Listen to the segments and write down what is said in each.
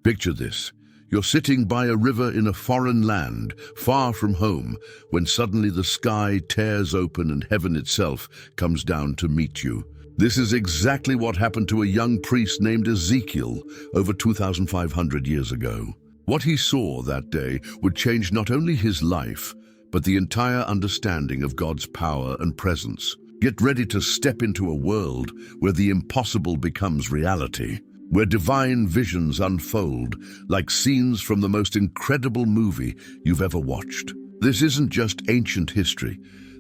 Picture this. You're sitting by a river in a foreign land, far from home, when suddenly the sky tears open and heaven itself comes down to meet you. This is exactly what happened to a young priest named Ezekiel over 2,500 years ago. What he saw that day would change not only his life, but the entire understanding of God's power and presence. Get ready to step into a world where the impossible becomes reality, where divine visions unfold like scenes from the most incredible movie you've ever watched. This isn't just ancient history.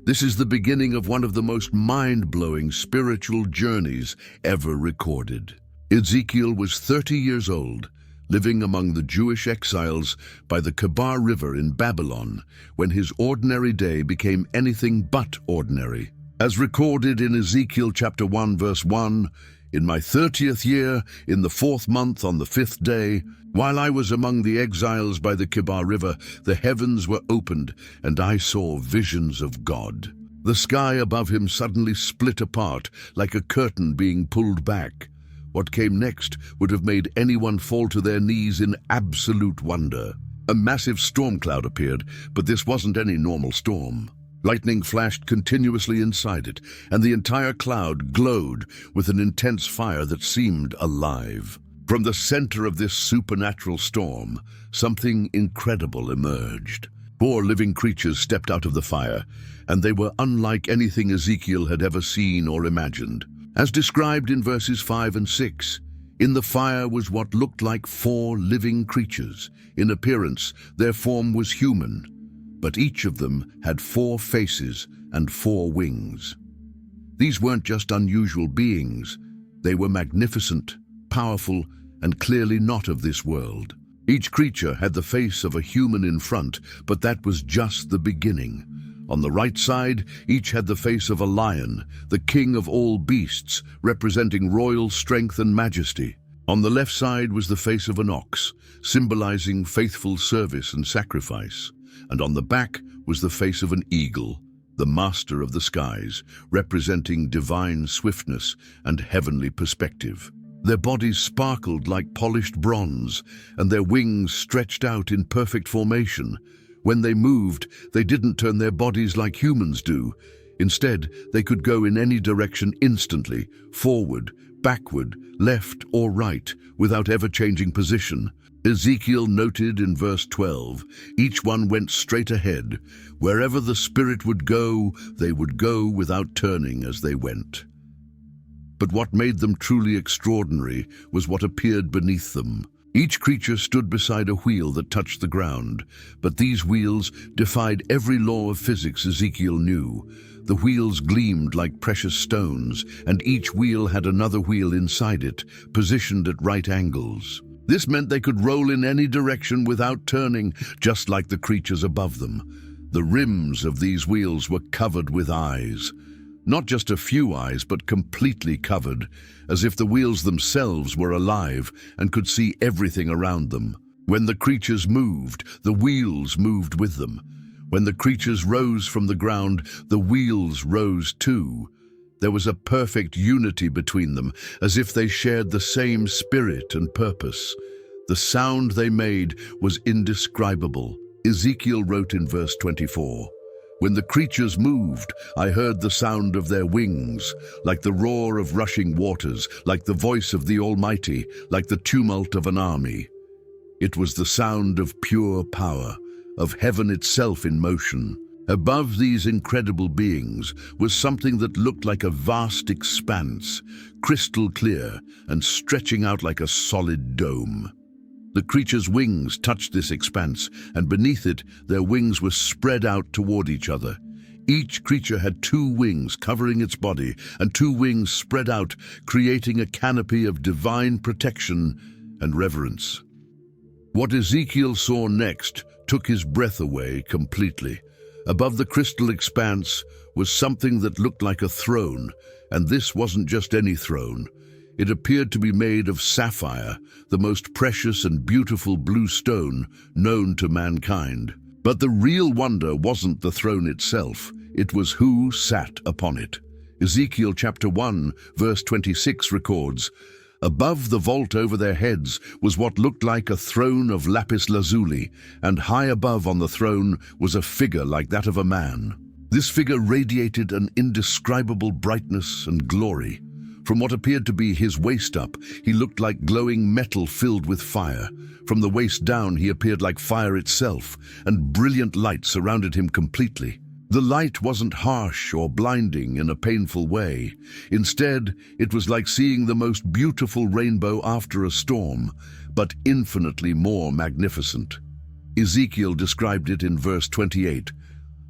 This is the beginning of one of the most mind-blowing spiritual journeys ever recorded. Ezekiel was 30 years old, living among the Jewish exiles by the Tyre River in Babylon, when his ordinary day became anything but ordinary. As recorded in Ezekiel chapter 1 verse 1, "In my 30th year, in the 4th month on the 5th day, while I was among the exiles by the Tyre River, the heavens were opened, and I saw visions of God. The sky above him suddenly split apart, like a curtain being pulled back. What came next would have made anyone fall to their knees in absolute wonder. A massive storm cloud appeared, but this wasn't any normal storm. Lightning flashed continuously inside it, and the entire cloud glowed with an intense fire that seemed alive. From the center of this supernatural storm, something incredible emerged. 4 living creatures stepped out of the fire, and they were unlike anything Ezekiel had ever seen or imagined. As described in verses 5 and 6, in the fire was what looked like 4 living creatures. In appearance, their form was human, but each of them had 4 faces and 4 wings. These weren't just unusual beings. They were magnificent, powerful, and clearly not of this world. Each creature had the face of a human in front, but that was just the beginning. On the right side, each had the face of a lion, the king of all beasts, representing royal strength and majesty. On the left side was the face of an ox, symbolizing faithful service and sacrifice. And on the back was the face of an eagle, the master of the skies, representing divine swiftness and heavenly perspective. Their bodies sparkled like polished bronze, and their wings stretched out in perfect formation. When they moved, they didn't turn their bodies like humans do. Instead, they could go in any direction instantly, forward, backward, left or right, without ever changing position. Ezekiel noted in verse 12, each one went straight ahead. Wherever the Spirit would go, they would go without turning as they went. But what made them truly extraordinary was what appeared beneath them. Each creature stood beside a wheel that touched the ground, but these wheels defied every law of physics Ezekiel knew. The wheels gleamed like precious stones, and each wheel had another wheel inside it, positioned at right angles. This meant they could roll in any direction without turning, just like the creatures above them. The rims of these wheels were covered with eyes. Not just a few eyes, but completely covered, as if the wheels themselves were alive and could see everything around them. When the creatures moved, the wheels moved with them. When the creatures rose from the ground, the wheels rose too. There was a perfect unity between them, as if they shared the same spirit and purpose. The sound they made was indescribable. Ezekiel wrote in verse 24, "When the creatures moved, I heard the sound of their wings, like the roar of rushing waters, like the voice of the Almighty, like the tumult of an army." It was the sound of pure power, of heaven itself in motion. Above these incredible beings was something that looked like a vast expanse, crystal clear and stretching out like a solid dome. The creature's wings touched this expanse, and beneath it, their wings were spread out toward each other. Each creature had 2 wings covering its body, and 2 wings spread out, creating a canopy of divine protection and reverence. What Ezekiel saw next took his breath away completely. Above the crystal expanse was something that looked like a throne, and this wasn't just any throne. It appeared to be made of sapphire, the most precious and beautiful blue stone known to mankind. But the real wonder wasn't the throne itself, it was who sat upon it. Ezekiel chapter 1, verse 26 records, Above the vault over their heads was what looked like a throne of lapis lazuli, and high above on the throne was a figure like that of a man. This figure radiated an indescribable brightness and glory. From what appeared to be his waist up, he looked like glowing metal filled with fire. From the waist down, he appeared like fire itself, and brilliant light surrounded him completely. The light wasn't harsh or blinding in a painful way. Instead, it was like seeing the most beautiful rainbow after a storm, but infinitely more magnificent. Ezekiel described it in verse 28.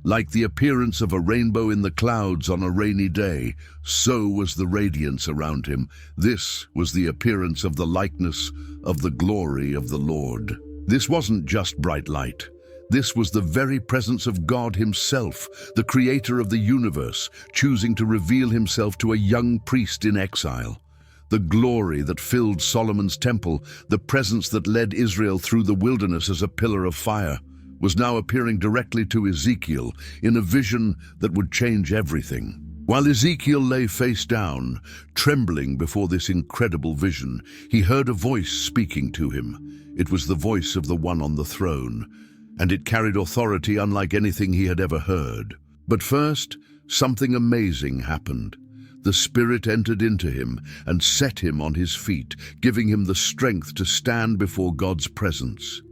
Like the appearance of a rainbow in the clouds on a rainy day, so was the radiance around him. This was the appearance of the likeness of the glory of the Lord. This wasn't just bright light. This was the very presence of God himself, the creator of the universe, choosing to reveal himself to a young priest in exile. The glory that filled Solomon's temple, the presence that led Israel through the wilderness as a pillar of fire, was now appearing directly to Ezekiel in a vision that would change everything. While Ezekiel lay face down, trembling before this incredible vision, he heard a voice speaking to him. It was the voice of the one on the throne, and it carried authority unlike anything he had ever heard. But first, something amazing happened. The Spirit entered into him and set him on his feet, giving him the strength to stand before God's presence.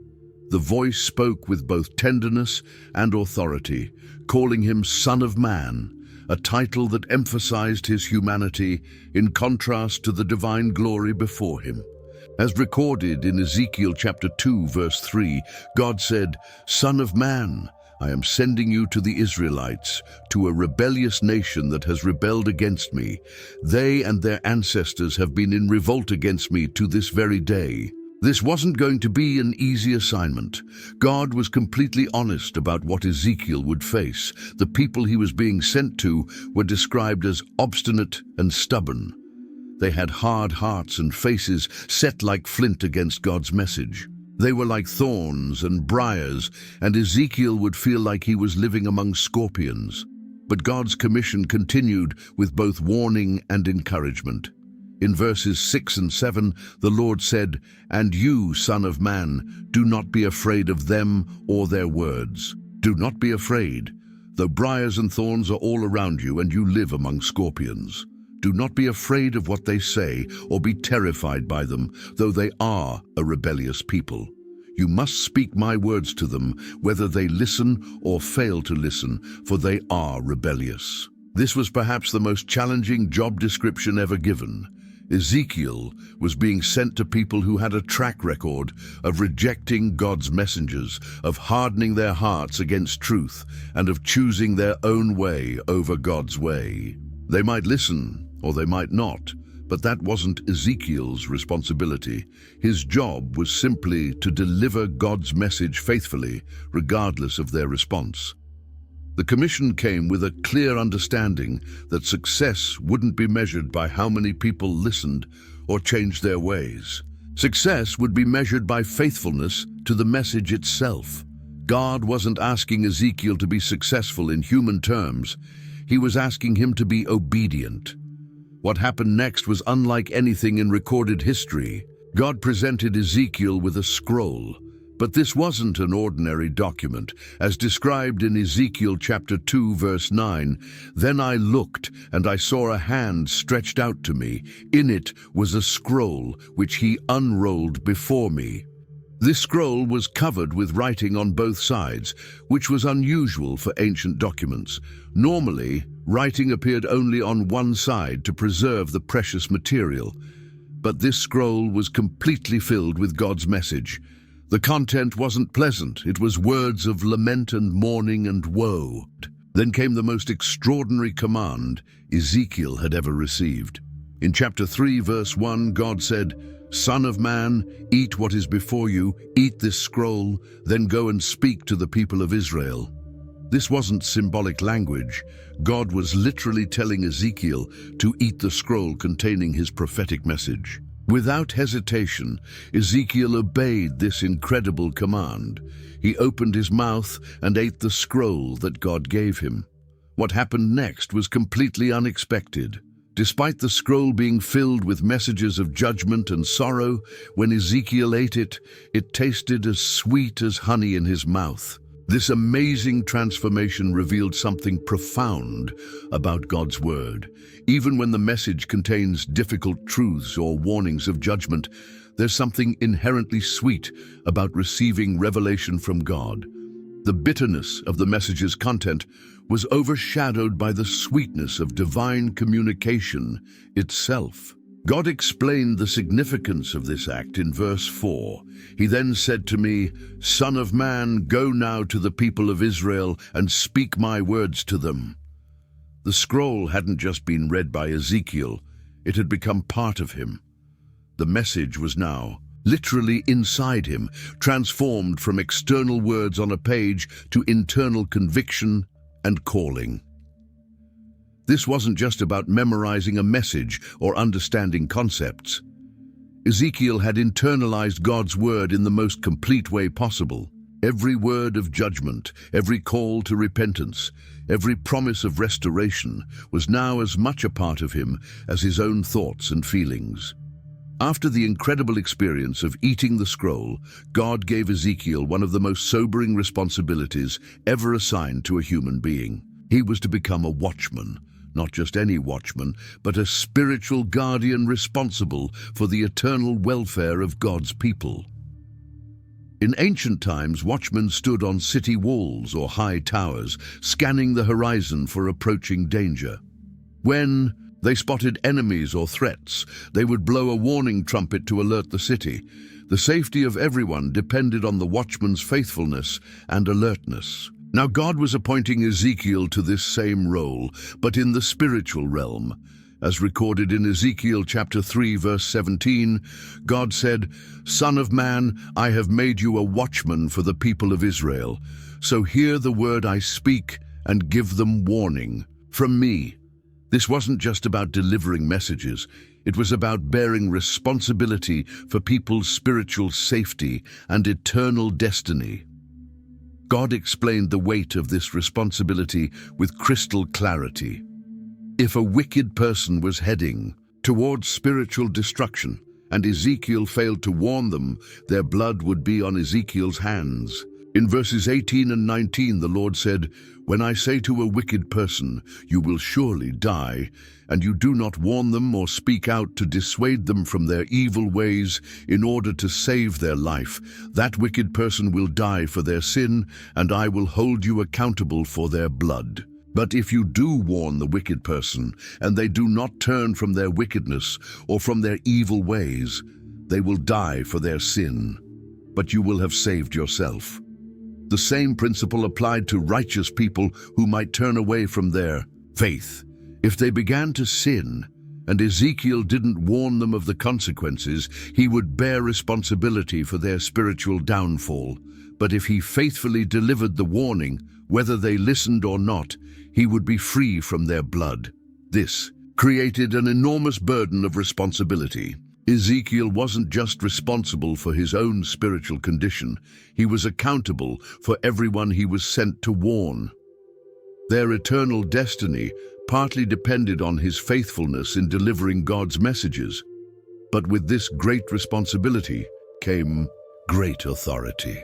The voice spoke with both tenderness and authority, calling him Son of Man, a title that emphasized his humanity in contrast to the divine glory before him. As recorded in Ezekiel chapter 2, verse 3, God said, "Son of man, I am sending you to the Israelites, to a rebellious nation that has rebelled against me. They and their ancestors have been in revolt against me to this very day." This wasn't going to be an easy assignment. God was completely honest about what Ezekiel would face. The people he was being sent to were described as obstinate and stubborn. They had hard hearts and faces set like flint against God's message. They were like thorns and briars, and Ezekiel would feel like he was living among scorpions. But God's commission continued with both warning and encouragement. In verses 6 and 7, the Lord said, "And you, Son of Man, do not be afraid of them or their words. Do not be afraid, though briars and thorns are all around you and you live among scorpions. Do not be afraid of what they say or be terrified by them, though they are a rebellious people. You must speak my words to them, whether they listen or fail to listen, for they are rebellious." This was perhaps the most challenging job description ever given. Ezekiel was being sent to people who had a track record of rejecting God's messengers, of hardening their hearts against truth, and of choosing their own way over God's way. They might listen, or they might not, but that wasn't Ezekiel's responsibility. His job was simply to deliver God's message faithfully, regardless of their response. The commission came with a clear understanding that success wouldn't be measured by how many people listened or changed their ways. Success would be measured by faithfulness to the message itself. God wasn't asking Ezekiel to be successful in human terms. He was asking him to be obedient. What happened next was unlike anything in recorded history. God presented Ezekiel with a scroll. But this wasn't an ordinary document. As described in Ezekiel chapter 2, verse 9, "Then I looked, and I saw a hand stretched out to me. In it was a scroll, which he unrolled before me." This scroll was covered with writing on both sides, which was unusual for ancient documents. Normally, writing appeared only on one side to preserve the precious material. But this scroll was completely filled with God's message. The content wasn't pleasant. It was words of lament and mourning and woe. Then came the most extraordinary command Ezekiel had ever received. In chapter 3, verse 1, God said, "Son of man, eat what is before you, eat this scroll, then go and speak to the people of Israel." This wasn't symbolic language. God was literally telling Ezekiel to eat the scroll containing his prophetic message. Without hesitation, Ezekiel obeyed this incredible command. He opened his mouth and ate the scroll that God gave him. What happened next was completely unexpected. Despite the scroll being filled with messages of judgment and sorrow, when Ezekiel ate it, it tasted as sweet as honey in his mouth. This amazing transformation revealed something profound about God's word. Even when the message contains difficult truths or warnings of judgment, there's something inherently sweet about receiving revelation from God. The bitterness of the message's content was overshadowed by the sweetness of divine communication itself. God explained the significance of this act in verse 4. He then said to me, "Son of man, go now to the people of Israel and speak my words to them." The scroll hadn't just been read by Ezekiel, it had become part of him. The message was now literally inside him, transformed from external words on a page to internal conviction and calling. This wasn't just about memorizing a message or understanding concepts. Ezekiel had internalized God's word in the most complete way possible. Every word of judgment, every call to repentance, every promise of restoration was now as much a part of him as his own thoughts and feelings. After the incredible experience of eating the scroll, God gave Ezekiel one of the most sobering responsibilities ever assigned to a human being. He was to become a watchman, not just any watchman, but a spiritual guardian responsible for the eternal welfare of God's people. In ancient times, watchmen stood on city walls or high towers, scanning the horizon for approaching danger. When they spotted enemies or threats, they would blow a warning trumpet to alert the city. The safety of everyone depended on the watchman's faithfulness and alertness. Now God was appointing Ezekiel to this same role, but in the spiritual realm. As recorded in Ezekiel chapter 3, verse 17, God said, "Son of man, I have made you a watchman for the people of Israel. So hear the word I speak and give them warning from me." This wasn't just about delivering messages. It was about bearing responsibility for people's spiritual safety and eternal destiny. God explained the weight of this responsibility with crystal clarity. If a wicked person was heading towards spiritual destruction, and Ezekiel failed to warn them, their blood would be on Ezekiel's hands. In verses 18 and 19, the Lord said, "When I say to a wicked person, 'You will surely die,' and you do not warn them or speak out to dissuade them from their evil ways in order to save their life, that wicked person will die for their sin, and I will hold you accountable for their blood. But if you do warn the wicked person, and they do not turn from their wickedness or from their evil ways, they will die for their sin, but you will have saved yourself." The same principle applied to righteous people who might turn away from their faith. If they began to sin, and Ezekiel didn't warn them of the consequences, he would bear responsibility for their spiritual downfall. But if he faithfully delivered the warning, whether they listened or not, he would be free from their blood. This created an enormous burden of responsibility. Ezekiel wasn't just responsible for his own spiritual condition, he was accountable for everyone he was sent to warn. Their eternal destiny partly depended on his faithfulness in delivering God's messages. But with this great responsibility came great authority.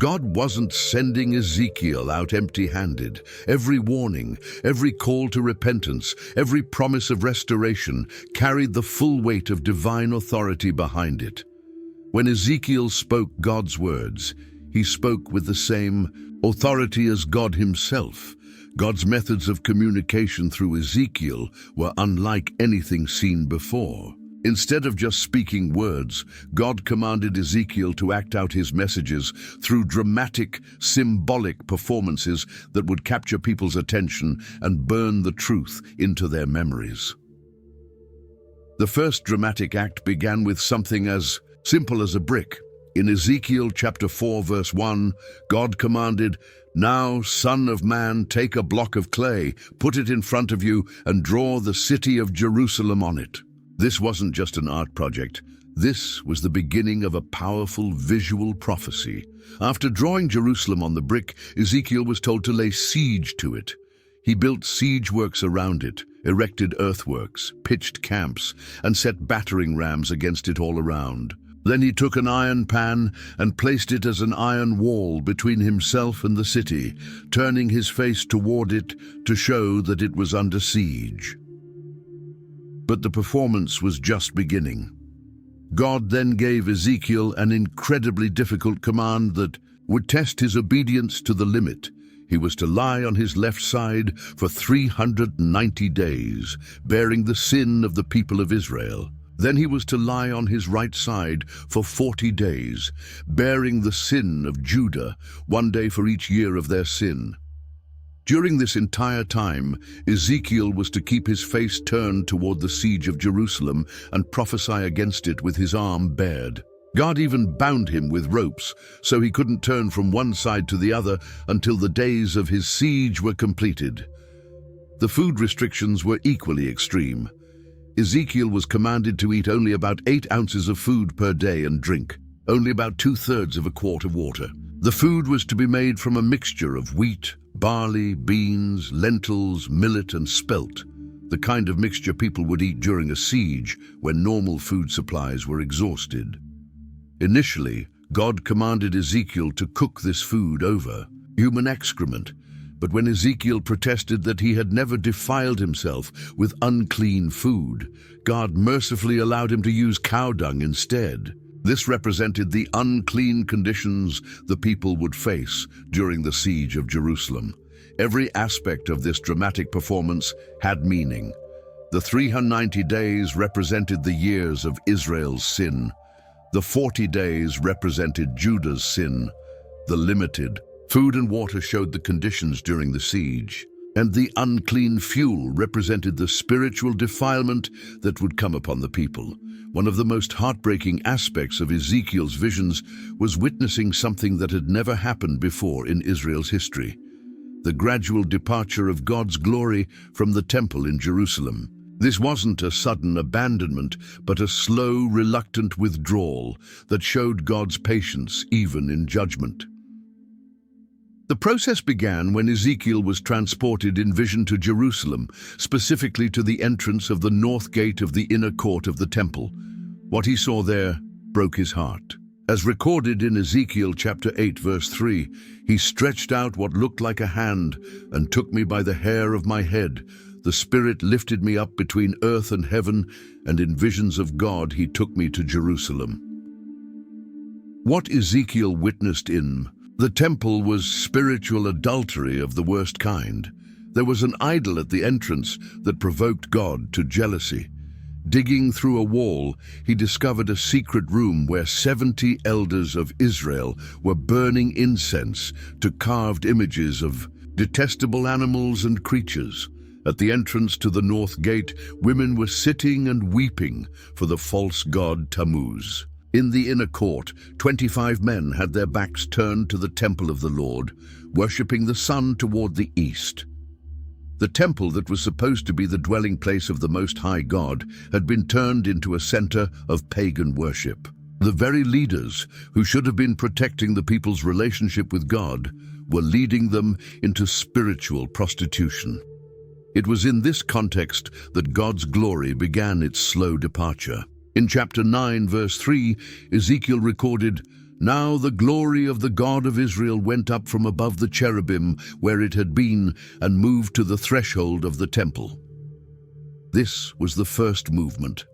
God wasn't sending Ezekiel out empty-handed. Every warning, every call to repentance, every promise of restoration carried the full weight of divine authority behind it. When Ezekiel spoke God's words, he spoke with the same authority as God himself. God's methods of communication through Ezekiel were unlike anything seen before. Instead of just speaking words, God commanded Ezekiel to act out his messages through dramatic, symbolic performances that would capture people's attention and burn the truth into their memories. The first dramatic act began with something as simple as a brick. In Ezekiel chapter 4, verse 1, God commanded, "Now, son of man, take a block of clay, put it in front of you, and draw the city of Jerusalem on it." This wasn't just an art project. This was the beginning of a powerful visual prophecy. After drawing Jerusalem on the brick, Ezekiel was told to lay siege to it. He built siege works around it, erected earthworks, pitched camps, and set battering rams against it all around. Then he took an iron pan and placed it as an iron wall between himself and the city, turning his face toward it to show that it was under siege. But the performance was just beginning. God then gave Ezekiel an incredibly difficult command that would test his obedience to the limit. He was to lie on his left side for 390 days, bearing the sin of the people of Israel. Then he was to lie on his right side for 40 days, bearing the sin of Judah, 1 day for each year of their sin. During this entire time, Ezekiel was to keep his face turned toward the siege of Jerusalem and prophesy against it with his arm bared. God even bound him with ropes so he couldn't turn from one side to the other until the days of his siege were completed. The food restrictions were equally extreme. Ezekiel was commanded to eat only about 8 ounces of food per day and drink only about 2/3 of a quart of water. The food was to be made from a mixture of wheat, barley, beans, lentils, millet, and spelt, the kind of mixture people would eat during a siege when normal food supplies were exhausted. Initially, God commanded Ezekiel to cook this food over human excrement, but when Ezekiel protested that he had never defiled himself with unclean food, God mercifully allowed him to use cow dung instead. This represented the unclean conditions the people would face during the siege of Jerusalem. Every aspect of this dramatic performance had meaning. The 390 days represented the years of Israel's sin. The 40 days represented Judah's sin. The limited food and water showed the conditions during the siege, and the unclean fuel represented the spiritual defilement that would come upon the people. One of the most heartbreaking aspects of Ezekiel's visions was witnessing something that had never happened before in Israel's history: the gradual departure of God's glory from the temple in Jerusalem. This wasn't a sudden abandonment, but a slow, reluctant withdrawal that showed God's patience even in judgment. The process began when Ezekiel was transported in vision to Jerusalem, specifically to the entrance of the north gate of the inner court of the temple. What he saw there broke his heart. As recorded in Ezekiel chapter 8, verse 3, he stretched out what looked like a hand and took me by the hair of my head. The Spirit lifted me up between earth and heaven, and in visions of God he took me to Jerusalem. What Ezekiel witnessed in the temple was spiritual adultery of the worst kind. There was an idol at the entrance that provoked God to jealousy. Digging through a wall, he discovered a secret room where 70 elders of Israel were burning incense to carved images of detestable animals and creatures. At the entrance to the north gate, women were sitting and weeping for the false god Tammuz. In the inner court, 25 men had their backs turned to the temple of the Lord, worshipping the sun toward the east. The temple that was supposed to be the dwelling place of the Most High God had been turned into a center of pagan worship. The very leaders who should have been protecting the people's relationship with God were leading them into spiritual prostitution. It was in this context that God's glory began its slow departure. In chapter 9, verse 3, Ezekiel recorded, "Now the glory of the God of Israel went up from above the cherubim where it had been and moved to the threshold of the temple." This was the first movement.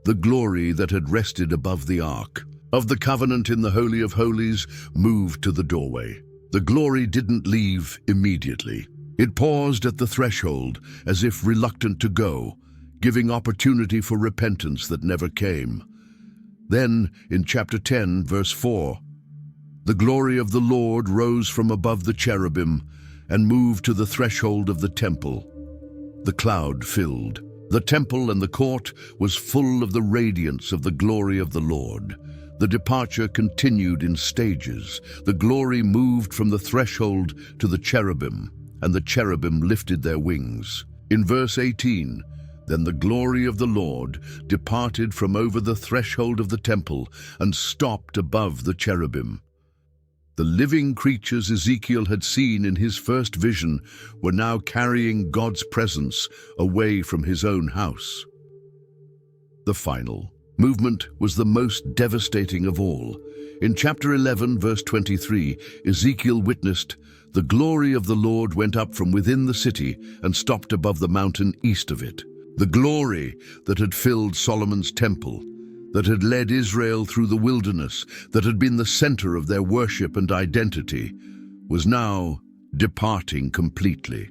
The glory that had rested above the ark of the covenant in the Holy of Holies moved to the doorway. The glory didn't leave immediately. It paused at the threshold as if reluctant to go, giving opportunity for repentance that never came. Then, in chapter 10, verse 4, "The glory of the Lord rose from above the cherubim and moved to the threshold of the temple. The cloud filled. The temple and the court was full of the radiance of the glory of the Lord. The departure continued in stages. The glory moved from the threshold to the cherubim, and the cherubim lifted their wings." In verse 18, "Then the glory of the Lord departed from over the threshold of the temple and stopped above the cherubim." The living creatures Ezekiel had seen in his first vision were now carrying God's presence away from his own house. The final movement was the most devastating of all. In chapter 11, verse 23, Ezekiel witnessed, "The glory of the Lord went up from within the city and stopped above the mountain east of it." The glory that had filled Solomon's temple, that had led Israel through the wilderness, that had been the center of their worship and identity, was now departing completely.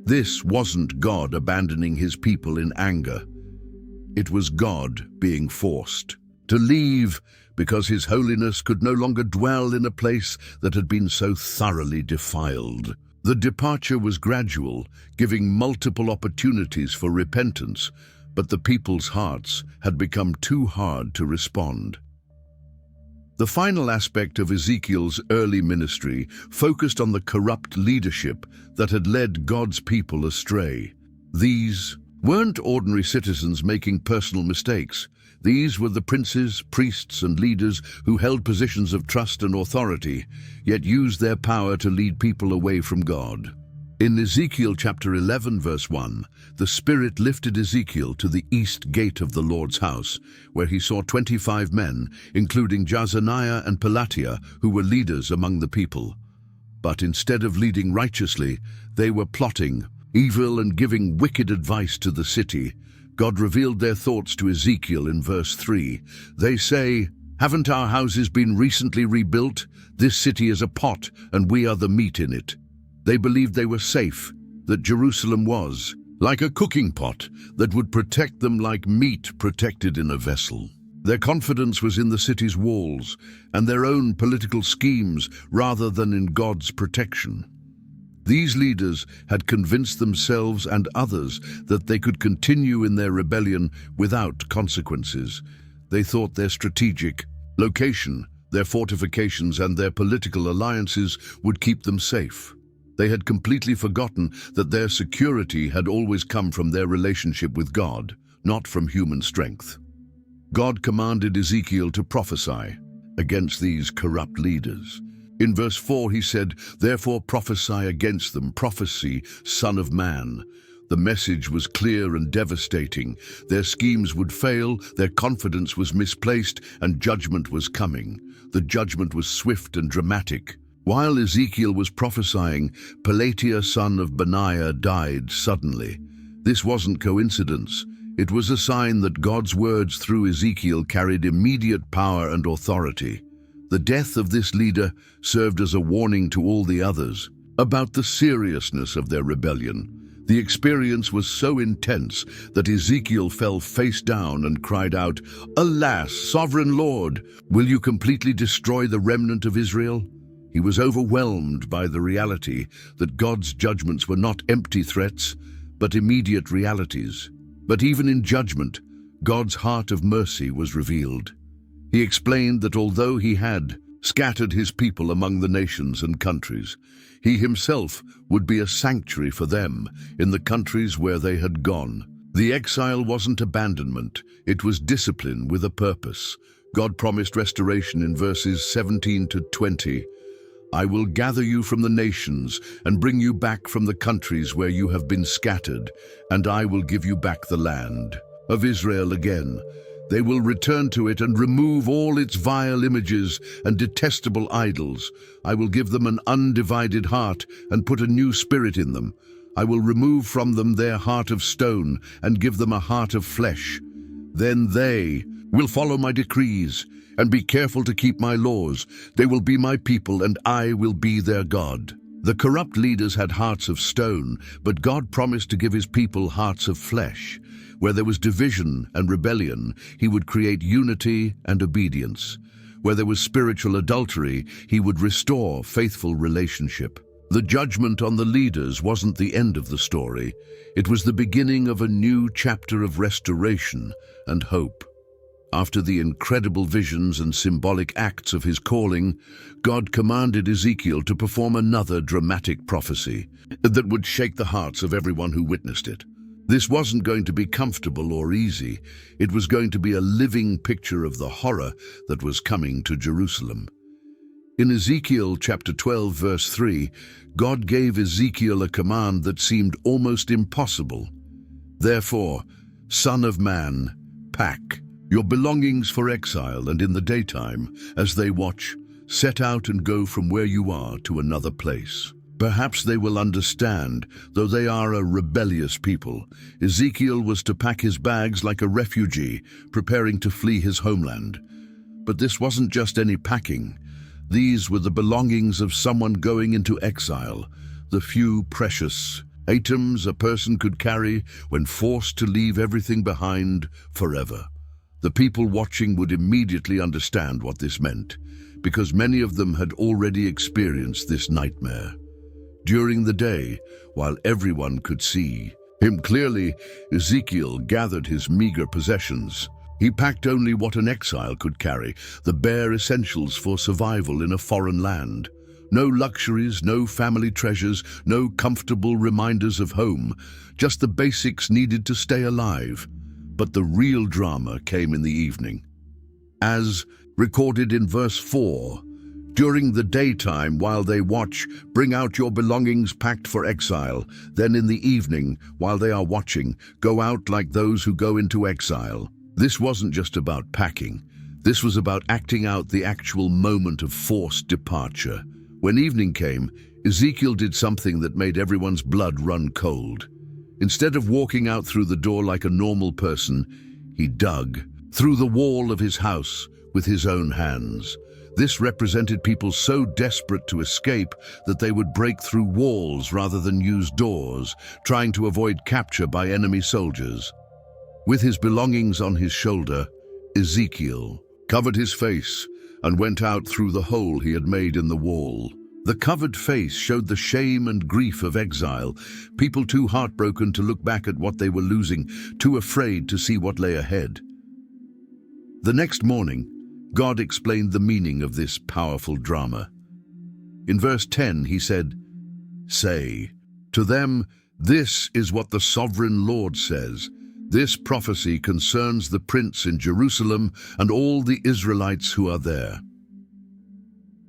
This wasn't God abandoning his people in anger. It was God being forced to leave because his holiness could no longer dwell in a place that had been so thoroughly defiled. The departure was gradual, giving multiple opportunities for repentance, but the people's hearts had become too hard to respond. The final aspect of Ezekiel's early ministry focused on the corrupt leadership that had led God's people astray. These weren't ordinary citizens making personal mistakes. These were the princes, priests, and leaders who held positions of trust and authority, yet used their power to lead people away from God. In Ezekiel chapter 11, verse 1, the Spirit lifted Ezekiel to the east gate of the Lord's house, where he saw 25 men, including Jazaniah and Pelatiah, who were leaders among the people. But instead of leading righteously, they were plotting evil and giving wicked advice to the city. God revealed their thoughts to Ezekiel in verse 3. They say, "Haven't our houses been recently rebuilt? This city is a pot, and we are the meat in it." They believed they were safe, that Jerusalem was like a cooking pot that would protect them like meat protected in a vessel. Their confidence was in the city's walls and their own political schemes rather than in God's protection. These leaders had convinced themselves and others that they could continue in their rebellion without consequences. They thought their strategic location, their fortifications, and their political alliances would keep them safe. They had completely forgotten that their security had always come from their relationship with God, not from human strength. God commanded Ezekiel to prophesy against these corrupt leaders. In verse 4 he said, "Therefore prophesy against them, prophecy, Son of Man." The message was clear and devastating. Their schemes would fail, their confidence was misplaced, and judgment was coming. The judgment was swift and dramatic. While Ezekiel was prophesying, Pelatiah, son of Benaiah, died suddenly. This wasn't coincidence. It was a sign that God's words through Ezekiel carried immediate power and authority. The death of this leader served as a warning to all the others about the seriousness of their rebellion. The experience was so intense that Ezekiel fell face down and cried out, "Alas, sovereign Lord, will you completely destroy the remnant of Israel?" He was overwhelmed by the reality that God's judgments were not empty threats, but immediate realities. But even in judgment, God's heart of mercy was revealed. He explained that although he had scattered his people among the nations and countries, he himself would be a sanctuary for them in the countries where they had gone. The exile wasn't abandonment, it was discipline with a purpose. God promised restoration in verses 17 to 20. "I will gather you from the nations and bring you back from the countries where you have been scattered, and I will give you back the land of Israel again. They will return to it and remove all its vile images and detestable idols. I will give them an undivided heart and put a new spirit in them. I will remove from them their heart of stone and give them a heart of flesh. Then they will follow my decrees and be careful to keep my laws. They will be my people and I will be their God." The corrupt leaders had hearts of stone, but God promised to give his people hearts of flesh. Where there was division and rebellion, he would create unity and obedience. Where there was spiritual adultery, he would restore faithful relationship. The judgment on the leaders wasn't the end of the story. It was the beginning of a new chapter of restoration and hope. After the incredible visions and symbolic acts of his calling, God commanded Ezekiel to perform another dramatic prophecy that would shake the hearts of everyone who witnessed it. This wasn't going to be comfortable or easy. It was going to be a living picture of the horror that was coming to Jerusalem. In Ezekiel chapter 12, verse 3, God gave Ezekiel a command that seemed almost impossible. Therefore, Son of man, pack your belongings for exile, and in the daytime, as they watch, set out and go from where you are to another place. Perhaps they will understand, though they are a rebellious people. Ezekiel was to pack his bags like a refugee, preparing to flee his homeland. But this wasn't just any packing. These were the belongings of someone going into exile, the few precious items a person could carry when forced to leave everything behind forever. The people watching would immediately understand what this meant, because many of them had already experienced this nightmare. During the day, while everyone could see him clearly, Ezekiel gathered his meager possessions. He packed only what an exile could carry, the bare essentials for survival in a foreign land. No luxuries, no family treasures, no comfortable reminders of home, just the basics needed to stay alive. But the real drama came in the evening. As recorded in verse 4, during the daytime, while they watch, bring out your belongings packed for exile. Then in the evening, while they are watching, go out like those who go into exile. This wasn't just about packing. This was about acting out the actual moment of forced departure. When evening came, Ezekiel did something that made everyone's blood run cold. Instead of walking out through the door like a normal person, he dug through the wall of his house with his own hands. This represented people so desperate to escape that they would break through walls rather than use doors, trying to avoid capture by enemy soldiers. With his belongings on his shoulder, Ezekiel covered his face and went out through the hole he had made in the wall. The covered face showed the shame and grief of exile, people too heartbroken to look back at what they were losing, too afraid to see what lay ahead. The next morning, God explained the meaning of this powerful drama. In verse 10, he said, "Say to them, this is what the sovereign Lord says. This prophecy concerns the prince in Jerusalem and all the Israelites who are there."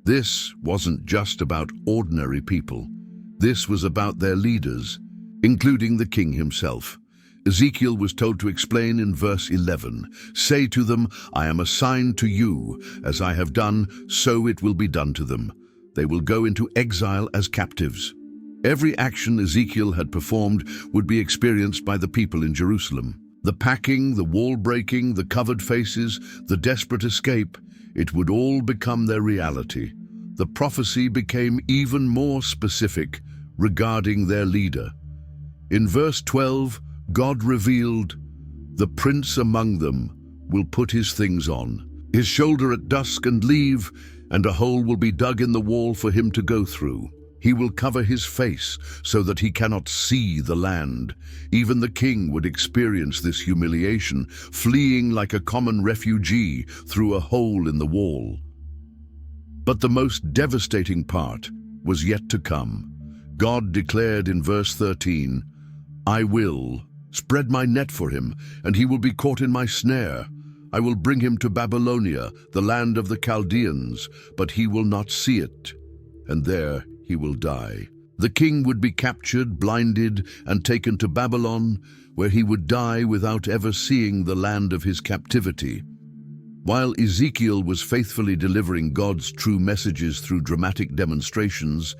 This wasn't just about ordinary people. This was about their leaders, including the king himself. Ezekiel was told to explain in verse 11, "Say to them, I am assigned to you. As I have done, so it will be done to them. They will go into exile as captives." Every action Ezekiel had performed would be experienced by the people in Jerusalem. The packing, the wall breaking, the covered faces, the desperate escape, it would all become their reality. The prophecy became even more specific regarding their leader. In verse 12, God revealed, "The prince among them will put his things on his shoulder at dusk and leave, and a hole will be dug in the wall for him to go through. He will cover his face so that he cannot see the land." Even the king would experience this humiliation, fleeing like a common refugee through a hole in the wall. But the most devastating part was yet to come. God declared in verse 13, "I will spread my net for him, and he will be caught in my snare. I will bring him to Babylonia, the land of the Chaldeans, but he will not see it, and there he will die." The king would be captured, blinded, and taken to Babylon, where he would die without ever seeing the land of his captivity. While Ezekiel was faithfully delivering God's true messages through dramatic demonstrations,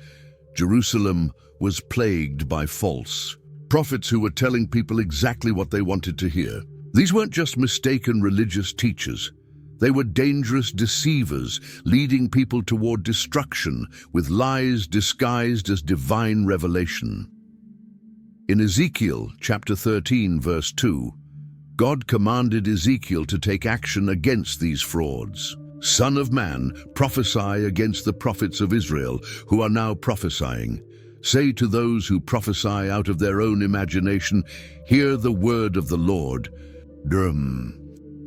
Jerusalem was plagued by false prophets who were telling people exactly what they wanted to hear. These weren't just mistaken religious teachers. They were dangerous deceivers, leading people toward destruction with lies disguised as divine revelation. In Ezekiel chapter 13, verse 2, God commanded Ezekiel to take action against these frauds. "Son of man, prophesy against the prophets of Israel who are now prophesying. Say to those who prophesy out of their own imagination, hear the word of the Lord."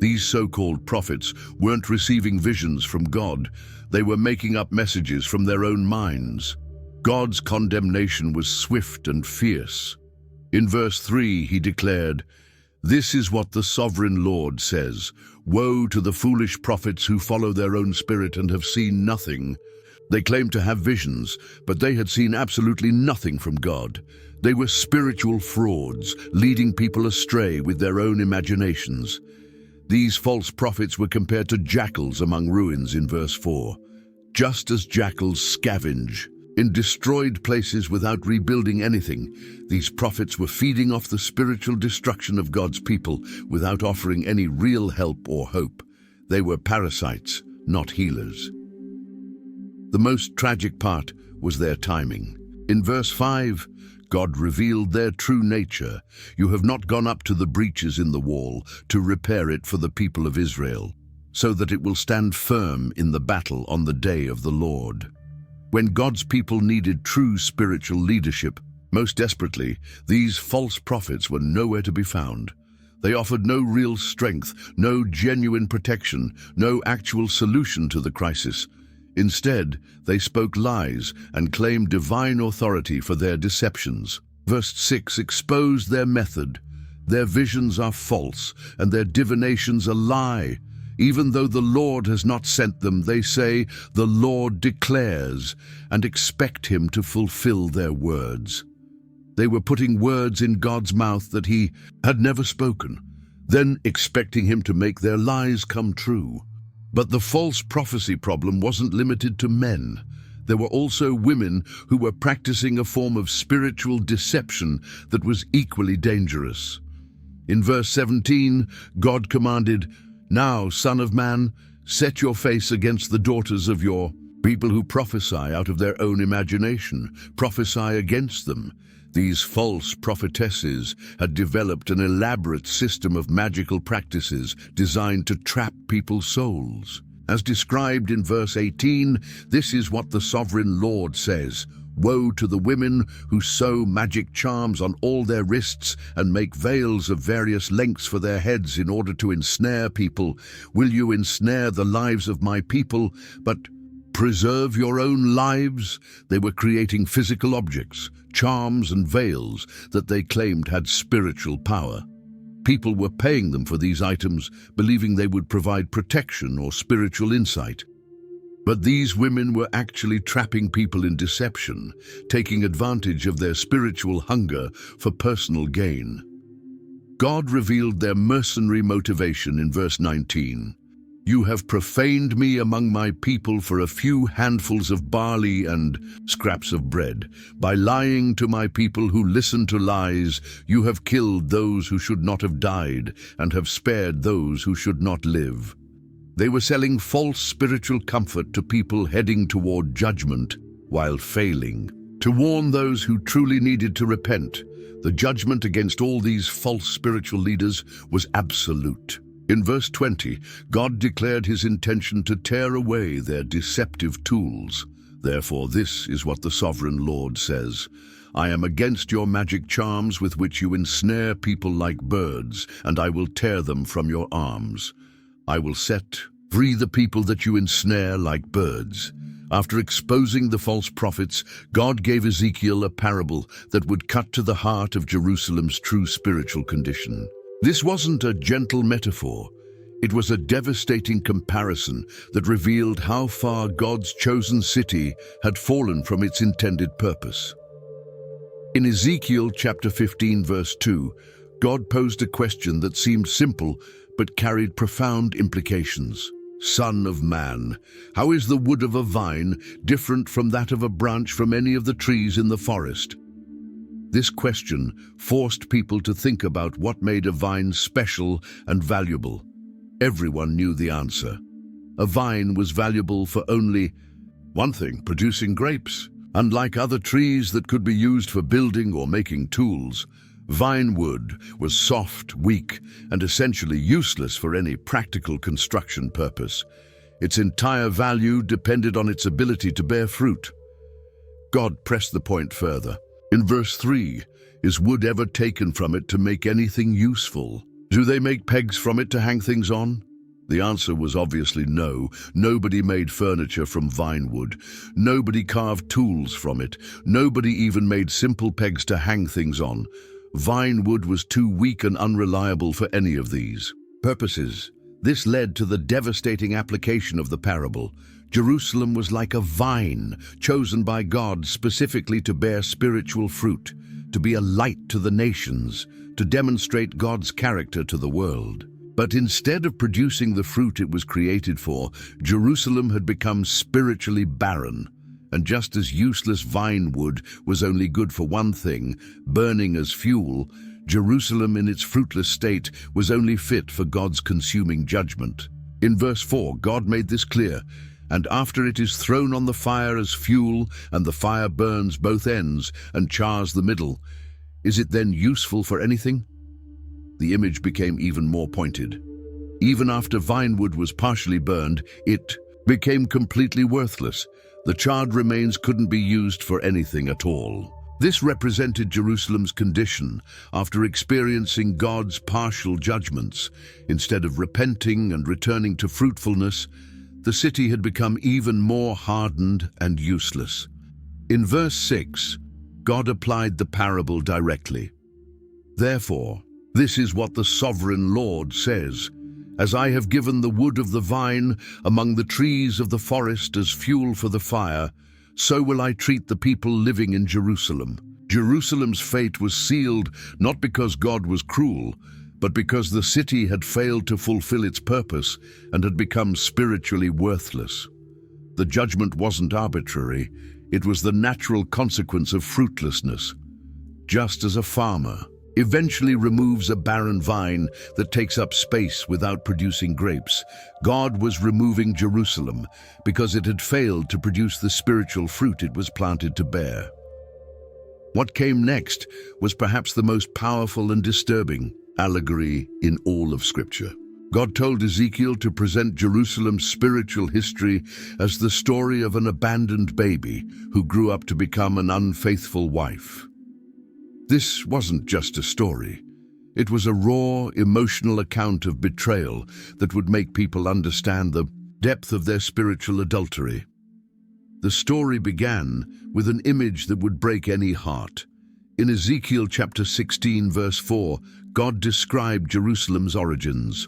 These so-called prophets weren't receiving visions from God. They were making up messages from their own minds. God's condemnation was swift and fierce. In verse 3, he declared, "This is what the sovereign Lord says. Woe to the foolish prophets who follow their own spirit and have seen nothing. They claimed to have visions, but they had seen absolutely nothing from God. They were spiritual frauds, leading people astray with their own imaginations. These false prophets were compared to jackals among ruins in verse 4. Just as jackals scavenge in destroyed places without rebuilding anything, these prophets were feeding off the spiritual destruction of God's people without offering any real help or hope. They were parasites, not healers. The most tragic part was their timing. In verse 5, God revealed their true nature. You have not gone up to the breaches in the wall to repair it for the people of Israel, so that it will stand firm in the battle on the day of the Lord. When God's people needed true spiritual leadership, most desperately, these false prophets were nowhere to be found. They offered no real strength, no genuine protection, no actual solution to the crisis. Instead, they spoke lies and claimed divine authority for their deceptions. Verse 6 exposed their method. Their visions are false, and their divinations a lie. Even though the Lord has not sent them, they say, the Lord declares, and expect him to fulfill their words. They were putting words in God's mouth that he had never spoken, then expecting him to make their lies come true. But the false prophecy problem wasn't limited to men. There were also women who were practicing a form of spiritual deception that was equally dangerous. In verse 17, God commanded, Now, Son of Man, set your face against the daughters of your people who prophesy out of their own imagination. Prophesy against them. These false prophetesses had developed an elaborate system of magical practices designed to trap people's souls. As described in verse 18, this is what the sovereign Lord says. Woe to the women who sew magic charms on all their wrists and make veils of various lengths for their heads in order to ensnare people. Will you ensnare the lives of my people, but preserve your own lives? They were creating physical objects, charms and veils that they claimed had spiritual power. People were paying them for these items, believing they would provide protection or spiritual insight. But these women were actually trapping people in deception, taking advantage of their spiritual hunger for personal gain. God revealed their mercenary motivation in verse 19. You have profaned me among my people for a few handfuls of barley and scraps of bread. By lying to my people who listen to lies, you have killed those who should not have died and have spared those who should not live. They were selling false spiritual comfort to people heading toward judgment while failing to warn those who truly needed to repent. The judgment against all these false spiritual leaders was absolute. In verse 20, God declared his intention to tear away their deceptive tools. Therefore, this is what the sovereign Lord says. I am against your magic charms with which you ensnare people like birds, and I will tear them from your arms. I will set free the people that you ensnare like birds. After exposing the false prophets, God gave Ezekiel a parable that would cut to the heart of Jerusalem's true spiritual condition. This wasn't a gentle metaphor. It was a devastating comparison that revealed how far God's chosen city had fallen from its intended purpose. In Ezekiel chapter 15, verse 2, God posed a question that seemed simple but carried profound implications. Son of man, how is the wood of a vine different from that of a branch from any of the trees in the forest? This question forced people to think about what made a vine special and valuable. Everyone knew the answer. A vine was valuable for only one thing: producing grapes. Unlike other trees that could be used for building or making tools, vine wood was soft, weak, and essentially useless for any practical construction purpose. Its entire value depended on its ability to bear fruit. God pressed the point further. In verse 3, is wood ever taken from it to make anything useful? Do they make pegs from it to hang things on? The answer was obviously no. Nobody made furniture from vine wood. Nobody carved tools from it. Nobody even made simple pegs to hang things on. Vine wood was too weak and unreliable for any of these purposes. This led to the devastating application of the parable. Jerusalem was like a vine chosen by God specifically to bear spiritual fruit, to be a light to the nations, to demonstrate God's character to the world. But instead of producing the fruit it was created for, Jerusalem had become spiritually barren. And just as useless vine wood was only good for one thing, burning as fuel, Jerusalem in its fruitless state was only fit for God's consuming judgment. In verse 4, God made this clear, "And after it is thrown on the fire as fuel, and the fire burns both ends and chars the middle, is it then useful for anything?" The image became even more pointed. Even after vinewood was partially burned, it became completely worthless. The charred remains couldn't be used for anything at all. This represented Jerusalem's condition after experiencing God's partial judgments. Instead of repenting and returning to fruitfulness, the city had become even more hardened and useless. In verse 6, God applied the parable directly. "Therefore, this is what the sovereign Lord says. As I have given the wood of the vine among the trees of the forest as fuel for the fire, so will I treat the people living in Jerusalem." Jerusalem's fate was sealed not because God was cruel, but because the city had failed to fulfill its purpose and had become spiritually worthless. The judgment wasn't arbitrary, it was the natural consequence of fruitlessness. Just as a farmer eventually removes a barren vine that takes up space without producing grapes, God was removing Jerusalem because it had failed to produce the spiritual fruit it was planted to bear. What came next was perhaps the most powerful and disturbing allegory in all of Scripture. God told Ezekiel to present Jerusalem's spiritual history as the story of an abandoned baby who grew up to become an unfaithful wife. This wasn't just a story. It was a raw, emotional account of betrayal that would make people understand the depth of their spiritual adultery. The story began with an image that would break any heart. In Ezekiel chapter 16, verse 4, God described Jerusalem's origins.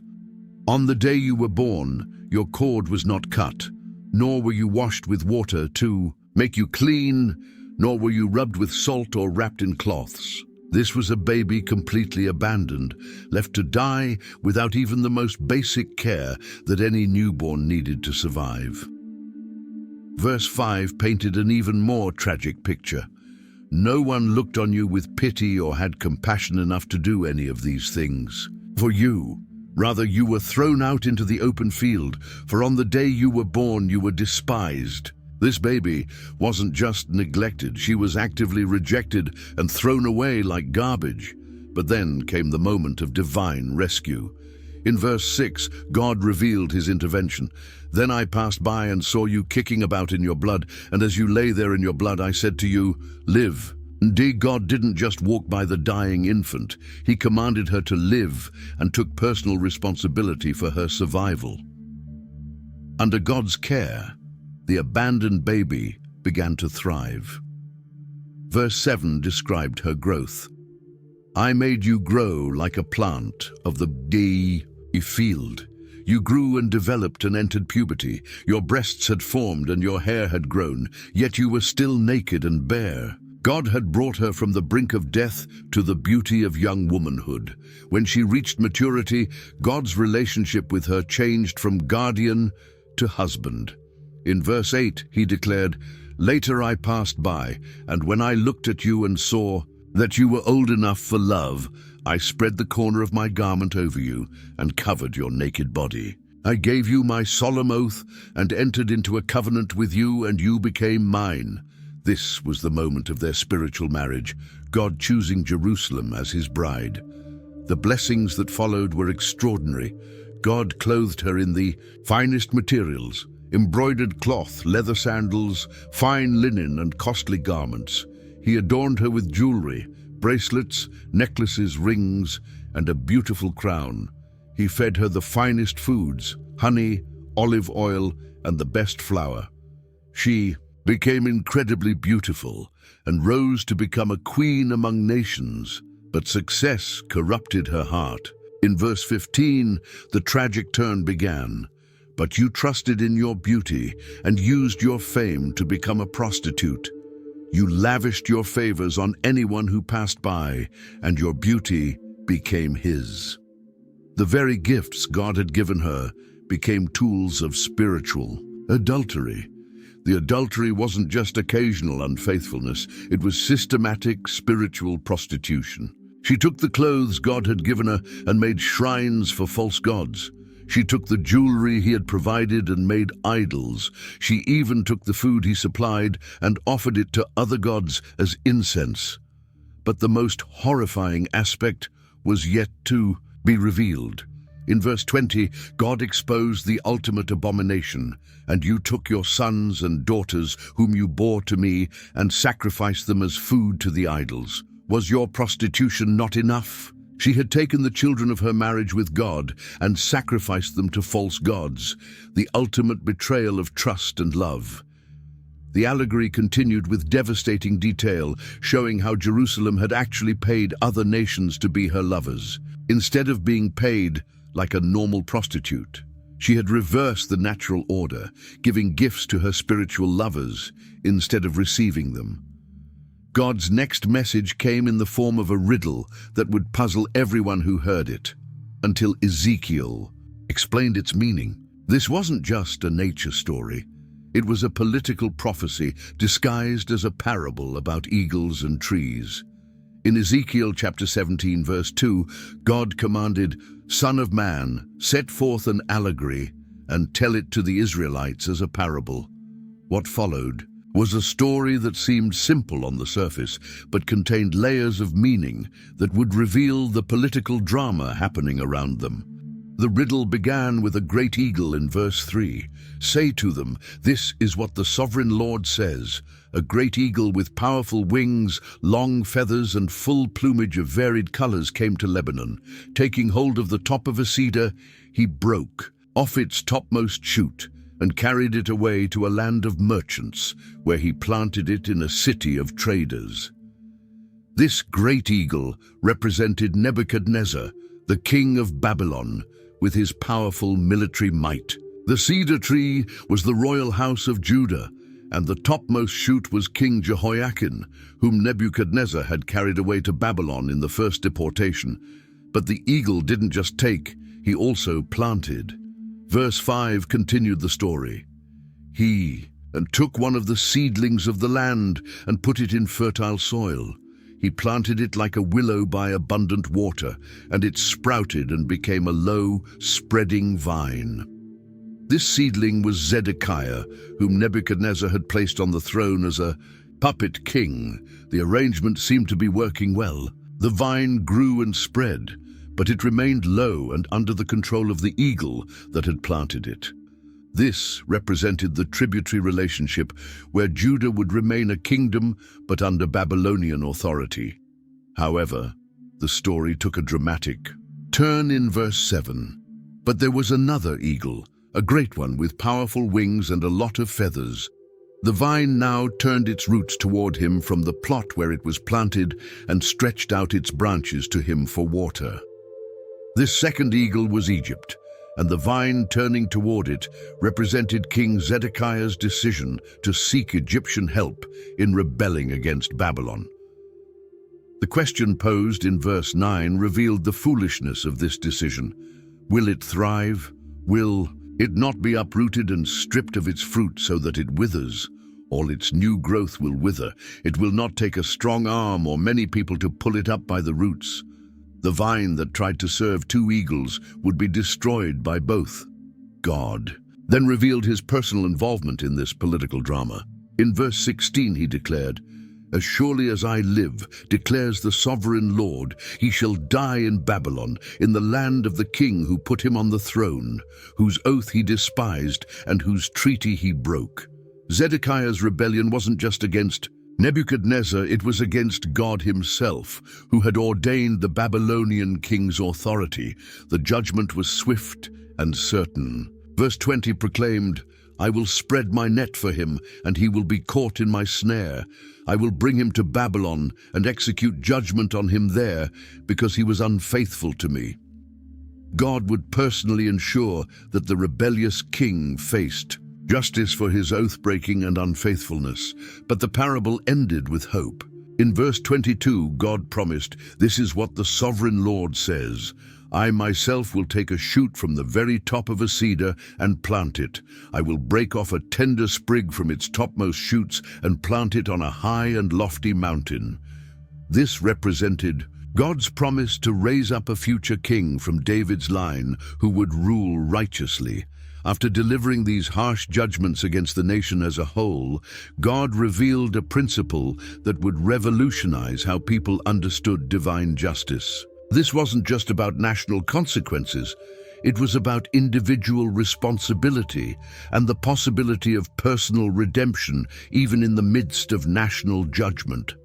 "On the day you were born, your cord was not cut, nor were you washed with water to make you clean, nor were you rubbed with salt or wrapped in cloths. This was a baby completely abandoned, left to die without even the most basic care that any newborn needed to survive." Verse 5 painted an even more tragic picture. No one looked on you with pity or had compassion enough to do any of these things for you. Rather, you were thrown out into the open field, for on the day you were born you were despised. This baby wasn't just neglected, she was actively rejected and thrown away like garbage. But then came the moment of divine rescue. In verse 6, God revealed his intervention. "Then I passed by and saw you kicking about in your blood, and as you lay there in your blood, I said to you, 'Live.'" Indeed, God didn't just walk by the dying infant. He commanded her to live and took personal responsibility for her survival. Under God's care, the abandoned baby began to thrive. Verse 7 described her growth. "I made you grow like a plant of the field. You grew and developed and entered puberty. Your breasts had formed and your hair had grown, yet you were still naked and bare." God had brought her from the brink of death to the beauty of young womanhood. When she reached maturity, God's relationship with her changed from guardian to husband. In verse 8, he declared, "Later I passed by, and when I looked at you and saw that you were old enough for love, I spread the corner of my garment over you and covered your naked body. I gave you my solemn oath and entered into a covenant with you, and you became mine." This was the moment of their spiritual marriage, God choosing Jerusalem as his bride. The blessings that followed were extraordinary. God clothed her in the finest materials, embroidered cloth, leather sandals, fine linen, and costly garments. He adorned her with jewelry, bracelets, necklaces, rings, and a beautiful crown. He fed her the finest foods, honey, olive oil, and the best flour. She became incredibly beautiful and rose to become a queen among nations, but success corrupted her heart. In verse 15, the tragic turn began. But you trusted in your beauty and used your fame to become a prostitute. You lavished your favors on anyone who passed by, and your beauty became his. The very gifts God had given her became tools of spiritual adultery. The adultery wasn't just occasional unfaithfulness, it was systematic spiritual prostitution. She took the clothes God had given her and made shrines for false gods. She took the jewelry he had provided and made idols. She even took the food he supplied and offered it to other gods as incense. But the most horrifying aspect was yet to be revealed. In verse 20, God exposed the ultimate abomination. And you took your sons and daughters, whom you bore to me, and sacrificed them as food to the idols. Was your prostitution not enough? She had taken the children of her marriage with God and sacrificed them to false gods, the ultimate betrayal of trust and love. The allegory continued with devastating detail, showing how Jerusalem had actually paid other nations to be her lovers. Instead of being paid like a normal prostitute, she had reversed the natural order, giving gifts to her spiritual lovers instead of receiving them. God's next message came in the form of a riddle that would puzzle everyone who heard it, until Ezekiel explained its meaning. This wasn't just a nature story. It was a political prophecy disguised as a parable about eagles and trees. In Ezekiel chapter 17, verse 2, God commanded, "Son of man, set forth an allegory and tell it to the Israelites as a parable." What followed was a story that seemed simple on the surface, but contained layers of meaning that would reveal the political drama happening around them. The riddle began with a great eagle in verse 3. "Say to them, this is what the sovereign Lord says. A great eagle with powerful wings, long feathers, and full plumage of varied colors came to Lebanon. Taking hold of the top of a cedar, he broke off its topmost shoot and carried it away to a land of merchants, where he planted it in a city of traders." This great eagle represented Nebuchadnezzar, the king of Babylon, with his powerful military might. The cedar tree was the royal house of Judah, and the topmost shoot was King Jehoiakim, whom Nebuchadnezzar had carried away to Babylon in the first deportation. But the eagle didn't just take, he also planted. Verse 5 continued the story. "He took one of the seedlings of the land and put it in fertile soil. He planted it like a willow by abundant water, and it sprouted and became a low, spreading vine." This seedling was Zedekiah, whom Nebuchadnezzar had placed on the throne as a puppet king. The arrangement seemed to be working well. The vine grew and spread, but it remained low and under the control of the eagle that had planted it. This represented the tributary relationship where Judah would remain a kingdom but under Babylonian authority. However, the story took a dramatic turn in verse 7. "But there was another eagle, a great one with powerful wings and a lot of feathers. The vine now turned its roots toward him from the plot where it was planted and stretched out its branches to him for water." This second eagle was Egypt, and the vine turning toward it represented King Zedekiah's decision to seek Egyptian help in rebelling against Babylon. The question posed in verse 9 revealed the foolishness of this decision. Will it thrive? Will it not be uprooted and stripped of its fruit so that it withers? All its new growth will wither. It will not take a strong arm or many people to pull it up by the roots. The vine that tried to serve two eagles would be destroyed by both. God then revealed his personal involvement in this political drama. In verse 16 he declared, "As surely as I live, declares the sovereign Lord, he shall die in Babylon, in the land of the king who put him on the throne, whose oath he despised and whose treaty he broke." Zedekiah's rebellion wasn't just against Nebuchadnezzar, it was against God himself, who had ordained the Babylonian king's authority. The judgment was swift and certain. Verse 20 proclaimed, "I will spread my net for him, and he will be caught in my snare. I will bring him to Babylon and execute judgment on him there, because he was unfaithful to me." God would personally ensure that the rebellious king faced justice for his oath-breaking and unfaithfulness. But the parable ended with hope. In verse 22, God promised, "This is what the sovereign Lord says. I myself will take a shoot from the very top of a cedar and plant it. I will break off a tender sprig from its topmost shoots and plant it on a high and lofty mountain." This represented God's promise to raise up a future king from David's line who would rule righteously. After delivering these harsh judgments against the nation as a whole, God revealed a principle that would revolutionize how people understood divine justice. This wasn't just about national consequences. It was about individual responsibility and the possibility of personal redemption, even in the midst of national judgment.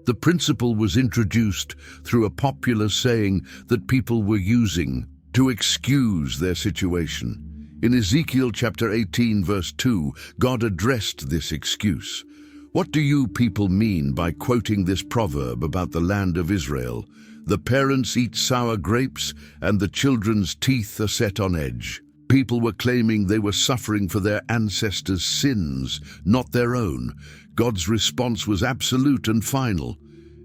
The principle was introduced through a popular saying that people were using to excuse their situation. In Ezekiel chapter 18, verse 2, God addressed this excuse. "What do you people mean by quoting this proverb about the land of Israel? The parents eat sour grapes, and the children's teeth are set on edge." People were claiming they were suffering for their ancestors' sins, not their own. God's response was absolute and final.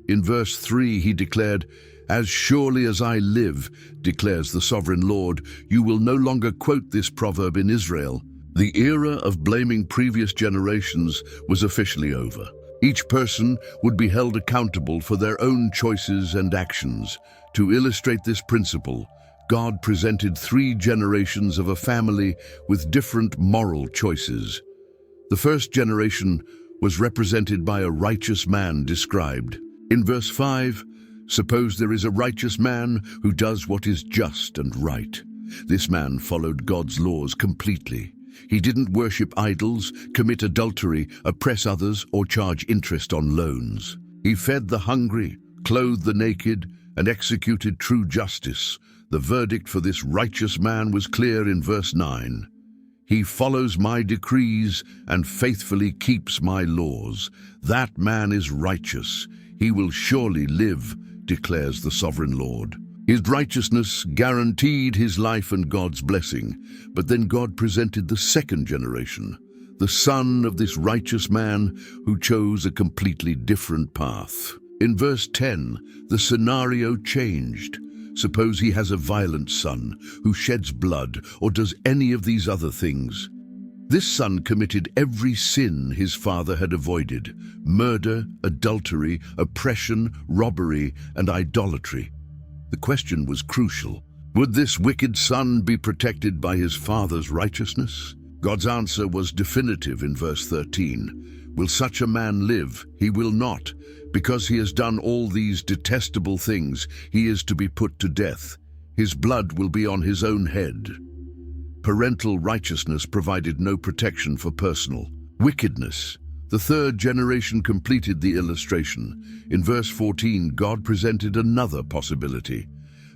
In verse 3, he declared, "As surely as I live, declares the sovereign Lord, you will no longer quote this proverb in Israel." The era of blaming previous generations was officially over. Each person would be held accountable for their own choices and actions. To illustrate this principle, God presented 3 generations of a family with different moral choices. The first generation was represented by a righteous man described. In verse 5, "Suppose there is a righteous man who does what is just and right." This man followed God's laws completely. He didn't worship idols, commit adultery, oppress others, or charge interest on loans. He fed the hungry, clothed the naked, and executed true justice. The verdict for this righteous man was clear in verse 9. "He follows my decrees and faithfully keeps my laws. That man is righteous. He will surely live, declares the sovereign Lord." His righteousness guaranteed his life and God's blessing. But then God presented the second generation, the son of this righteous man who chose a completely different path. In verse 10, the scenario changed. Suppose he has a violent son who sheds blood or does any of these other things. This son committed every sin his father had avoided: murder, adultery, oppression, robbery, and idolatry. The question was crucial. Would this wicked son be protected by his father's righteousness? God's answer was definitive in verse 13. "Will such a man live? He will not. Because he has done all these detestable things, he is to be put to death. His blood will be on his own head." Parental righteousness provided no protection for personal wickedness. The third generation completed the illustration. In verse 14, God presented another possibility.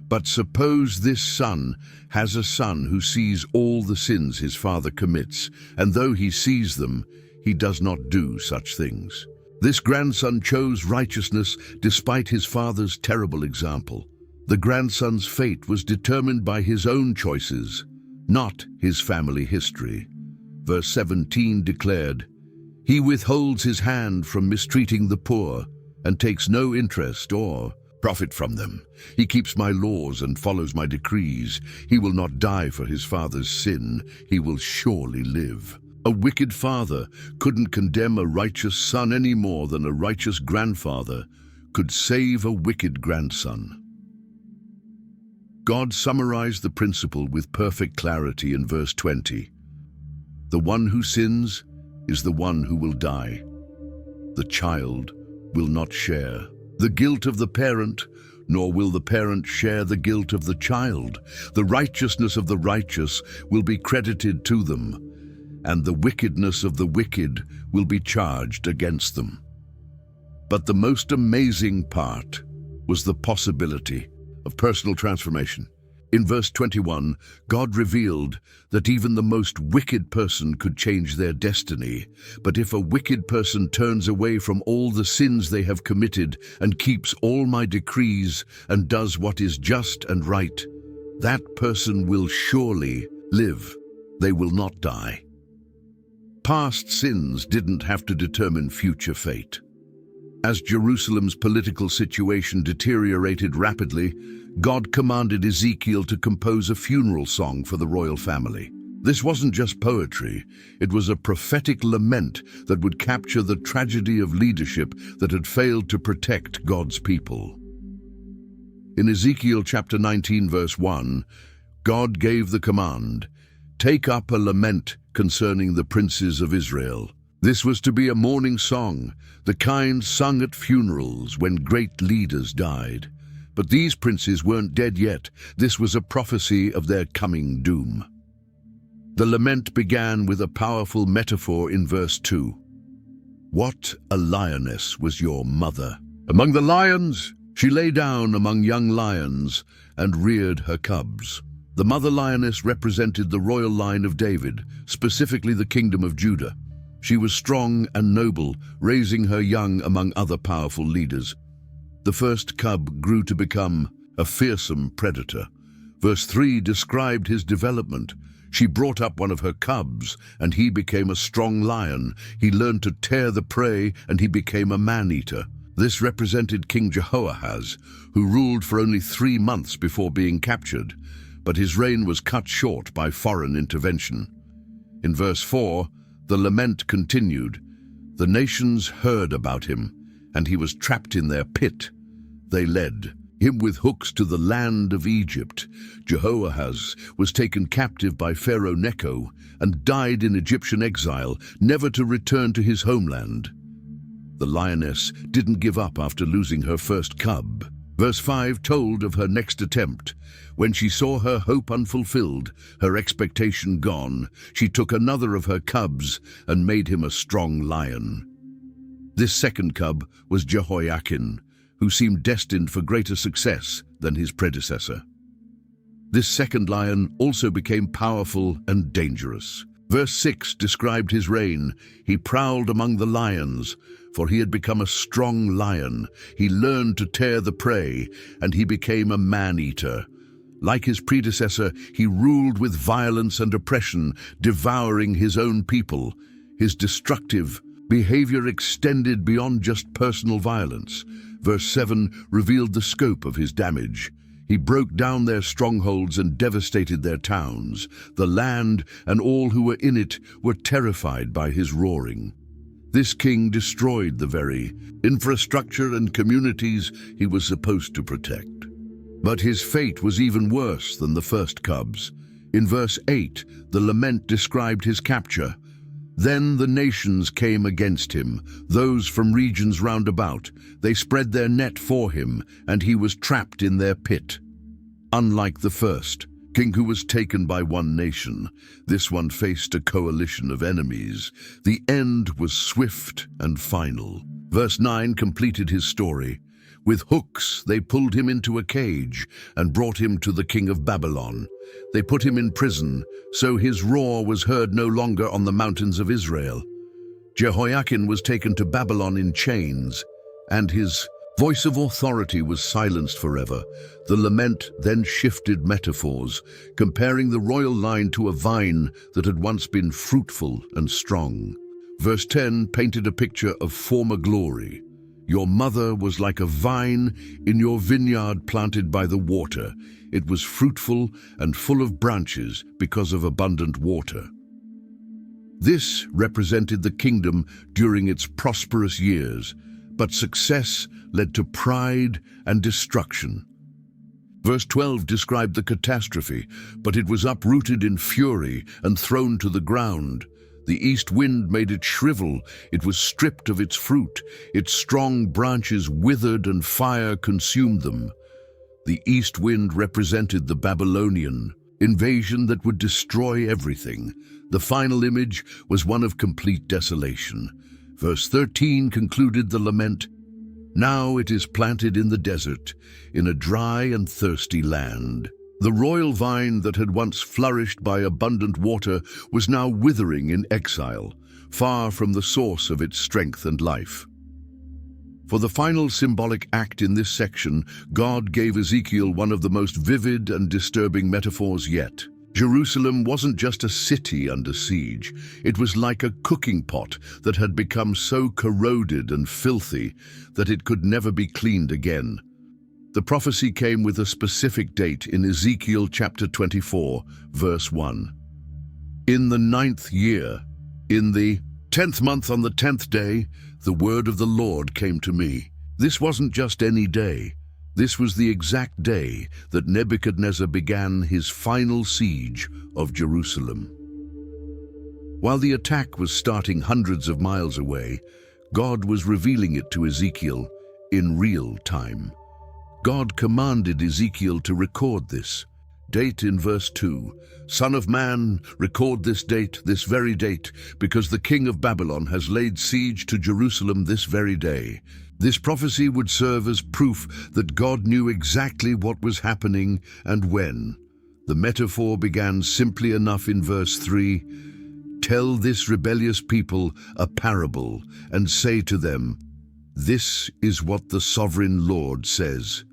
"But suppose this son has a son who sees all the sins his father commits, and though he sees them, he does not do such things." This grandson chose righteousness despite his father's terrible example. The grandson's fate was determined by his own choices, not his family history. Verse 17 declared, "He withholds his hand from mistreating the poor and takes no interest or profit from them. He keeps my laws and follows my decrees. He will not die for his father's sin. He will surely live." A wicked father couldn't condemn a righteous son any more than a righteous grandfather could save a wicked grandson. God summarized the principle with perfect clarity in verse 20. "The one who sins is the one who will die. The child will not share the guilt of the parent, nor will the parent share the guilt of the child. The righteousness of the righteous will be credited to them, and the wickedness of the wicked will be charged against them." But the most amazing part was the possibility of personal transformation. In verse 21, God revealed that even the most wicked person could change their destiny. But if a wicked person turns away from all the sins they have committed and keeps all my decrees and does what is just and right, That person will surely live. They will not die. Past sins didn't have to determine future fate. As Jerusalem's political situation deteriorated rapidly, God commanded Ezekiel to compose a funeral song for the royal family. This wasn't just poetry, it was a prophetic lament that would capture the tragedy of leadership that had failed to protect God's people. In Ezekiel chapter 19, verse 1, God gave the command, "Take up a lament concerning the princes of Israel." This was to be a mourning song, the kind sung at funerals when great leaders died. But these princes weren't dead yet. This was a prophecy of their coming doom. The lament began with a powerful metaphor in verse 2. What a lioness was your mother! Among the lions, she lay down among young lions and reared her cubs. The mother lioness represented the royal line of David, specifically the kingdom of Judah. She was strong and noble, raising her young among other powerful leaders. The first cub grew to become a fearsome predator. Verse 3 described his development. She brought up one of her cubs, and he became a strong lion. He learned to tear the prey, and he became a man-eater. This represented King Jehoahaz, who ruled for only 3 months before being captured, but his reign was cut short by foreign intervention. In verse 4, the lament continued. The nations heard about him, and he was trapped in their pit. They led him with hooks to the land of Egypt. Jehoahaz was taken captive by Pharaoh Necho and died in Egyptian exile, never to return to his homeland. The lioness didn't give up after losing her first cub. Verse 5 told of her next attempt. When she saw her hope unfulfilled, her expectation gone, she took another of her cubs and made him a strong lion. This second cub was Jehoiakim, who seemed destined for greater success than his predecessor. This second lion also became powerful and dangerous. Verse 6 described his reign. He prowled among the lions, for he had become a strong lion. He learned to tear the prey, and he became a man-eater. Like his predecessor, he ruled with violence and oppression, devouring his own people. His destructive behavior extended beyond just personal violence. Verse 7 revealed the scope of his damage. He broke down their strongholds and devastated their towns. The land and all who were in it were terrified by his roaring. This king destroyed the very infrastructure and communities he was supposed to protect. But his fate was even worse than the first cubs. In verse 8, the lament described his capture. Then the nations came against him, those from regions round about. They spread their net for him, and he was trapped in their pit. Unlike the first king who was taken by one nation, this one faced a coalition of enemies. The end was swift and final. Verse 9 completed his story. With hooks they pulled him into a cage and brought him to the king of Babylon. They put him in prison, so his roar was heard no longer on the mountains of Israel. Jehoiakim was taken to Babylon in chains, and his voice of authority was silenced forever. The lament then shifted metaphors, comparing the royal line to a vine that had once been fruitful and strong. Verse 10 painted a picture of former glory. Your mother was like a vine in your vineyard planted by the water. It was fruitful and full of branches because of abundant water. This represented the kingdom during its prosperous years, but success led to pride and destruction. Verse 12 described the catastrophe, but it was uprooted in fury and thrown to the ground. The east wind made it shrivel. It was stripped of its fruit. Its strong branches withered and fire consumed them. The east wind represented the Babylonian invasion that would destroy everything. The final image was one of complete desolation. Verse 13 concluded the lament. Now it is planted in the desert, in a dry and thirsty land. The royal vine that had once flourished by abundant water was now withering in exile, far from the source of its strength and life. For the final symbolic act in this section, God gave Ezekiel one of the most vivid and disturbing metaphors yet. Jerusalem wasn't just a city under siege. It was like a cooking pot that had become so corroded and filthy that it could never be cleaned again. The prophecy came with a specific date in Ezekiel chapter 24, verse 1. In the 9th year, in the 10th month on the 10th day, the word of the Lord came to me. This wasn't just any day. This was the exact day that Nebuchadnezzar began his final siege of Jerusalem. While the attack was starting hundreds of miles away, God was revealing it to Ezekiel in real time. God commanded Ezekiel to record this. Date in verse 2. Son of man, record this date, this very date, because the king of Babylon has laid siege to Jerusalem this very day. This prophecy would serve as proof that God knew exactly what was happening and when. The metaphor began simply enough in verse 3. Tell this rebellious people a parable and say to them, this is what the sovereign Lord says.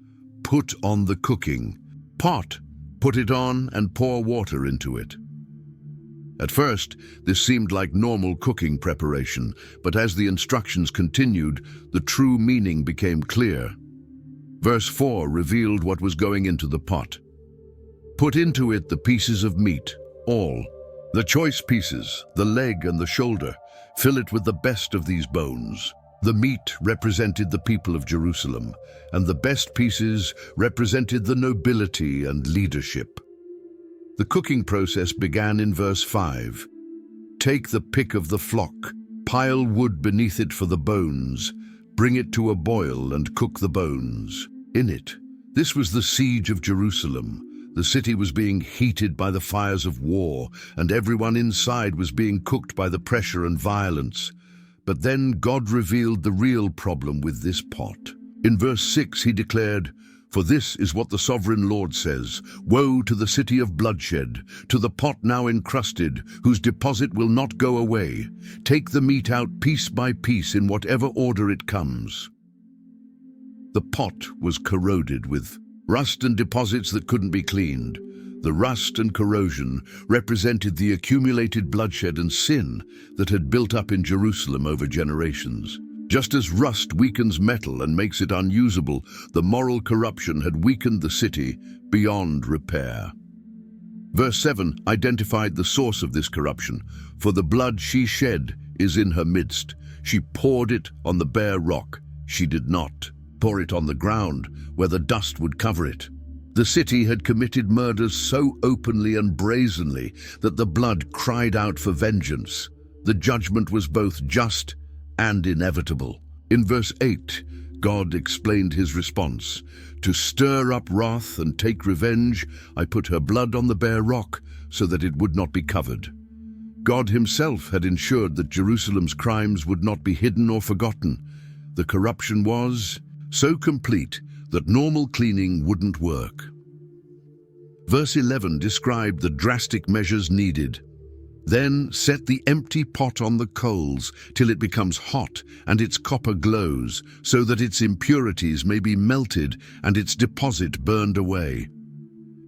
Put on the cooking pot, put it on and pour water into it. At first, this seemed like normal cooking preparation, but as the instructions continued, the true meaning became clear. Verse 4 revealed what was going into the pot. Put into it the pieces of meat, all, the choice pieces, the leg and the shoulder. Fill it with the best of these bones. The meat represented the people of Jerusalem, and the best pieces represented the nobility and leadership. The cooking process began in verse 5. Take the pick of the flock, pile wood beneath it for the bones, bring it to a boil and cook the bones in it. This was the siege of Jerusalem. The city was being heated by the fires of war, and everyone inside was being cooked by the pressure and violence. But then God revealed the real problem with this pot. In verse 6 he declared, for this is what the sovereign Lord says, woe to the city of bloodshed, to the pot now encrusted, whose deposit will not go away. Take the meat out piece by piece in whatever order it comes. The pot was corroded with rust and deposits that couldn't be cleaned. The rust and corrosion represented the accumulated bloodshed and sin that had built up in Jerusalem over generations. Just as rust weakens metal and makes it unusable, the moral corruption had weakened the city beyond repair. Verse 7 identified the source of this corruption. For the blood she shed is in her midst. She poured it on the bare rock. She did not pour it on the ground, where the dust would cover it. The city had committed murders so openly and brazenly that the blood cried out for vengeance. The judgment was both just and inevitable. In verse 8, God explained his response. To stir up wrath and take revenge, I put her blood on the bare rock so that it would not be covered. God himself had ensured that Jerusalem's crimes would not be hidden or forgotten. The corruption was so complete that normal cleaning wouldn't work. Verse 11 described the drastic measures needed. Then set the empty pot on the coals till it becomes hot and its copper glows, so that its impurities may be melted and its deposit burned away.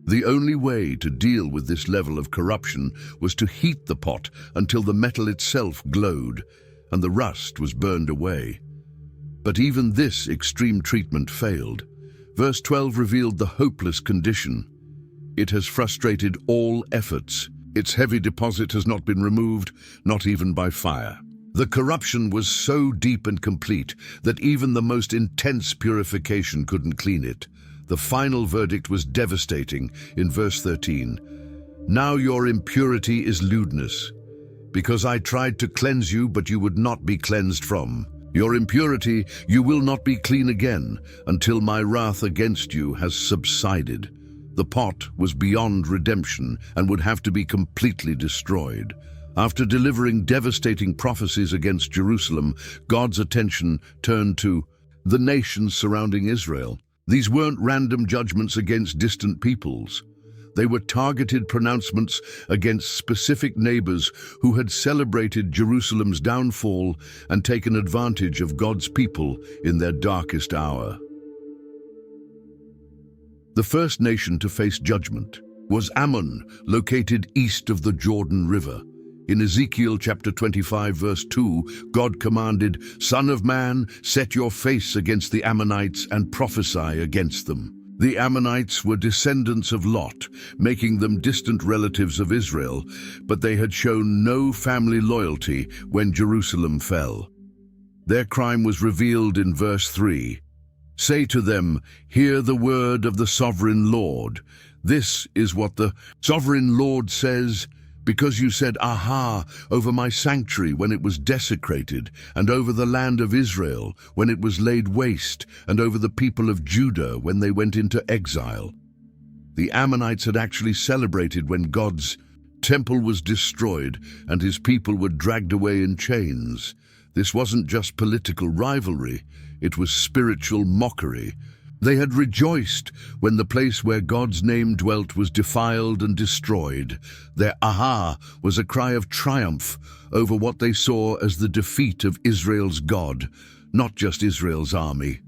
The only way to deal with this level of corruption was to heat the pot until the metal itself glowed and the rust was burned away. But even this extreme treatment failed. Verse 12 revealed the hopeless condition. It has frustrated all efforts. Its heavy deposit has not been removed, not even by fire. The corruption was so deep and complete that even the most intense purification couldn't clean it. The final verdict was devastating in verse 13. Now your impurity is lewdness, because I tried to cleanse you, but you would not be cleansed from. Your impurity you will not be clean again until my wrath against you has subsided. The pot was beyond redemption and would have to be completely destroyed. After delivering devastating prophecies against Jerusalem, God's attention turned to the nations surrounding Israel. These weren't random judgments against distant peoples. They were targeted pronouncements against specific neighbors who had celebrated Jerusalem's downfall and taken advantage of God's people in their darkest hour. The first nation to face judgment was Ammon, located east of the Jordan River. In Ezekiel chapter 25, verse 2, God commanded, "Son of man, set your face against the Ammonites and prophesy against them." The Ammonites were descendants of Lot, making them distant relatives of Israel, but they had shown no family loyalty when Jerusalem fell. Their crime was revealed in verse 3. "Say to them, hear the word of the sovereign Lord. This is what the sovereign Lord says. Because you said, 'Aha,' over my sanctuary when it was desecrated, and over the land of Israel when it was laid waste, and over the people of Judah when they went into exile." The Ammonites had actually celebrated when God's temple was destroyed and his people were dragged away in chains. This wasn't just political rivalry, it was spiritual mockery. They had rejoiced when the place where God's name dwelt was defiled and destroyed. Their aha was a cry of triumph over what they saw as the defeat of Israel's God, not just Israel's army.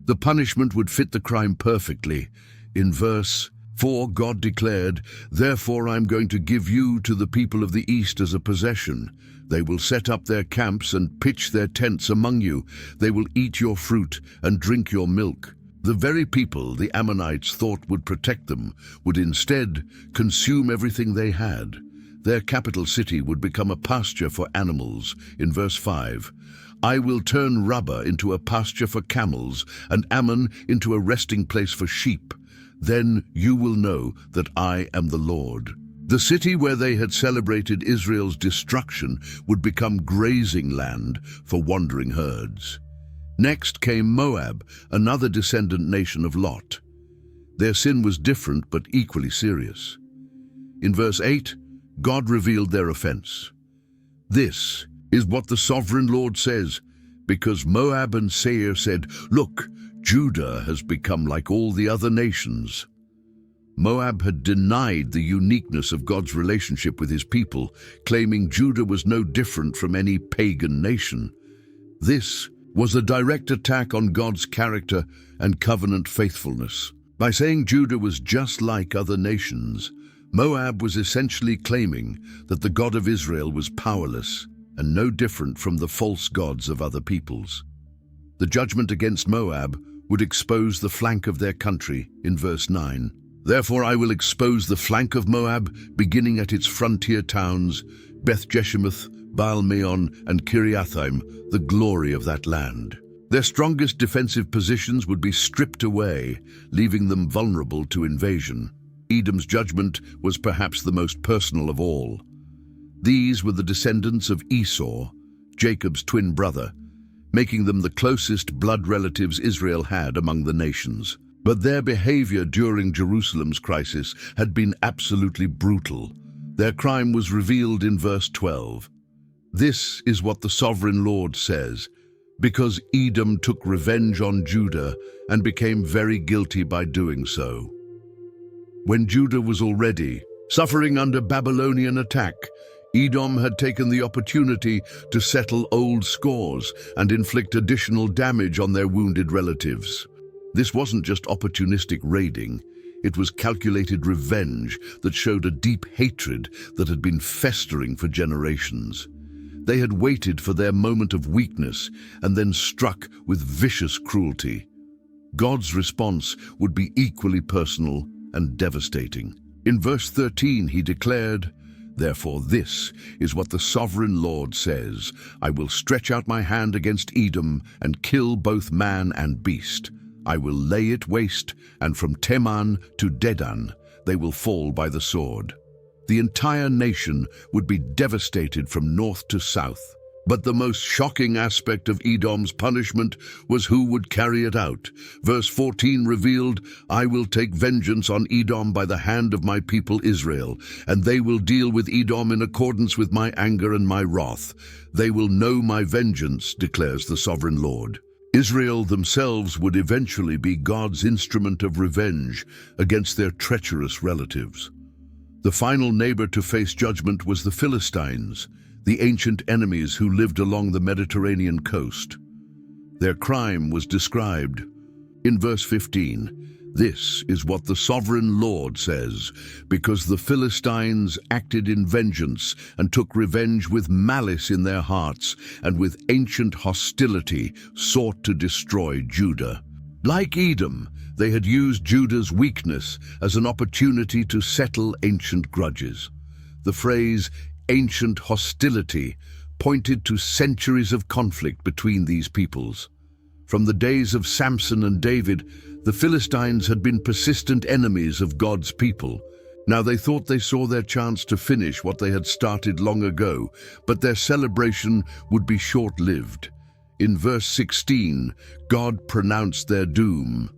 The punishment would fit the crime perfectly. In verse 4, God declared, "Therefore I am going to give you to the people of the east as a possession. They will set up their camps and pitch their tents among you. They will eat your fruit and drink your milk." The very people the Ammonites thought would protect them would instead consume everything they had. Their capital city would become a pasture for animals. In verse 5, "I will turn Rabbah into a pasture for camels and Ammon into a resting place for sheep. Then you will know that I am the Lord." The city where they had celebrated Israel's destruction would become grazing land for wandering herds. Next came Moab, another descendant nation of Lot. Their sin was different but equally serious. In verse 8, God revealed their offense. "This is what the sovereign Lord says, because Moab and Seir said, 'Look, Judah has become like all the other nations.'" Moab had denied the uniqueness of God's relationship with his people, claiming Judah was no different from any pagan nation. This was a direct attack on God's character and covenant faithfulness. By saying Judah was just like other nations, Moab was essentially claiming that the God of Israel was powerless and no different from the false gods of other peoples. The judgment against Moab would expose the flank of their country in verse 9. "Therefore I will expose the flank of Moab, beginning at its frontier towns, Beth-Jeshimoth, Baal-Meon, and Kiriathaim, the glory of that land." Their strongest defensive positions would be stripped away, leaving them vulnerable to invasion. Edom's judgment was perhaps the most personal of all. These were the descendants of Esau, Jacob's twin brother, making them the closest blood relatives Israel had among the nations. But their behavior during Jerusalem's crisis had been absolutely brutal. Their crime was revealed in verse 12. "This is what the sovereign Lord says, because Edom took revenge on Judah and became very guilty by doing so." When Judah was already suffering under Babylonian attack, Edom had taken the opportunity to settle old scores and inflict additional damage on their wounded relatives. This wasn't just opportunistic raiding, it was calculated revenge that showed a deep hatred that had been festering for generations. They had waited for their moment of weakness and then struck with vicious cruelty. God's response would be equally personal and devastating. In verse 13 he declared, "Therefore this is what the sovereign Lord says, I will stretch out my hand against Edom and kill both man and beast. I will lay it waste, and from Teman to Dedan they will fall by the sword." The entire nation would be devastated from north to south. But the most shocking aspect of Edom's punishment was who would carry it out. Verse 14 revealed, "I will take vengeance on Edom by the hand of my people Israel, and they will deal with Edom in accordance with my anger and my wrath. They will know my vengeance, declares the sovereign Lord." Israel themselves would eventually be God's instrument of revenge against their treacherous relatives. The final neighbor to face judgment was the Philistines, the ancient enemies who lived along the Mediterranean coast. Their crime was described in verse 15. This is what the sovereign Lord says, because the Philistines acted in vengeance and took revenge with malice in their hearts, and with ancient hostility sought to destroy Judah. Like Edom, they had used Judah's weakness as an opportunity to settle ancient grudges. The phrase ancient hostility pointed to centuries of conflict between these peoples. From the days of Samson and David, the Philistines had been persistent enemies of God's people. Now they thought they saw their chance to finish what they had started long ago, but their celebration would be short-lived. In verse 16, God pronounced their doom.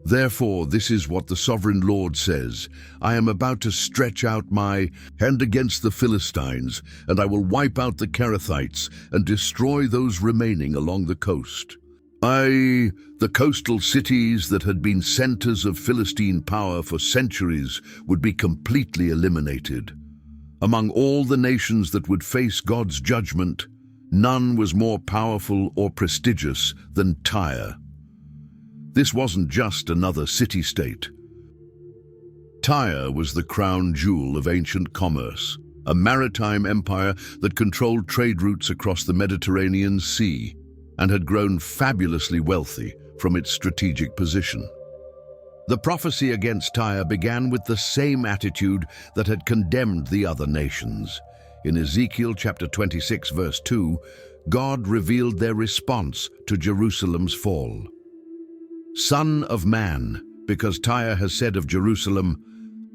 Therefore, this is what the sovereign Lord says, I am about to stretch out my hand against the Philistines, and I will wipe out the Kerethites and destroy those remaining along the coast. The coastal cities that had been centers of Philistine power for centuries would be completely eliminated. Among all the nations that would face God's judgment, none was more powerful or prestigious than Tyre. This wasn't just another city-state. Tyre was the crown jewel of ancient commerce, a maritime empire that controlled trade routes across the Mediterranean Sea, and had grown fabulously wealthy from its strategic position. The prophecy against Tyre began with the same attitude that had condemned the other nations. In Ezekiel chapter 26, verse 2, God revealed their response to Jerusalem's fall. Son of man, because Tyre has said of Jerusalem,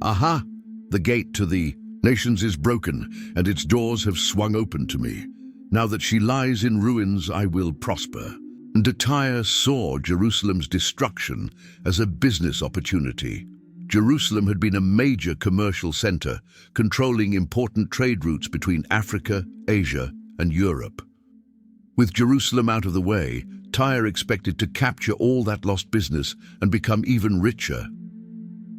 Aha, the gate to the nations is broken, and its doors have swung open to me. Now that she lies in ruins, I will prosper. And Tyre saw Jerusalem's destruction as a business opportunity. Jerusalem had been a major commercial center, controlling important trade routes between Africa, Asia, and Europe. With Jerusalem out of the way, Tyre expected to capture all that lost business and become even richer.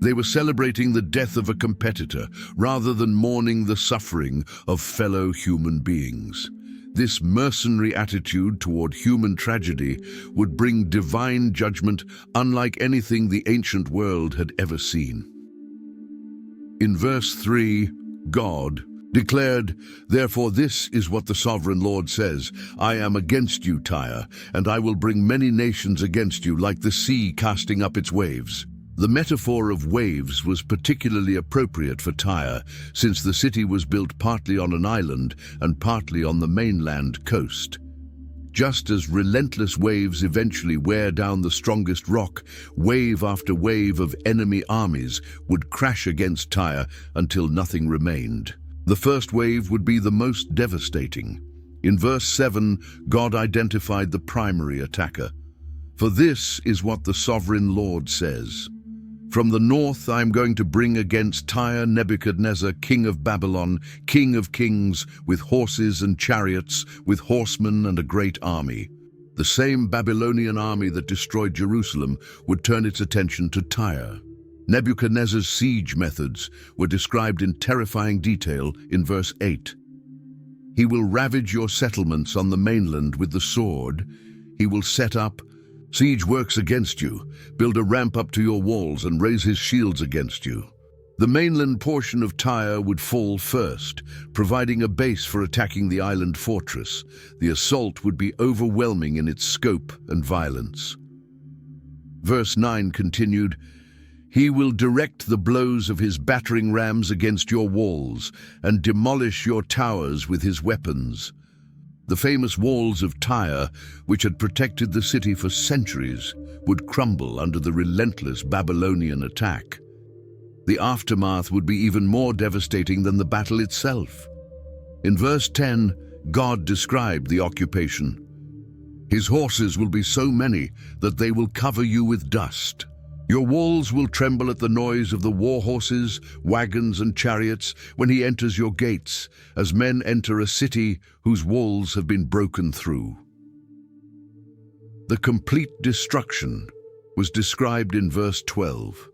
They were celebrating the death of a competitor rather than mourning the suffering of fellow human beings. This mercenary attitude toward human tragedy would bring divine judgment unlike anything the ancient world had ever seen. In verse 3, God declared, Therefore this is what the sovereign Lord says, I am against you, Tyre, and I will bring many nations against you, like the sea casting up its waves. The metaphor of waves was particularly appropriate for Tyre, since the city was built partly on an island and partly on the mainland coast. Just as relentless waves eventually wear down the strongest rock, wave after wave of enemy armies would crash against Tyre until nothing remained. The first wave would be the most devastating. In verse 7, God identified the primary attacker. For this is what the sovereign Lord says. From the north I am going to bring against Tyre Nebuchadnezzar, king of Babylon, king of kings, with horses and chariots, with horsemen and a great army. The same Babylonian army that destroyed Jerusalem would turn its attention to Tyre. Nebuchadnezzar's siege methods were described in terrifying detail in verse 8. He will ravage your settlements on the mainland with the sword. He will set up siege works against you, build a ramp up to your walls, and raise his shields against you. The mainland portion of Tyre would fall first, providing a base for attacking the island fortress. The assault would be overwhelming in its scope and violence. Verse 9 continued, He will direct the blows of his battering rams against your walls and demolish your towers with his weapons. The famous walls of Tyre, which had protected the city for centuries, would crumble under the relentless Babylonian attack. The aftermath would be even more devastating than the battle itself. In verse 10, God described the occupation. His horses will be so many that they will cover you with dust. Your walls will tremble at the noise of the war horses, wagons, and chariots when he enters your gates, as men enter a city whose walls have been broken through. The complete destruction was described in verse 12.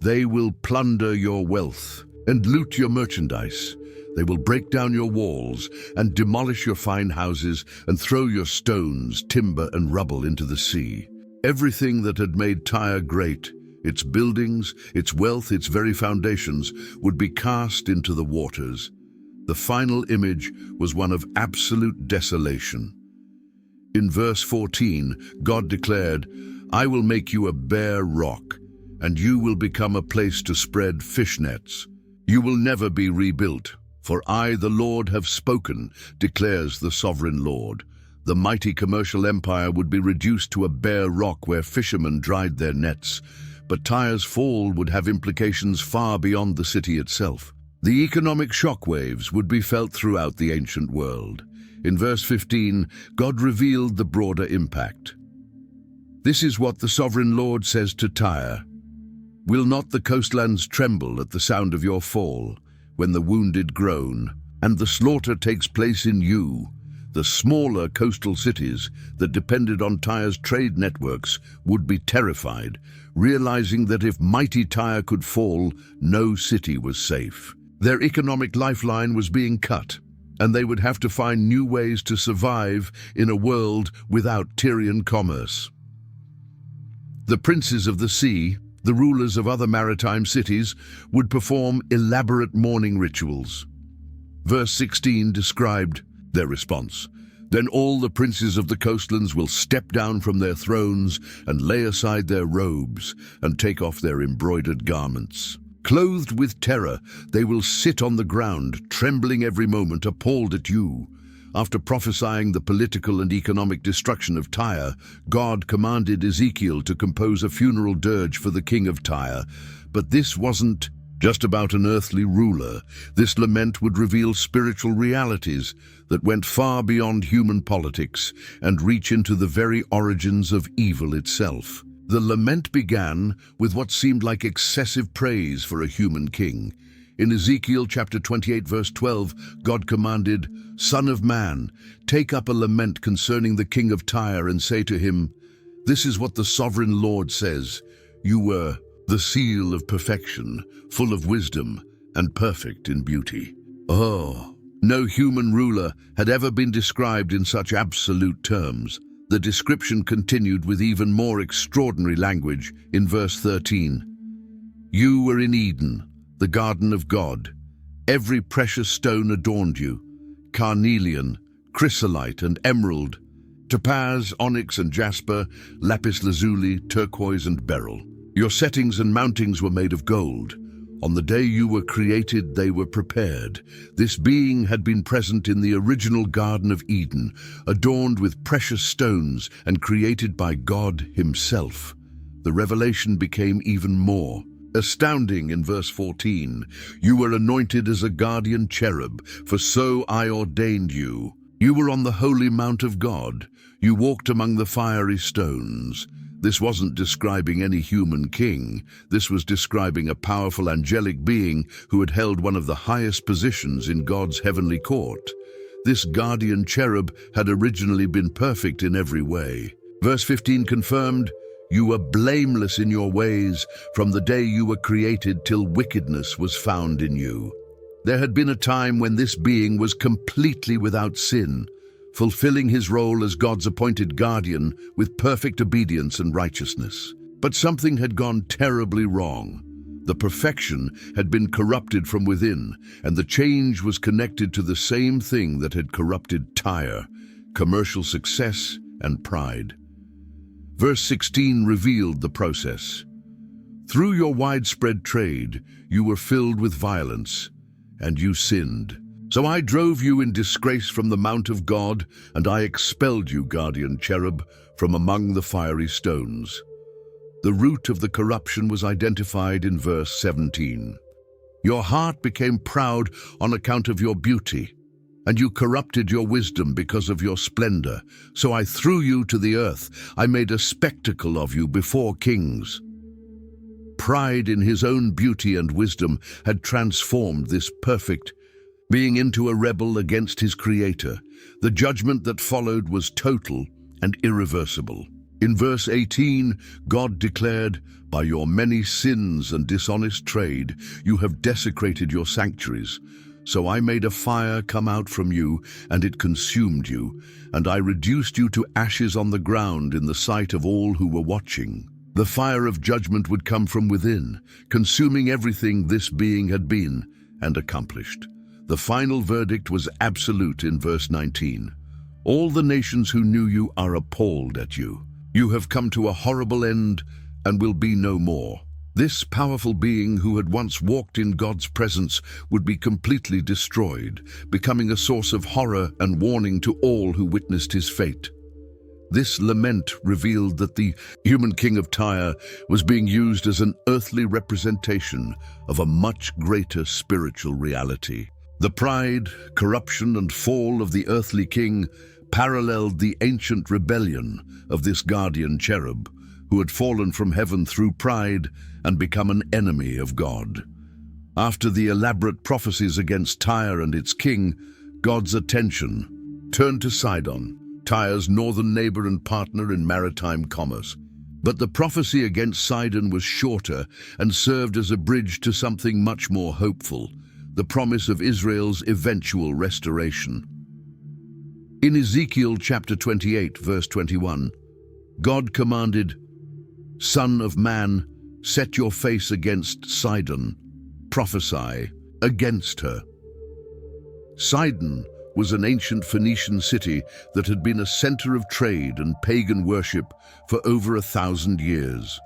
They will plunder your wealth and loot your merchandise. They will break down your walls and demolish your fine houses and throw your stones, timber, and rubble into the sea. Everything that had made Tyre great, its buildings, its wealth, its very foundations, would be cast into the waters. The final image was one of absolute desolation. In verse 14, God declared, I will make you a bare rock, and you will become a place to spread fish nets. You will never be rebuilt, for I, the Lord, have spoken, declares the sovereign Lord. The mighty commercial empire would be reduced to a bare rock where fishermen dried their nets. But Tyre's fall would have implications far beyond the city itself. The economic shockwaves would be felt throughout the ancient world. In verse 15, God revealed the broader impact. This is what the sovereign Lord says to Tyre. Will not the coastlands tremble at the sound of your fall, when the wounded groan, and the slaughter takes place in you? The smaller coastal cities that depended on Tyre's trade networks would be terrified, realizing that if mighty Tyre could fall, no city was safe. Their economic lifeline was being cut, and they would have to find new ways to survive in a world without Tyrian commerce. The princes of the sea, the rulers of other maritime cities, would perform elaborate mourning rituals. Verse 16 described their response. Then all the princes of the coastlands will step down from their thrones and lay aside their robes and take off their embroidered garments. Clothed with terror, they will sit on the ground, trembling every moment, appalled at you. After prophesying the political and economic destruction of Tyre, God commanded Ezekiel to compose a funeral dirge for the king of Tyre. But this wasn't just about an earthly ruler. This lament would reveal spiritual realities that went far beyond human politics and reach into the very origins of evil itself. The lament began with what seemed like excessive praise for a human king. In Ezekiel chapter 28 verse 12, God commanded, Son of man, take up a lament concerning the king of Tyre and say to him, this is what the sovereign Lord says, you were the seal of perfection, full of wisdom and perfect in beauty. Oh, no human ruler had ever been described in such absolute terms. The description continued with even more extraordinary language in verse 13. You were in Eden, the garden of God. Every precious stone adorned you, carnelian, chrysolite and emerald, topaz, onyx and jasper, lapis lazuli, turquoise and beryl. Your settings and mountings were made of gold. On the day you were created, they were prepared. This being had been present in the original Garden of Eden, adorned with precious stones and created by God himself. The revelation became even more astounding in verse 14. You were anointed as a guardian cherub, for so I ordained you. You were on the holy mount of God. You walked among the fiery stones. This wasn't describing any human king. This was describing a powerful angelic being who had held one of the highest positions in God's heavenly court. This guardian cherub had originally been perfect in every way. Verse 15 confirmed, you were blameless in your ways from the day you were created till wickedness was found in you. There had been a time when this being was completely without sin, fulfilling his role as God's appointed guardian with perfect obedience and righteousness. But something had gone terribly wrong. The perfection had been corrupted from within, and the change was connected to the same thing that had corrupted Tyre, commercial success and pride. Verse 16 revealed the process. Through your widespread trade, you were filled with violence, and you sinned. So I drove you in disgrace from the mount of God, and I expelled you, guardian cherub, from among the fiery stones. The root of the corruption was identified in verse 17. Your heart became proud on account of your beauty, and you corrupted your wisdom because of your splendor. So I threw you to the earth. I made a spectacle of you before kings. Pride in his own beauty and wisdom had transformed this perfect being into a rebel against his creator. The judgment that followed was total and irreversible. In verse 18, God declared, "By your many sins and dishonest trade, you have desecrated your sanctuaries. So I made a fire come out from you, and it consumed you, and I reduced you to ashes on the ground in the sight of all who were watching." The fire of judgment would come from within, consuming everything this being had been and accomplished. The final verdict was absolute in verse 19. "All the nations who knew you are appalled at you. You have come to a horrible end and will be no more." This powerful being who had once walked in God's presence would be completely destroyed, becoming a source of horror and warning to all who witnessed his fate. This lament revealed that the human king of Tyre was being used as an earthly representation of a much greater spiritual reality. The pride, corruption, and fall of the earthly king paralleled the ancient rebellion of this guardian cherub, who had fallen from heaven through pride and become an enemy of God. After the elaborate prophecies against Tyre and its king, God's attention turned to Sidon, Tyre's northern neighbor and partner in maritime commerce. But the prophecy against Sidon was shorter and served as a bridge to something much more hopeful, the promise of Israel's eventual restoration. In Ezekiel chapter 28, verse 21, God commanded, "Son of man, set your face against Sidon, prophesy against her." Sidon was an ancient Phoenician city that had been a center of trade and pagan worship for over 1,000 years.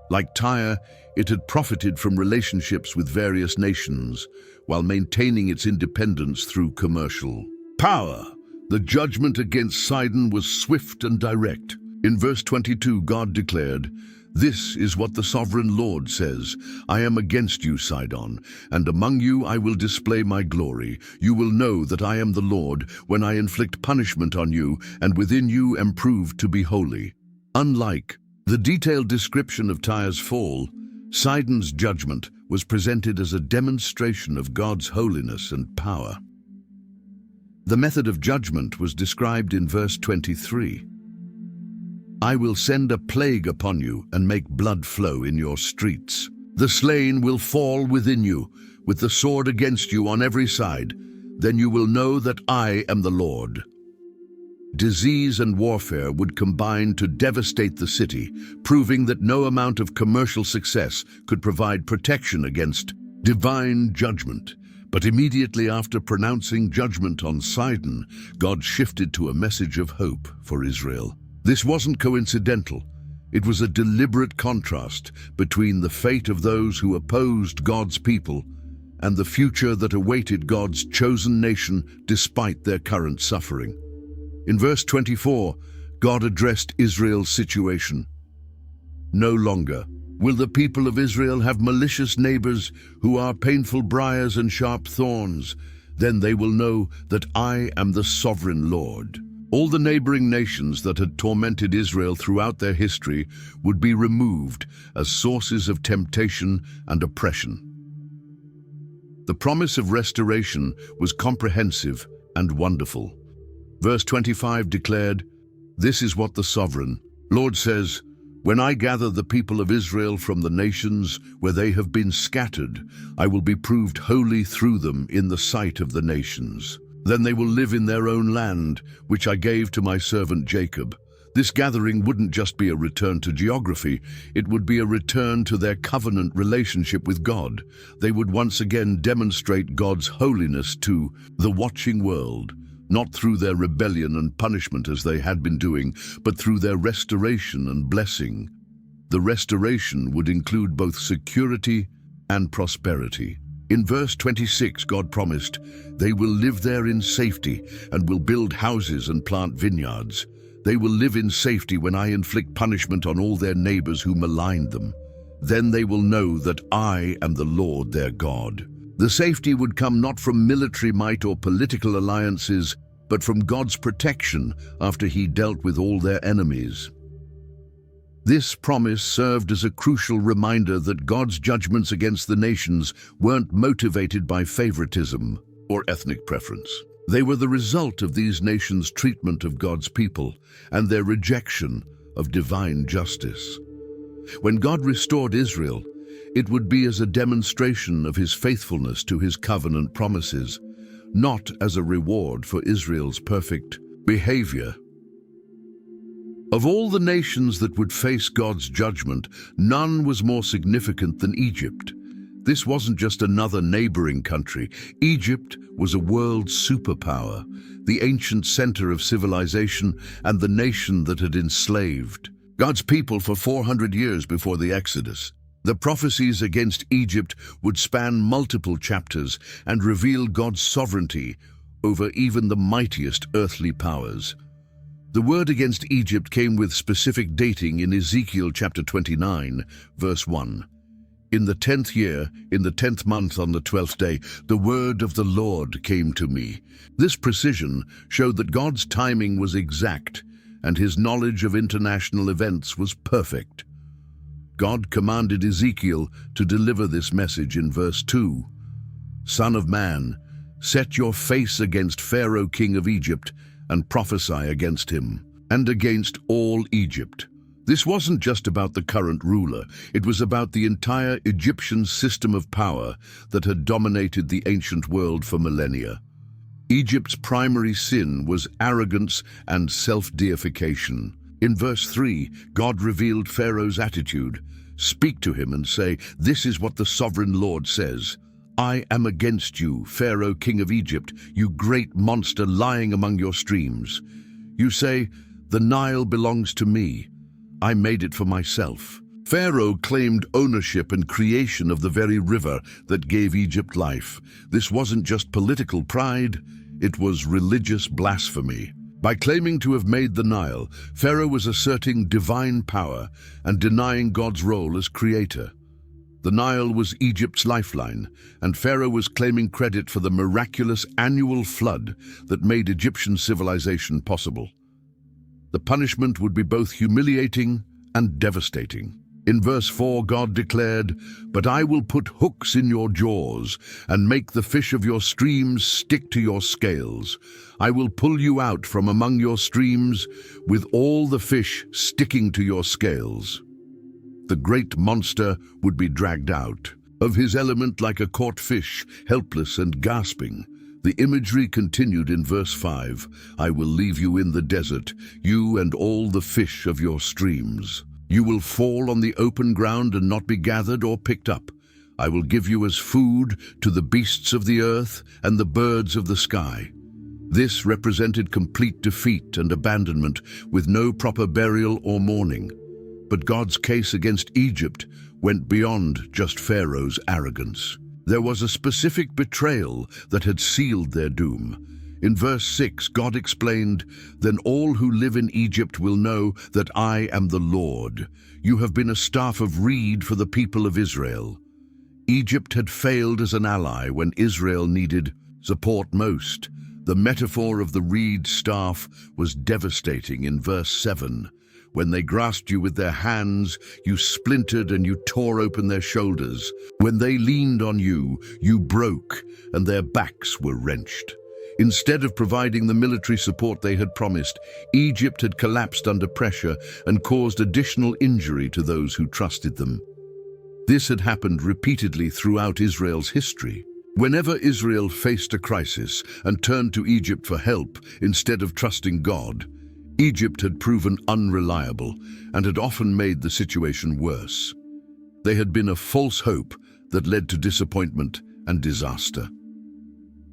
Like Tyre, it had profited from relationships with various nations while maintaining its independence through commercial power. The judgment against Sidon was swift and direct. In verse 22, God declared, "This is what the sovereign Lord says, I am against you, Sidon, and among you I will display my glory. You will know that I am the Lord when I inflict punishment on you, and within you am proved to be holy." Unlike the detailed description of Tyre's fall, Sidon's judgment was presented as a demonstration of God's holiness and power. The method of judgment was described in verse 23. "I will send a plague upon you and make blood flow in your streets. The slain will fall within you, with the sword against you on every side. Then you will know that I am the Lord." Disease and warfare would combine to devastate the city, proving that no amount of commercial success could provide protection against divine judgment. But immediately after pronouncing judgment on Sidon, God shifted to a message of hope for Israel. This wasn't coincidental. It was a deliberate contrast between the fate of those who opposed God's people and the future that awaited God's chosen nation despite their current suffering. In verse 24, God addressed Israel's situation. "No longer will the people of Israel have malicious neighbors who are painful briars and sharp thorns. Then they will know that I am the sovereign Lord." All the neighboring nations that had tormented Israel throughout their history would be removed as sources of temptation and oppression. The promise of restoration was comprehensive and wonderful. Verse 25 declared, "This is what the sovereign Lord says, when I gather the people of Israel from the nations where they have been scattered, I will be proved holy through them in the sight of the nations. Then they will live in their own land, which I gave to my servant Jacob." This gathering wouldn't just be a return to geography, it would be a return to their covenant relationship with God. They would once again demonstrate God's holiness to the watching world, not through their rebellion and punishment as they had been doing, but through their restoration and blessing. The restoration would include both security and prosperity. In verse 26, God promised, "They will live there in safety and will build houses and plant vineyards. They will live in safety when I inflict punishment on all their neighbors who maligned them. Then they will know that I am the Lord their God." The safety would come not from military might or political alliances, but from God's protection after he dealt with all their enemies. This promise served as a crucial reminder that God's judgments against the nations weren't motivated by favoritism or ethnic preference. They were the result of these nations' treatment of God's people and their rejection of divine justice. When God restored Israel, it would be as a demonstration of his faithfulness to his covenant promises, not as a reward for Israel's perfect behavior. Of all the nations that would face God's judgment, none was more significant than Egypt. This wasn't just another neighboring country. Egypt was a world superpower, the ancient center of civilization and the nation that had enslaved God's people for 400 years before the Exodus. The prophecies against Egypt would span multiple chapters and reveal God's sovereignty over even the mightiest earthly powers. The word against Egypt came with specific dating in Ezekiel chapter 29, verse 1. In the 10th year, in the 10th month on the 12th day, the word of the Lord came to me. This precision showed that God's timing was exact and his knowledge of international events was perfect. God commanded Ezekiel to deliver this message in verse 2. Son of man, set your face against Pharaoh king of Egypt and prophesy against him and against all Egypt. This wasn't just about the current ruler, it was about the entire Egyptian system of power that had dominated the ancient world for millennia. Egypt's primary sin was arrogance and self-deification. In verse 3, God revealed Pharaoh's attitude. Speak to him and say, "This is what the sovereign Lord says. I am against you, Pharaoh, king of Egypt, you great monster lying among your streams. You say, the Nile belongs to me. I made it for myself." Pharaoh claimed ownership and creation of the very river that gave Egypt life. This wasn't just political pride, it was religious blasphemy. By claiming to have made the Nile, Pharaoh was asserting divine power and denying God's role as creator. The Nile was Egypt's lifeline, and Pharaoh was claiming credit for the miraculous annual flood that made Egyptian civilization possible. The punishment would be both humiliating and devastating. In verse 4, God declared, "But I will put hooks in your jaws and make the fish of your streams stick to your scales. I will pull you out from among your streams with all the fish sticking to your scales." The great monster would be dragged out of his element like a caught fish, helpless and gasping. The imagery continued in verse 5, "I will leave you in the desert, you and all the fish of your streams. You will fall on the open ground and not be gathered or picked up. I will give you as food to the beasts of the earth and the birds of the sky." This represented complete defeat and abandonment with no proper burial or mourning. But God's case against Egypt went beyond just Pharaoh's arrogance. There was a specific betrayal that had sealed their doom. In verse 6, God explained, "Then all who live in Egypt will know that I am the Lord. You have been a staff of reed for the people of Israel." Egypt had failed as an ally when Israel needed support most. The metaphor of the reed staff was devastating in verse 7. "When they grasped you with their hands, you splintered and you tore open their shoulders. When they leaned on you, you broke, and their backs were wrenched." Instead of providing the military support they had promised, Egypt had collapsed under pressure and caused additional injury to those who trusted them. This had happened repeatedly throughout Israel's history. Whenever Israel faced a crisis and turned to Egypt for help instead of trusting God, Egypt had proven unreliable and had often made the situation worse. They had been a false hope that led to disappointment and disaster.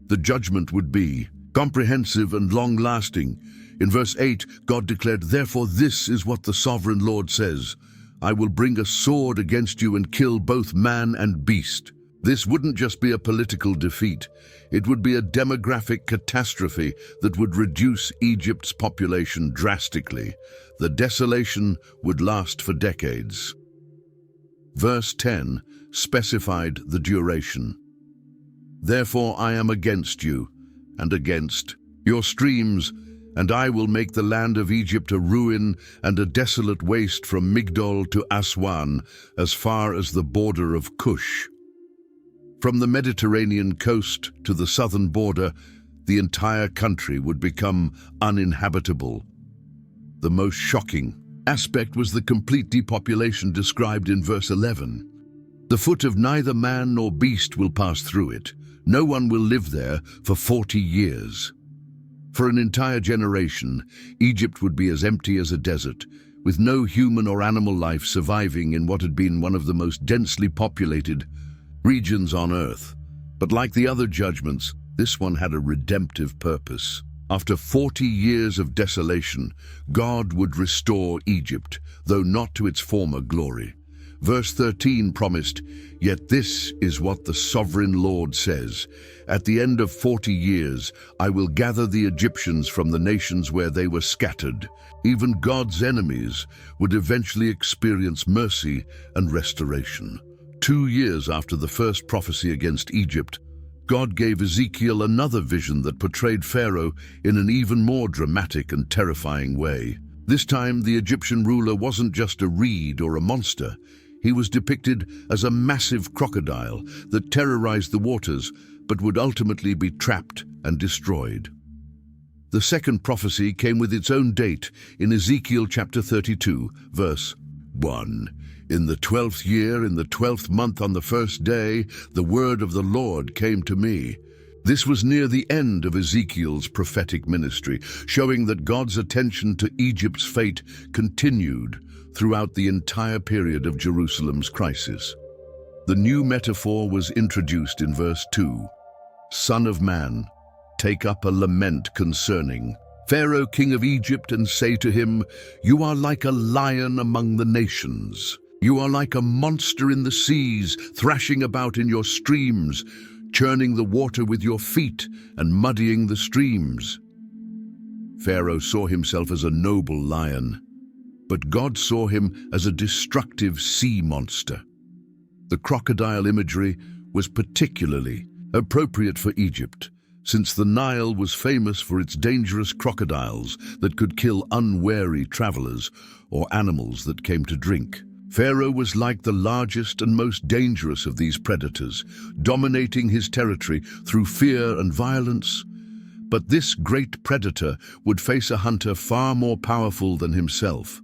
The judgment would be comprehensive and long-lasting. In verse 8, God declared, "Therefore this is what the sovereign Lord says, I will bring a sword against you and kill both man and beast." This wouldn't just be a political defeat, it would be a demographic catastrophe that would reduce Egypt's population drastically. The desolation would last for decades. Verse 10 specified the duration. "Therefore I am against you, and against your streams, and I will make the land of Egypt a ruin and a desolate waste from Migdol to Aswan, as far as the border of Cush." From the Mediterranean coast to the southern border, The entire country would become uninhabitable. The most shocking aspect was the complete depopulation described in verse 11. The foot of neither man nor beast will pass through it. No one will live there for 40 years. For an entire generation, Egypt would be as empty as a desert, with no human or animal life surviving in what had been one of the most densely populated regions on earth. But like the other judgments, this one had a redemptive purpose. After 40 years of desolation, God would restore Egypt, though not to its former glory. Verse 13 promised, "Yet this is what the sovereign Lord says. At the end of 40 years, I will gather the Egyptians from the nations where they were scattered." Even God's enemies would eventually experience mercy and restoration. 2 years after the first prophecy against Egypt, God gave Ezekiel another vision that portrayed Pharaoh in an even more dramatic and terrifying way. This time, the Egyptian ruler wasn't just a reed or a monster. He was depicted as a massive crocodile that terrorized the waters, but would ultimately be trapped and destroyed. The second prophecy came with its own date in Ezekiel chapter 32, verse 1. "In the 12th year, in the 12th month, on the first day, the word of the Lord came to me." This was near the end of Ezekiel's prophetic ministry, showing that God's attention to Egypt's fate continued throughout the entire period of Jerusalem's crisis. The new metaphor was introduced in verse 2. "Son of man, take up a lament concerning Pharaoh, king of Egypt, and say to him, you are like a lion among the nations. You are like a monster in the seas, thrashing about in your streams, churning the water with your feet and muddying the streams." Pharaoh saw himself as a noble lion, but God saw him as a destructive sea monster. The crocodile imagery was particularly appropriate for Egypt, since the Nile was famous for its dangerous crocodiles that could kill unwary travelers or animals that came to drink. Pharaoh was like the largest and most dangerous of these predators, dominating his territory through fear and violence. But this great predator would face a hunter far more powerful than himself.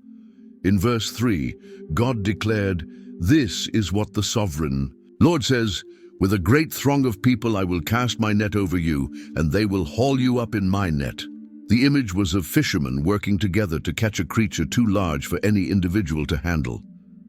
In verse 3, God declared, "This is what the sovereign Lord says, with a great throng of people I will cast my net over you, and they will haul you up in my net." The image was of fishermen working together to catch a creature too large for any individual to handle.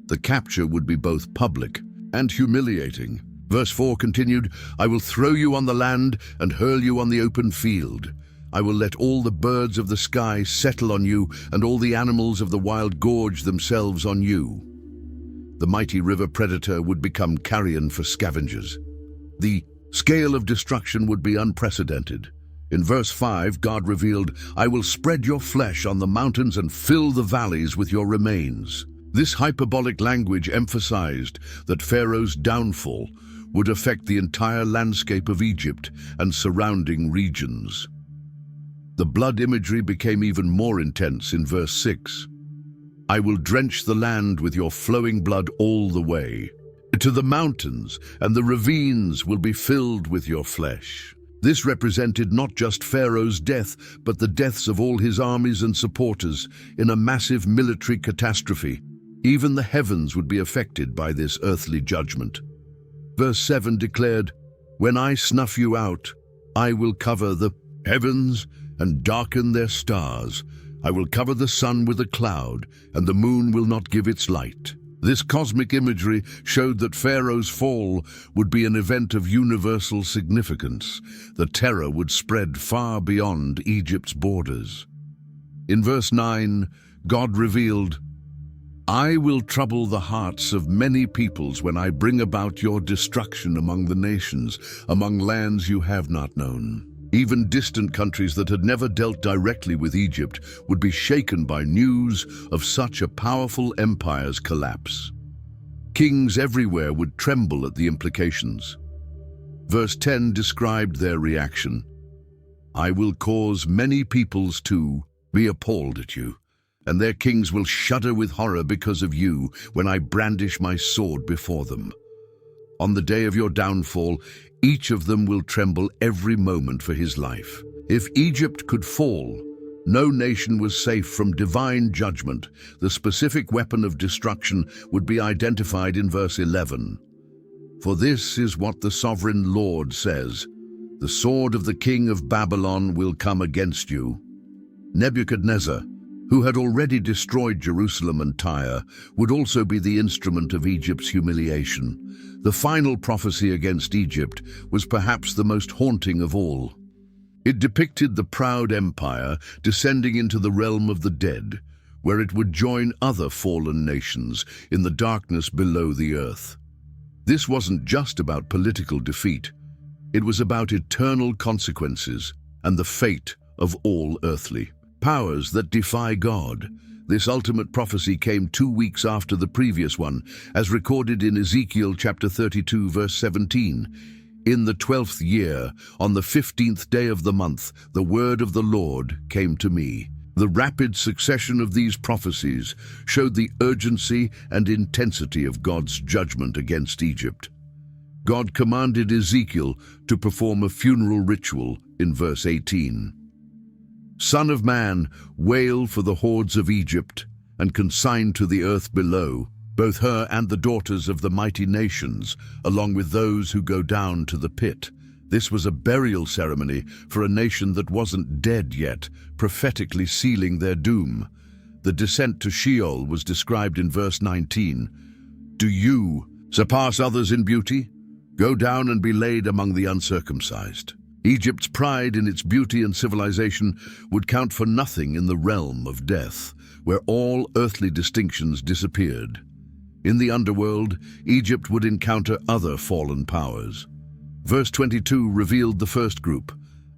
The capture would be both public and humiliating. Verse 4 continued, "I will throw you on the land and hurl you on the open field. I will let all the birds of the sky settle on you, and all the animals of the wild gorge themselves on you." The mighty river predator would become carrion for scavengers. The scale of destruction would be unprecedented. In verse 5, God revealed, "I will spread your flesh on the mountains and fill the valleys with your remains." This hyperbolic language emphasized that Pharaoh's downfall would affect the entire landscape of Egypt and surrounding regions. The blood imagery became even more intense in verse 6. "I will drench the land with your flowing blood all the way. To the mountains and the ravines will be filled with your flesh." This represented not just Pharaoh's death, but the deaths of all his armies and supporters in a massive military catastrophe. Even the heavens would be affected by this earthly judgment. Verse 7 declared, "When I snuff you out, I will cover the heavens and darken their stars. I will cover the sun with a cloud, and the moon will not give its light." This cosmic imagery showed that Pharaoh's fall would be an event of universal significance. The terror would spread far beyond Egypt's borders. In verse 9, God revealed, "I will trouble the hearts of many peoples when I bring about your destruction among the nations, among lands you have not known." Even distant countries that had never dealt directly with Egypt would be shaken by news of such a powerful empire's collapse. Kings everywhere would tremble at the implications. Verse 10 described their reaction. "I will cause many peoples to be appalled at you, and their kings will shudder with horror because of you when I brandish my sword before them." On the day of your downfall, Each of them will tremble every moment for his life. If Egypt could fall, no nation was safe from divine judgment. The specific weapon of destruction would be identified in verse 11. For this is what the sovereign Lord says, the sword of the king of Babylon will come against you. Nebuchadnezzar, who had already destroyed Jerusalem and Tyre, would also be the instrument of Egypt's humiliation. The final prophecy against Egypt was perhaps the most haunting of all. It depicted the proud empire descending into the realm of the dead, where it would join other fallen nations in the darkness below the earth. This wasn't just about political defeat. It was about eternal consequences and the fate of all earthly powers that defy God. This ultimate prophecy came 2 weeks after the previous one, as recorded in Ezekiel chapter 32, verse 17. In the 12th year, on the 15th day of the month, the word of the Lord came to me. The rapid succession of these prophecies showed the urgency and intensity of God's judgment against Egypt. God commanded Ezekiel to perform a funeral ritual in verse 18. Son of man, wail for the hordes of Egypt and consign to the earth below, both her and the daughters of the mighty nations, along with those who go down to the pit. This was a burial ceremony for a nation that wasn't dead yet, prophetically sealing their doom. The descent to Sheol was described in verse 19. Do you surpass others in beauty? Go down and be laid among the uncircumcised. Egypt's pride in its beauty and civilization would count for nothing in the realm of death, where all earthly distinctions disappeared. In the underworld, Egypt would encounter other fallen powers. Verse 22 revealed the first group.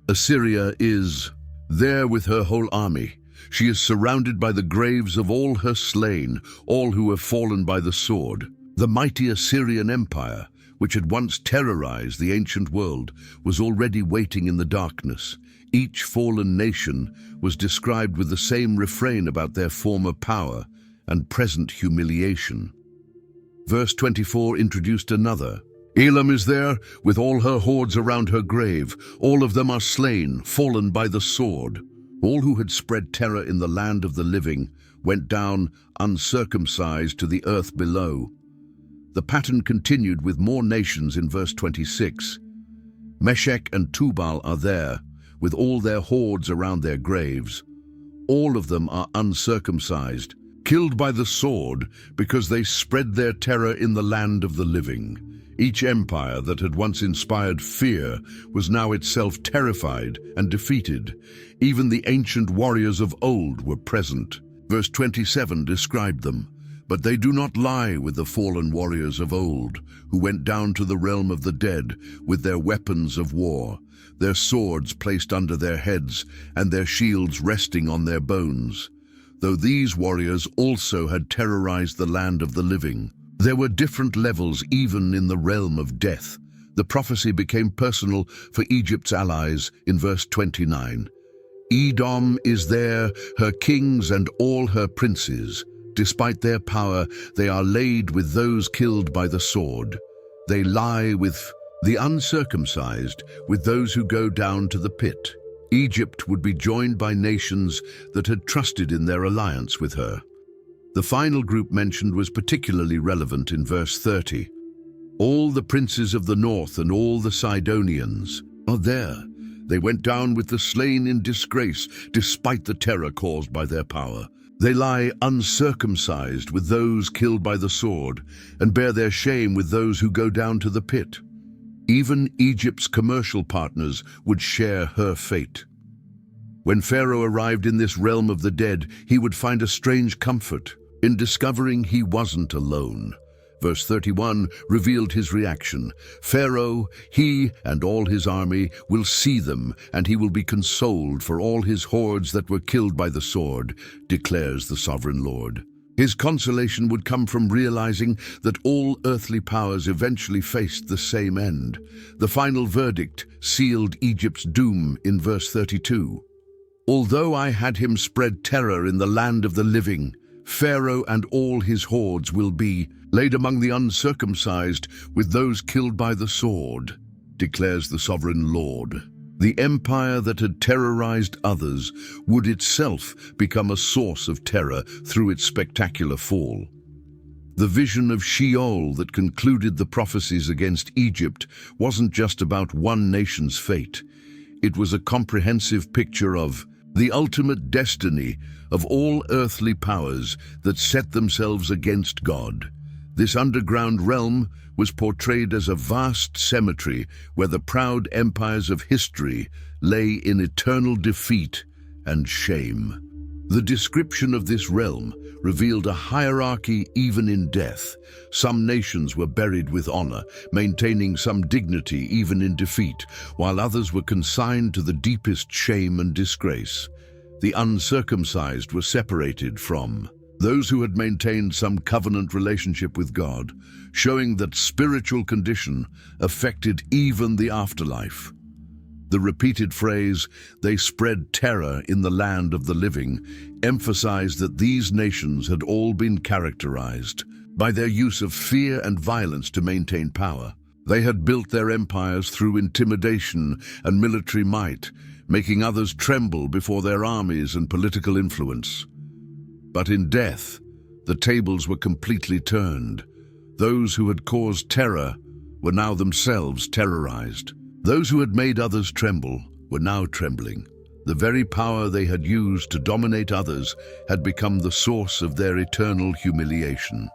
Assyria is there with her whole army. She is surrounded by the graves of all her slain, all who have fallen by the sword. The mighty Assyrian Empire, which had once terrorized the ancient world, was already waiting in the darkness. Each fallen nation was described with the same refrain about their former power and present humiliation. Verse 24 introduced another. Elam is there, with all her hordes around her grave. All of them are slain, fallen by the sword. All who had spread terror in the land of the living went down uncircumcised to the earth below. The pattern continued with more nations in verse 26. Meshech and Tubal are there, with all their hordes around their graves. All of them are uncircumcised, killed by the sword because they spread their terror in the land of the living. Each empire that had once inspired fear was now itself terrified and defeated. Even the ancient warriors of old were present. Verse 27 described them. But they do not lie with the fallen warriors of old, who went down to the realm of the dead with their weapons of war, their swords placed under their heads and their shields resting on their bones. Though these warriors also had terrorized the land of the living, there were different levels even in the realm of death. The prophecy became personal for Egypt's allies in verse 29. Edom is there, her kings and all her princes. Despite their power, they are laid with those killed by the sword. They lie with the uncircumcised, with those who go down to the pit. Egypt would be joined by nations that had trusted in their alliance with her. The final group mentioned was particularly relevant in verse 30. All the princes of the north and all the Sidonians are there. They went down with the slain in disgrace, despite the terror caused by their power. They lie uncircumcised with those killed by the sword, and bear their shame with those who go down to the pit. Even Egypt's commercial partners would share her fate. When Pharaoh arrived in this realm of the dead, he would find a strange comfort in discovering he wasn't alone. Verse 31 revealed his reaction. Pharaoh, he and all his army, will see them, and he will be consoled for all his hordes that were killed by the sword, declares the sovereign Lord. His consolation would come from realizing that all earthly powers eventually faced the same end. The final verdict sealed Egypt's doom in verse 32. Although I had him spread terror in the land of the living, Pharaoh and all his hordes will be laid among the uncircumcised with those killed by the sword. declares the sovereign Lord. The empire that had terrorized others would itself become a source of terror through its spectacular fall. The vision of Sheol that concluded the prophecies against Egypt wasn't just about one nation's fate. It was a comprehensive picture of the ultimate destiny of all earthly powers that set themselves against God. This underground realm was portrayed as a vast cemetery where the proud empires of history lay in eternal defeat and shame. The description of this realm revealed a hierarchy even in death. Some nations were buried with honor, maintaining some dignity even in defeat, while others were consigned to the deepest shame and disgrace. The uncircumcised were separated from those who had maintained some covenant relationship with God, showing that spiritual condition affected even the afterlife. The repeated phrase, "they spread terror in the land of the living," emphasized that these nations had all been characterized by their use of fear and violence to maintain power. They had built their empires through intimidation and military might, making others tremble before their armies and political influence. But in death, the tables were completely turned. Those who had caused terror were now themselves terrorized. Those who had made others tremble were now trembling. The very power they had used to dominate others had become the source of their eternal humiliation.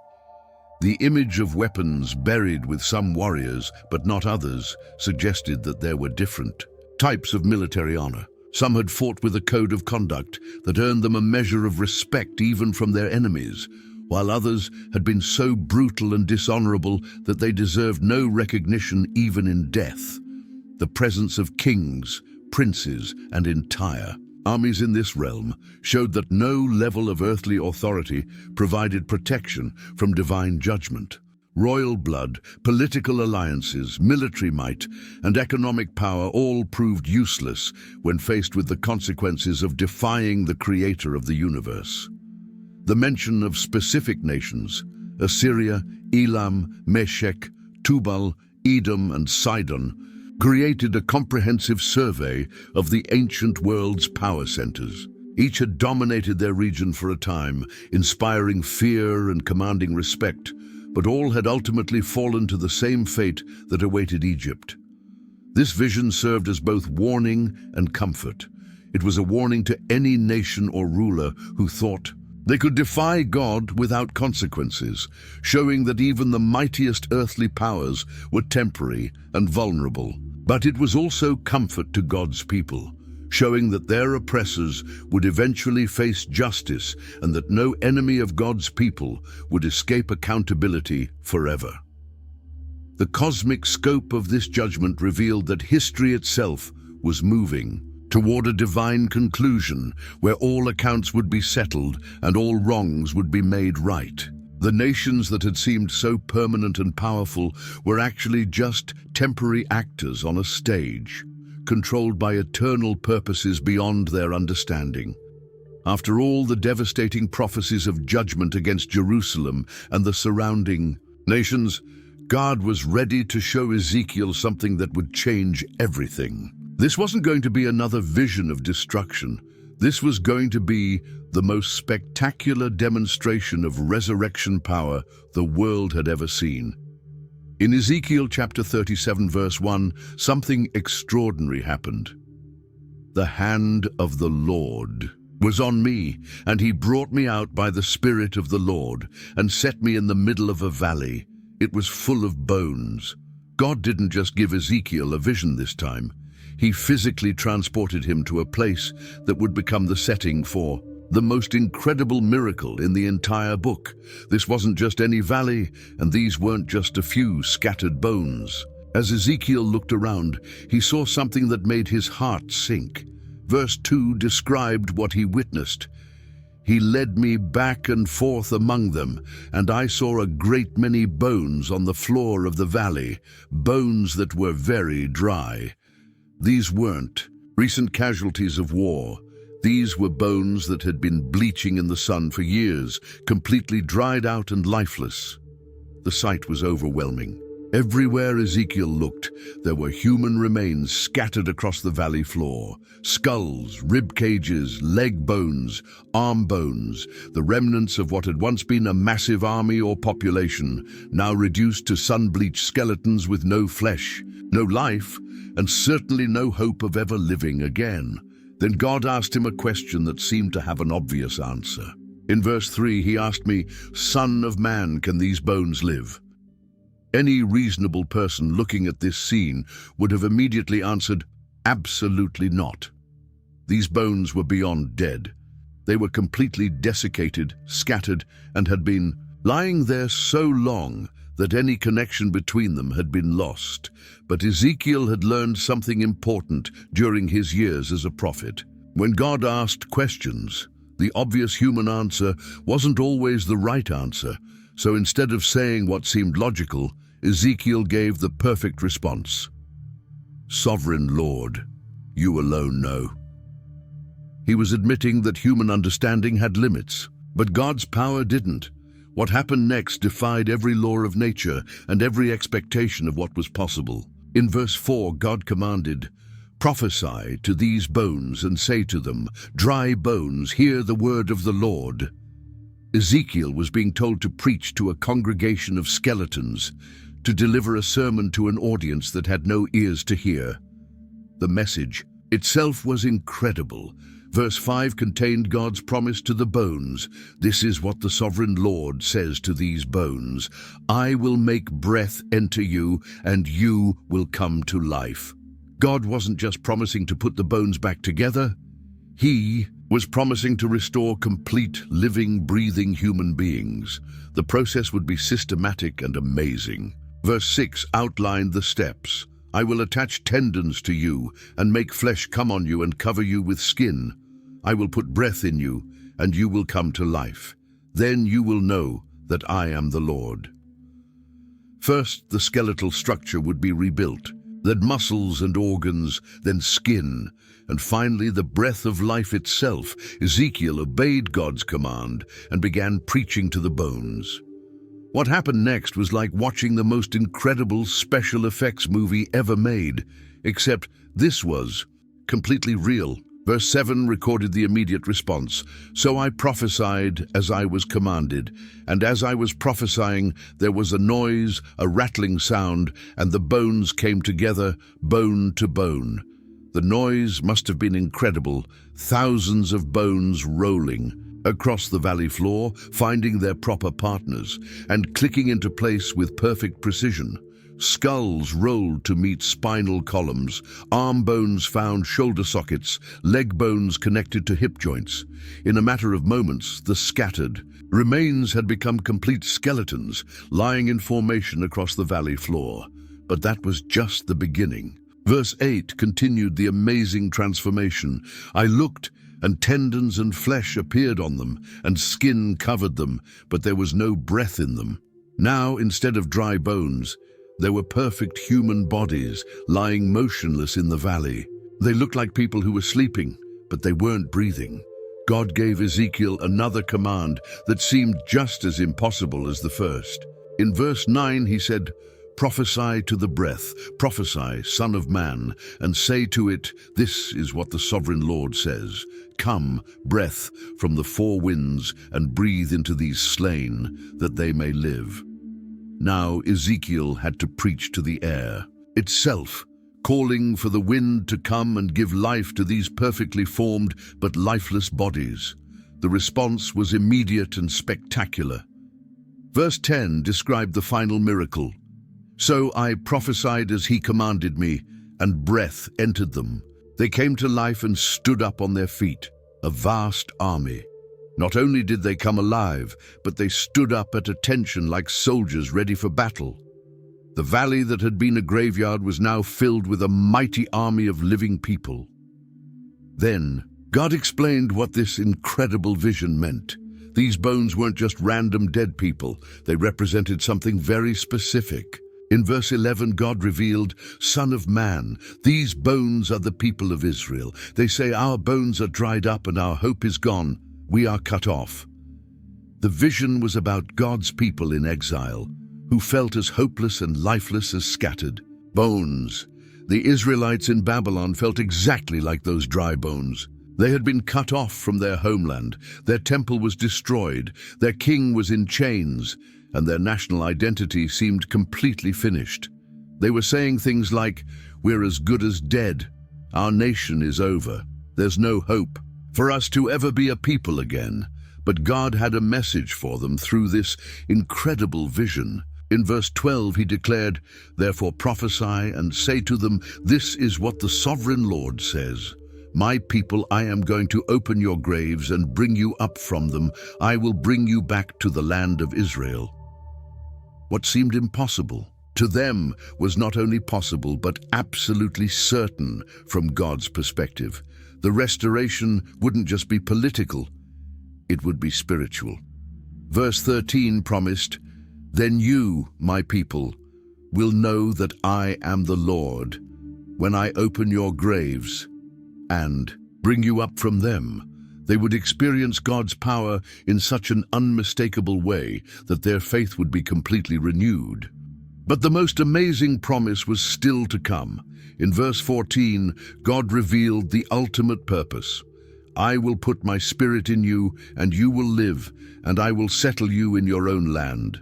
The image of weapons buried with some warriors, but not others, suggested that there were different types of military honor. Some had fought with a code of conduct that earned them a measure of respect even from their enemies, while others had been so brutal and dishonorable that they deserved no recognition even in death. The presence of kings, princes, and entire armies in this realm showed that no level of earthly authority provided protection from divine judgment. Royal blood, political alliances, military might, and economic power all proved useless when faced with the consequences of defying the creator of the universe. The mention of specific nations, Assyria, Elam, Meshech, Tubal, Edom, and Sidon, created a comprehensive survey of the ancient world's power centers. Each had dominated their region for a time, inspiring fear and commanding respect, but all had ultimately fallen to the same fate that awaited Egypt. This vision served as both warning and comfort. It was a warning to any nation or ruler who thought they could defy God without consequences, showing that even the mightiest earthly powers were temporary and vulnerable. But it was also comfort to God's people, showing that their oppressors would eventually face justice and that no enemy of God's people would escape accountability forever. The cosmic scope of this judgment revealed that history itself was moving toward a divine conclusion where all accounts would be settled and all wrongs would be made right. The nations that had seemed so permanent and powerful were actually just temporary actors on a stage, controlled by eternal purposes beyond their understanding. After all the devastating prophecies of judgment against Jerusalem and the surrounding nations, God was ready to show Ezekiel something that would change everything. This wasn't going to be another vision of destruction. This was going to be the most spectacular demonstration of resurrection power the world had ever seen. In Ezekiel chapter 37 verse 1, something extraordinary happened. The hand of the Lord was on me, and he brought me out by the Spirit of the Lord and set me in the middle of a valley. It was full of bones. God didn't just give Ezekiel a vision this time. He physically transported him to a place that would become the setting for the most incredible miracle in the entire book. This wasn't just any valley, and these weren't just a few scattered bones. As Ezekiel looked around, he saw something that made his heart sink. Verse 2 described what he witnessed. He led me back and forth among them, and I saw a great many bones on the floor of the valley, bones that were very dry. These weren't recent casualties of war. These were bones that had been bleaching in the sun for years, completely dried out and lifeless. The sight was overwhelming. Everywhere Ezekiel looked, there were human remains scattered across the valley floor. Skulls, rib cages, leg bones, arm bones, the remnants of what had once been a massive army or population, now reduced to sun-bleached skeletons with no flesh, no life, and certainly no hope of ever living again. Then God asked him a question that seemed to have an obvious answer. In verse 3, he asked me, "Son of man, can these bones live?" Any reasonable person looking at this scene would have immediately answered, absolutely not. These bones were beyond dead. They were completely desiccated, scattered, and had been lying there so long that any connection between them had been lost. But Ezekiel had learned something important during his years as a prophet. When God asked questions, the obvious human answer wasn't always the right answer. So instead of saying what seemed logical, Ezekiel gave the perfect response. "Sovereign Lord, you alone know." He was admitting that human understanding had limits, but God's power didn't. What happened next defied every law of nature and every expectation of what was possible. In verse 4, God commanded, "Prophesy to these bones and say to them, 'Dry bones, hear the word of the Lord.'" Ezekiel was being told to preach to a congregation of skeletons, to deliver a sermon to an audience that had no ears to hear. The message itself was incredible. Verse 5 contained God's promise to the bones. "This is what the sovereign Lord says to these bones. I will make breath enter you, and you will come to life." God wasn't just promising to put the bones back together. He was promising to restore complete, living, breathing human beings. The process would be systematic and amazing. Verse 6 outlined the steps. "I will attach tendons to you and make flesh come on you and cover you with skin. I will put breath in you, and you will come to life. Then you will know that I am the Lord." First, the skeletal structure would be rebuilt, then muscles and organs, then skin, and finally the breath of life itself. Ezekiel obeyed God's command and began preaching to the bones. What happened next was like watching the most incredible special effects movie ever made, except this was completely real. Verse 7 recorded the immediate response. "So I prophesied as I was commanded, and as I was prophesying, there was a noise, a rattling sound, and the bones came together, bone to bone." The noise must have been incredible, thousands of bones rolling across the valley floor, finding their proper partners, and clicking into place with perfect precision. Skulls rolled to meet spinal columns, arm bones found shoulder sockets, leg bones connected to hip joints. In a matter of moments, the scattered remains had become complete skeletons, lying in formation across the valley floor. But that was just the beginning. Verse 8 continued the amazing transformation. "I looked, and tendons and flesh appeared on them, and skin covered them, but there was no breath in them." Now, instead of dry bones, there were perfect human bodies lying motionless in the valley. They looked like people who were sleeping, but they weren't breathing. God gave Ezekiel another command that seemed just as impossible as the first. In verse 9 he said, "Prophesy to the breath, prophesy, Son of man, and say to it, 'This is what the sovereign Lord says. Come, breath, from the four winds, and breathe into these slain, that they may live.'" Now Ezekiel had to preach to the air itself, calling for the wind to come and give life to these perfectly formed but lifeless bodies. The response was immediate and spectacular. Verse 10 described the final miracle. "So I prophesied as he commanded me, and breath entered them. They came to life and stood up on their feet, a vast army. Not only did they come alive, but they stood up at attention like soldiers ready for battle. The valley that had been a graveyard was now filled with a mighty army of living people." Then God explained what this incredible vision meant. These bones weren't just random dead people. They represented something very specific. In verse 11, God revealed, "Son of man, these bones are the people of Israel. They say, 'Our bones are dried up and our hope is gone. We are cut off.'" The vision was about God's people in exile, who felt as hopeless and lifeless as scattered bones. The Israelites in Babylon felt exactly like those dry bones. They had been cut off from their homeland, their temple was destroyed, their king was in chains, and their national identity seemed completely finished. They were saying things like, "We're as good as dead. Our nation is over. There's no hope for us to ever be a people again." But God had a message for them through this incredible vision. In verse 12 he declared, "Therefore prophesy and say to them, this is what the sovereign Lord says. My people, I am going to open your graves and bring you up from them. I will bring you back to the land of Israel." What seemed impossible to them was not only possible, but absolutely certain from God's perspective. The restoration wouldn't just be political, it would be spiritual. Verse 13 promised, "Then you, my people, will know that I am the Lord, when I open your graves and bring you up from them." They would experience God's power in such an unmistakable way that their faith would be completely renewed. But the most amazing promise was still to come. In verse 14, God revealed the ultimate purpose. "I will put my spirit in you, and you will live, and I will settle you in your own land.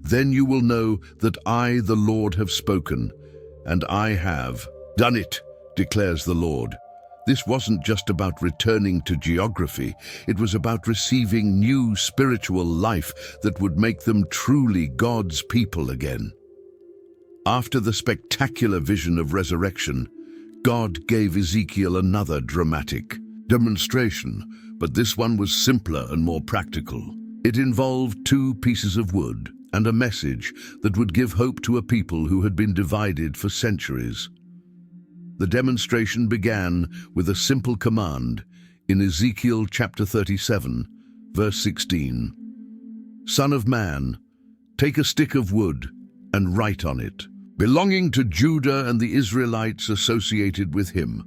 Then you will know that I, the Lord, have spoken, and I have done it, declares the Lord." This wasn't just about returning to geography. It was about receiving new spiritual life that would make them truly God's people again. After the spectacular vision of resurrection, God gave Ezekiel another dramatic demonstration, but this one was simpler and more practical. It involved 2 pieces of wood and a message that would give hope to a people who had been divided for centuries. The demonstration began with a simple command in Ezekiel chapter 37, verse 16. "Son of man, take a stick of wood and write on it, belonging to Judah and the Israelites associated with him.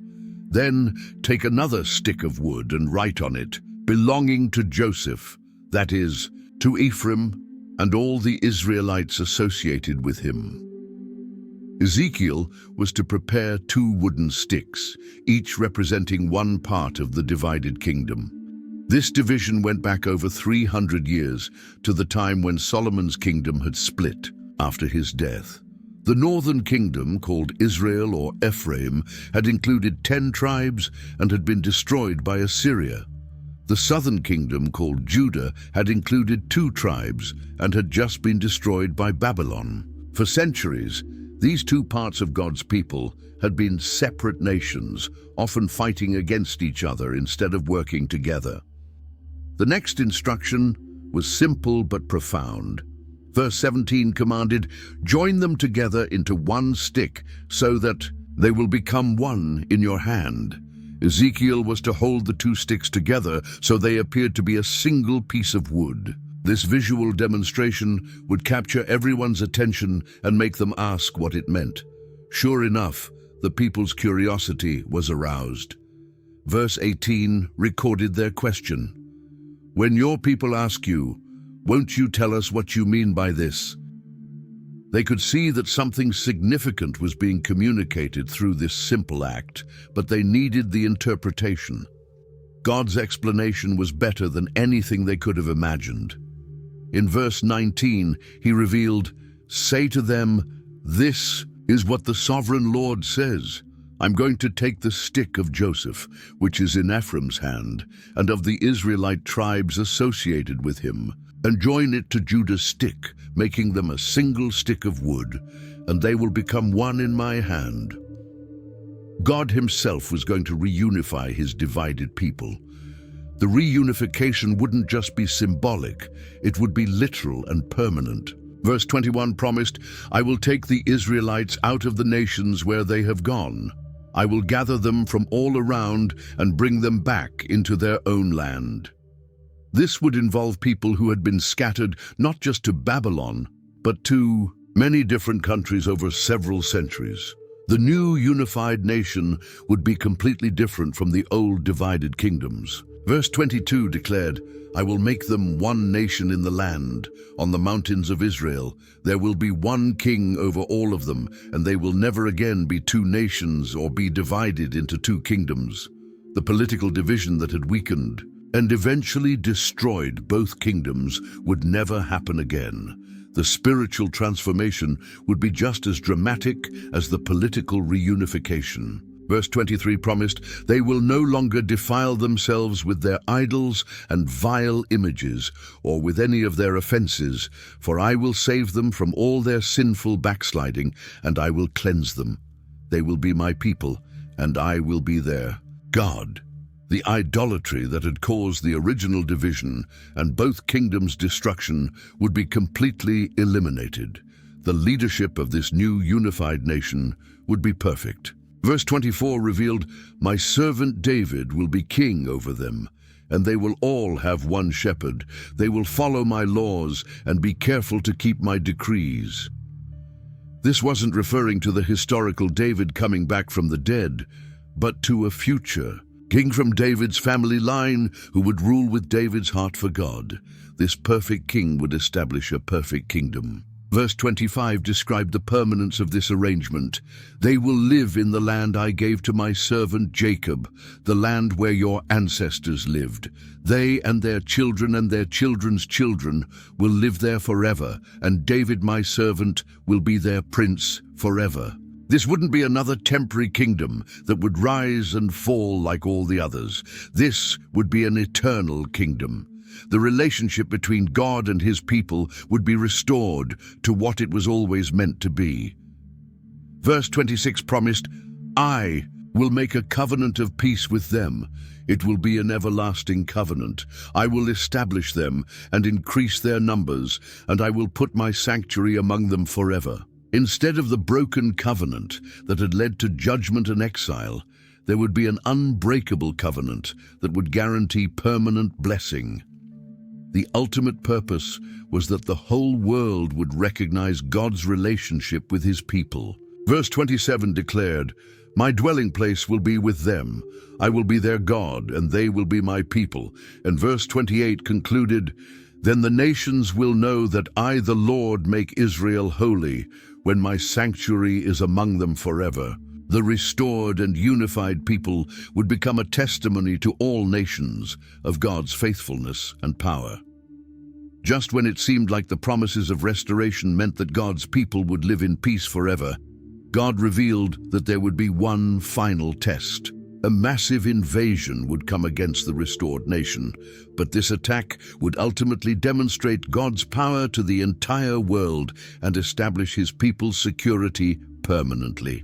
Then take another stick of wood and write on it, belonging to Joseph, that is, to Ephraim and all the Israelites associated with him." Ezekiel was to prepare 2 wooden sticks, each representing one part of the divided kingdom. This division went back over 300 years to the time when Solomon's kingdom had split after his death. The northern kingdom, called Israel or Ephraim, had included 10 tribes and had been destroyed by Assyria. The southern kingdom, called Judah, had included 2 tribes and had just been destroyed by Babylon. For centuries, these 2 parts of God's people had been separate nations, often fighting against each other instead of working together. The next instruction was simple but profound. Verse 17 commanded, "Join them together into one stick, so that they will become one in your hand." Ezekiel was to hold the 2 sticks together so they appeared to be a single piece of wood. This visual demonstration would capture everyone's attention and make them ask what it meant. Sure enough, the people's curiosity was aroused. Verse 18 recorded their question. "When your people ask you, won't you tell us what you mean by this?" They could see that something significant was being communicated through this simple act, but they needed the interpretation. God's explanation was better than anything they could have imagined. In verse 19, he revealed, "Say to them, this is what the sovereign Lord says. I'm going to take the stick of Joseph, which is in Ephraim's hand, and of the Israelite tribes associated with him, and join it to Judah's stick, making them a single stick of wood, and they will become one in my hand." God himself was going to reunify his divided people. The reunification wouldn't just be symbolic, it would be literal and permanent. Verse 21 promised, "I will take the Israelites out of the nations where they have gone. I will gather them from all around and bring them back into their own land." This would involve people who had been scattered not just to Babylon, but to many different countries over several centuries. The new unified nation would be completely different from the old divided kingdoms. Verse 22 declared, I will make them one nation in the land, on the mountains of Israel. There will be one king over all of them, and they will never again be two nations or be divided into two kingdoms. The political division that had weakened and eventually destroyed both kingdoms would never happen again. The spiritual transformation would be just as dramatic as the political reunification. Verse 23 promised, they will no longer defile themselves with their idols and vile images, or with any of their offenses, for I will save them from all their sinful backsliding, and I will cleanse them. They will be my people, and I will be their God. The idolatry that had caused the original division and both kingdoms' destruction would be completely eliminated. The leadership of this new unified nation would be perfect. Verse 24 revealed, my servant David will be king over them, and they will all have one shepherd. They will follow my laws and be careful to keep my decrees. This wasn't referring to the historical David coming back from the dead, but to a future king from David's family line who would rule with David's heart for God. This perfect king would establish a perfect kingdom. Verse 25 described the permanence of this arrangement. They will live in the land I gave to my servant Jacob, the land where your ancestors lived. They and their children's children will live there forever, and David my servant will be their prince forever. This wouldn't be another temporary kingdom that would rise and fall like all the others. This would be an eternal kingdom. The relationship between God and his people would be restored to what it was always meant to be. Verse 26 promised, I will make a covenant of peace with them. It will be an everlasting covenant. I will establish them and increase their numbers, and I will put my sanctuary among them forever. Instead of the broken covenant that had led to judgment and exile, there would be an unbreakable covenant that would guarantee permanent blessing. The ultimate purpose was that the whole world would recognize God's relationship with his people. Verse 27 declared, my dwelling place will be with them. I will be their God, and they will be my people. And verse 28 concluded, then the nations will know that I, the Lord, make Israel holy, when my sanctuary is among them forever. The restored and unified people would become a testimony to all nations of God's faithfulness and power. Just when it seemed like the promises of restoration meant that God's people would live in peace forever, God revealed that there would be one final test. A massive invasion would come against the restored nation, but this attack would ultimately demonstrate God's power to the entire world and establish his people's security permanently.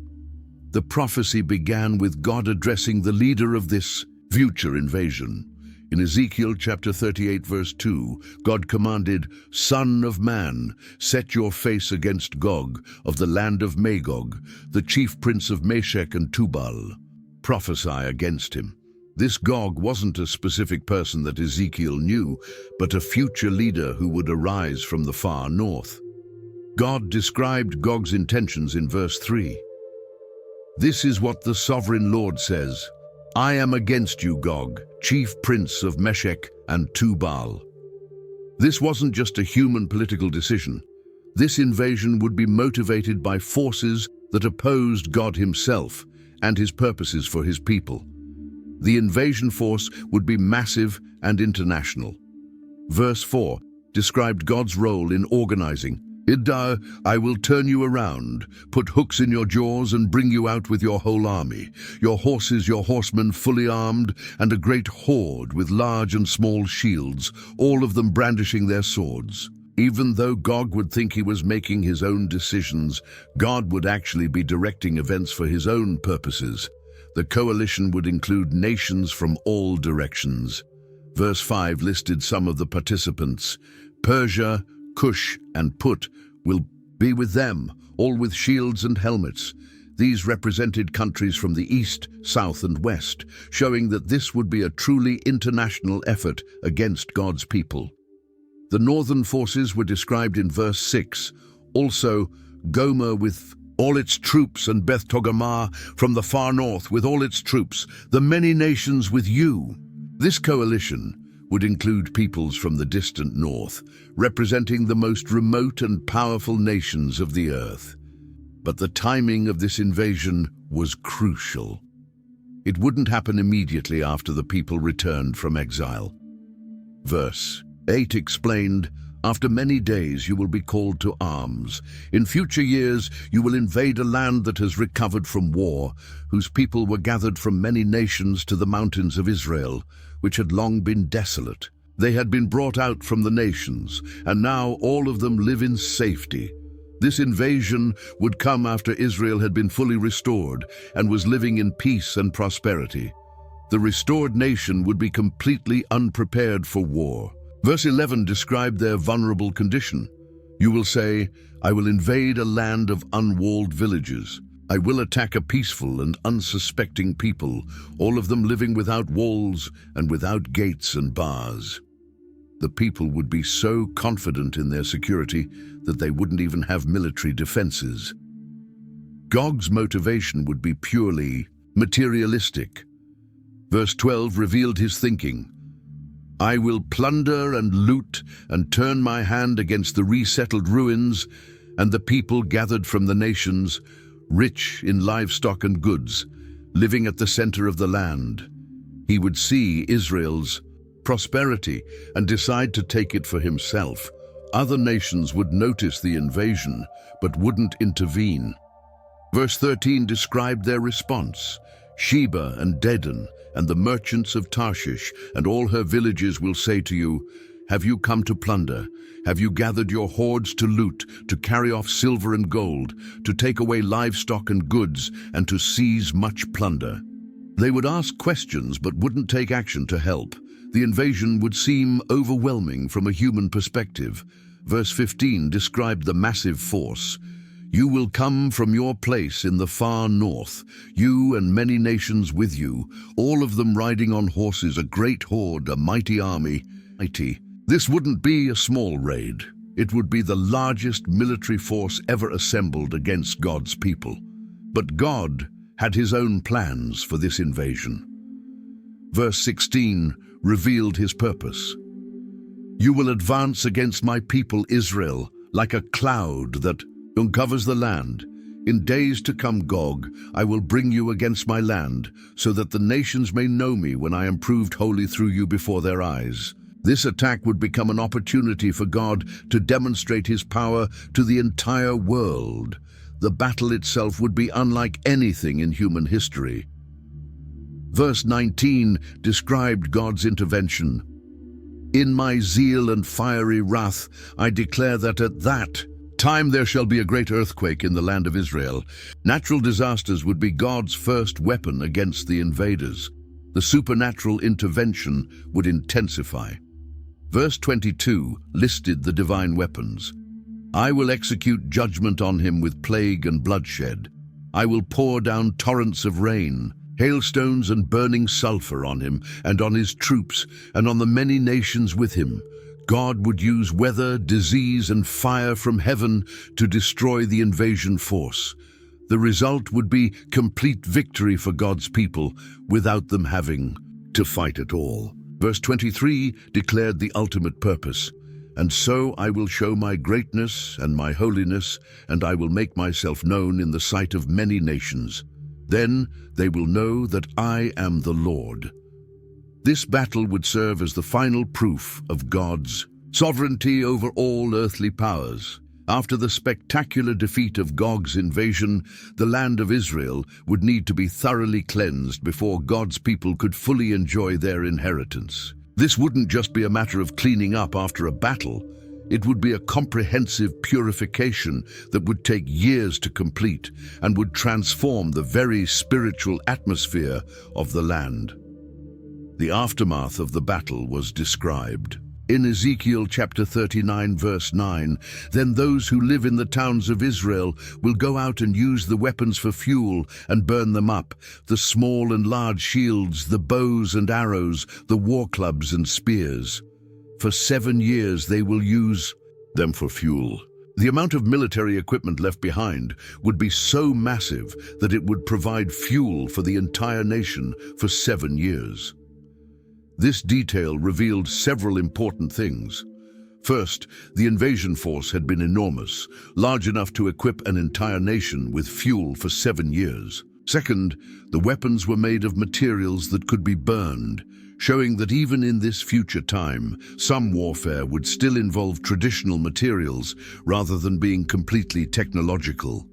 The prophecy began with God addressing the leader of this future invasion. In Ezekiel chapter 38 verse 2, God commanded, Son of man, set your face against Gog of the land of Magog, the chief prince of Meshech and Tubal. Prophesy against him. This Gog wasn't a specific person that Ezekiel knew, but a future leader who would arise from the far north. God described Gog's intentions in verse 3. This is what the sovereign Lord says, I am against you, Gog, chief prince of Meshech and Tubal. This wasn't just a human political decision. This invasion would be motivated by forces that opposed God himself and his purposes for his people. The invasion force would be massive and international. Verse 4 described God's role in organizing. Iddah, I will turn you around, put hooks in your jaws and bring you out with your whole army, your horses, your horsemen fully armed, and a great horde with large and small shields, all of them brandishing their swords. Even though Gog would think he was making his own decisions, God would actually be directing events for his own purposes. The coalition would include nations from all directions. Verse 5 listed some of the participants. Persia, Cush, and Put will be with them, all with shields and helmets. These represented countries from the east, south, and west, showing that this would be a truly international effort against God's people. The northern forces were described in verse 6. Also, Gomer with all its troops and Beth Togarmah from the far north with all its troops, the many nations with you. This coalition would include peoples from the distant north, representing the most remote and powerful nations of the earth. But the timing of this invasion was crucial. It wouldn't happen immediately after the people returned from exile. Verse 8 explained, "After many days you will be called to arms. In future years you will invade a land that has recovered from war, whose people were gathered from many nations to the mountains of Israel, which had long been desolate. They had been brought out from the nations, and now all of them live in safety." This invasion would come after Israel had been fully restored and was living in peace and prosperity. The restored nation would be completely unprepared for war. Verse 11 described their vulnerable condition. "You will say, I will invade a land of unwalled villages. I will attack a peaceful and unsuspecting people, all of them living without walls and without gates and bars." The people would be so confident in their security that they wouldn't even have military defenses. Gog's motivation would be purely materialistic. Verse 12 revealed his thinking. "I will plunder and loot and turn my hand against the resettled ruins and the people gathered from the nations, rich in livestock and goods, living at the center of the land." He would see Israel's prosperity and decide to take it for himself. Other nations would notice the invasion, but wouldn't intervene. Verse 13 described their response. "Sheba and Dedan and the merchants of Tarshish and all her villages will say to you, have you come to plunder? Have you gathered your hoards to loot, to carry off silver and gold, to take away livestock and goods, and to seize much plunder?" They would ask questions but wouldn't take action to help. The invasion would seem overwhelming from a human perspective. Verse 15 described the massive force. "You will come from your place in the far north, you and many nations with you, all of them riding on horses, a great horde, a mighty army." This wouldn't be a small raid. It would be the largest military force ever assembled against God's people. But God had his own plans for this invasion. Verse 16 revealed his purpose. "You will advance against my people Israel like a cloud that uncovers the land. In days to come, Gog, I will bring you against my land, so that the nations may know me when I am proved holy through you before their eyes." This attack would become an opportunity for God to demonstrate his power to the entire world. The battle itself would be unlike anything in human history. Verse 19 described God's intervention. "In my zeal and fiery wrath, I declare that at that time there shall be a great earthquake in the land of Israel." Natural disasters would be God's first weapon against the invaders. The supernatural intervention would intensify. Verse 22 listed the divine weapons. "I will execute judgment on him with plague and bloodshed. I will pour down torrents of rain, hailstones and burning sulfur on him and on his troops and on the many nations with him." God would use weather, disease, and fire from heaven to destroy the invasion force. The result would be complete victory for God's people without them having to fight at all. Verse 23 declared the ultimate purpose. "And so I will show my greatness and my holiness, and I will make myself known in the sight of many nations. Then they will know that I am the Lord." This battle would serve as the final proof of God's sovereignty over all earthly powers. After the spectacular defeat of Gog's invasion, the land of Israel would need to be thoroughly cleansed before God's people could fully enjoy their inheritance. This wouldn't just be a matter of cleaning up after a battle. It would be a comprehensive purification that would take years to complete and would transform the very spiritual atmosphere of the land. The aftermath of the battle was described. In Ezekiel chapter 39 verse 9, "Then those who live in the towns of Israel will go out and use the weapons for fuel and burn them up, the small and large shields, the bows and arrows, the war clubs and spears. For 7 years they will use them for fuel." The amount of military equipment left behind would be so massive that it would provide fuel for the entire nation for 7 years. This detail revealed several important things. First, the invasion force had been enormous, large enough to equip an entire nation with fuel for 7 years. Second, the weapons were made of materials that could be burned, showing that even in this future time, some warfare would still involve traditional materials rather than being completely technological.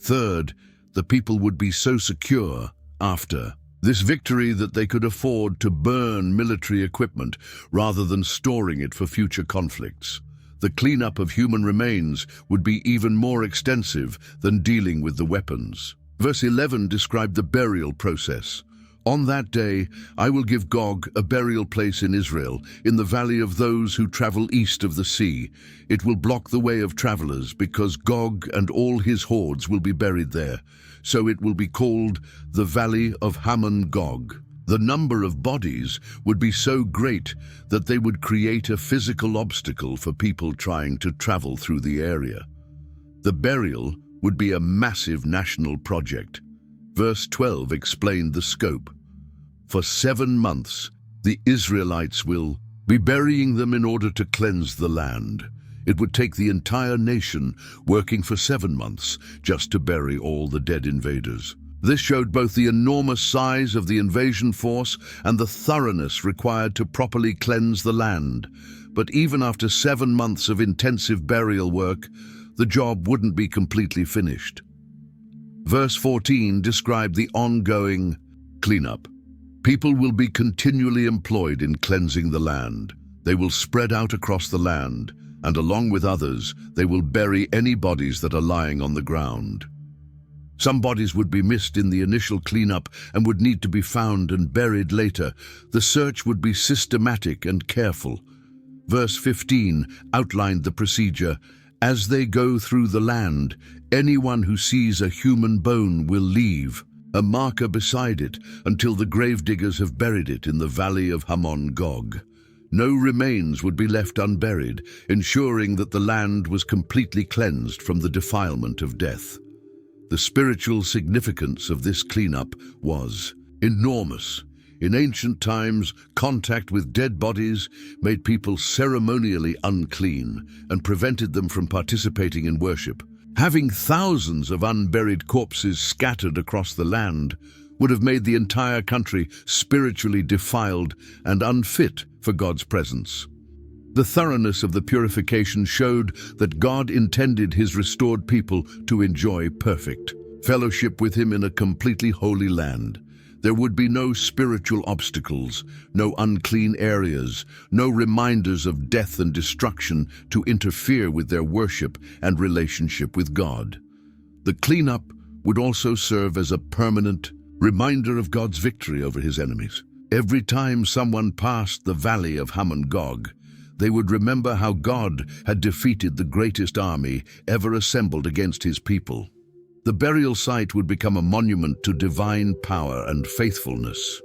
Third, the people would be so secure after this victory that they could afford to burn military equipment rather than storing it for future conflicts. The cleanup of human remains would be even more extensive than dealing with the weapons. Verse 11 described the burial process. On that day, I will give Gog a burial place in Israel, in the valley of those who travel east of the sea. It will block the way of travelers, because Gog and all his hordes will be buried there. So it will be called the Valley of Hamon-Gog. The number of bodies would be so great that they would create a physical obstacle for people trying to travel through the area. The burial would be a massive national project. Verse 12 explained the scope. For 7 months, the Israelites will be burying them in order to cleanse the land. It would take the entire nation working for 7 months just to bury all the dead invaders. This showed both the enormous size of the invasion force and the thoroughness required to properly cleanse the land. But even after 7 months of intensive burial work, the job wouldn't be completely finished. Verse 14 described the ongoing cleanup. People will be continually employed in cleansing the land. They will spread out across the land, and along with others, they will bury any bodies that are lying on the ground. Some bodies would be missed in the initial cleanup and would need to be found and buried later. The search would be systematic and careful. Verse 15 outlined the procedure. As they go through the land, anyone who sees a human bone will leave a marker beside it until the gravediggers have buried it in the valley of Hamon-Gog. No remains would be left unburied, ensuring that the land was completely cleansed from the defilement of death. The spiritual significance of this cleanup was enormous. In ancient times, contact with dead bodies made people ceremonially unclean and prevented them from participating in worship. Having thousands of unburied corpses scattered across the land would have made the entire country spiritually defiled and unfit for God's presence. The thoroughness of the purification showed that God intended his restored people to enjoy perfect fellowship with him in a completely holy land. There would be no spiritual obstacles, no unclean areas, no reminders of death and destruction to interfere with their worship and relationship with God. The cleanup would also serve as a permanent reminder of God's victory over his enemies. Every time someone passed the valley of Hamon-Gog, they would remember how God had defeated the greatest army ever assembled against his people. The burial site would become a monument to divine power and faithfulness.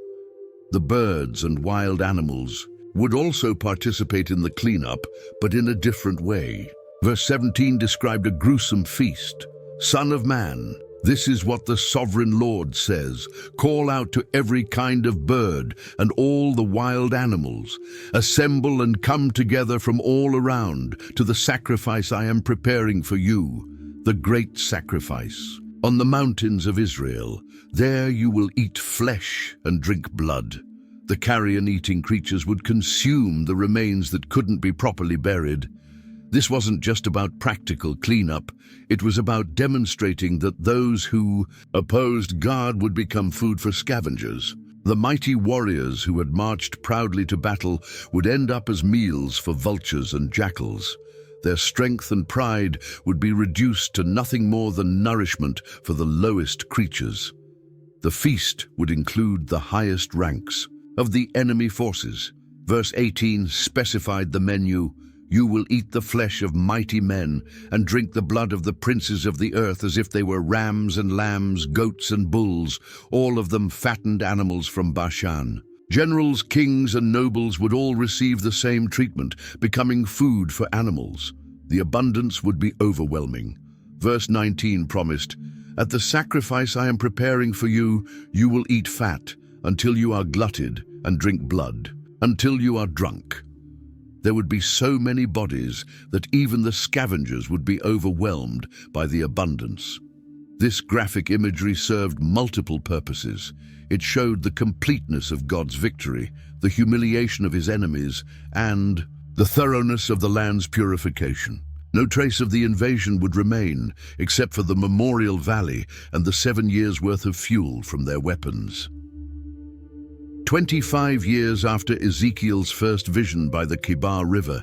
The birds and wild animals would also participate in the cleanup, but in a different way. Verse 17 described a gruesome feast. Son of man, this is what the sovereign Lord says. Call out to every kind of bird and all the wild animals. Assemble and come together from all around to the sacrifice I am preparing for you. The great sacrifice. On the mountains of Israel, there you will eat flesh and drink blood. The carrion-eating creatures would consume the remains that couldn't be properly buried. This wasn't just about practical cleanup, it was about demonstrating that those who opposed God would become food for scavengers. The mighty warriors who had marched proudly to battle would end up as meals for vultures and jackals. Their strength and pride would be reduced to nothing more than nourishment for the lowest creatures. The feast would include the highest ranks of the enemy forces. Verse 18 specified the menu. You will eat the flesh of mighty men and drink the blood of the princes of the earth as if they were rams and lambs, goats and bulls, all of them fattened animals from Bashan. Generals, kings, and nobles would all receive the same treatment, becoming food for animals. The abundance would be overwhelming. Verse 19 promised, At the sacrifice I am preparing for you, you will eat fat until you are glutted and drink blood. until you are drunk. There would be so many bodies that even the scavengers would be overwhelmed by the abundance. This graphic imagery served multiple purposes. It showed the completeness of God's victory, the humiliation of his enemies, and the thoroughness of the land's purification. No trace of the invasion would remain, except for the memorial valley and the 7 years' worth of fuel from their weapons. 25 years after Ezekiel's first vision by the Kibar River,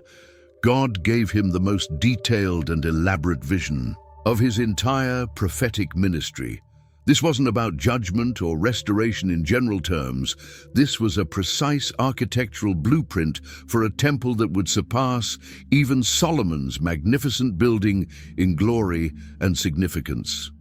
God gave him the most detailed and elaborate vision of his entire prophetic ministry. This wasn't about judgment or restoration in general terms. This was a precise architectural blueprint for a temple that would surpass even Solomon's magnificent building in glory and significance.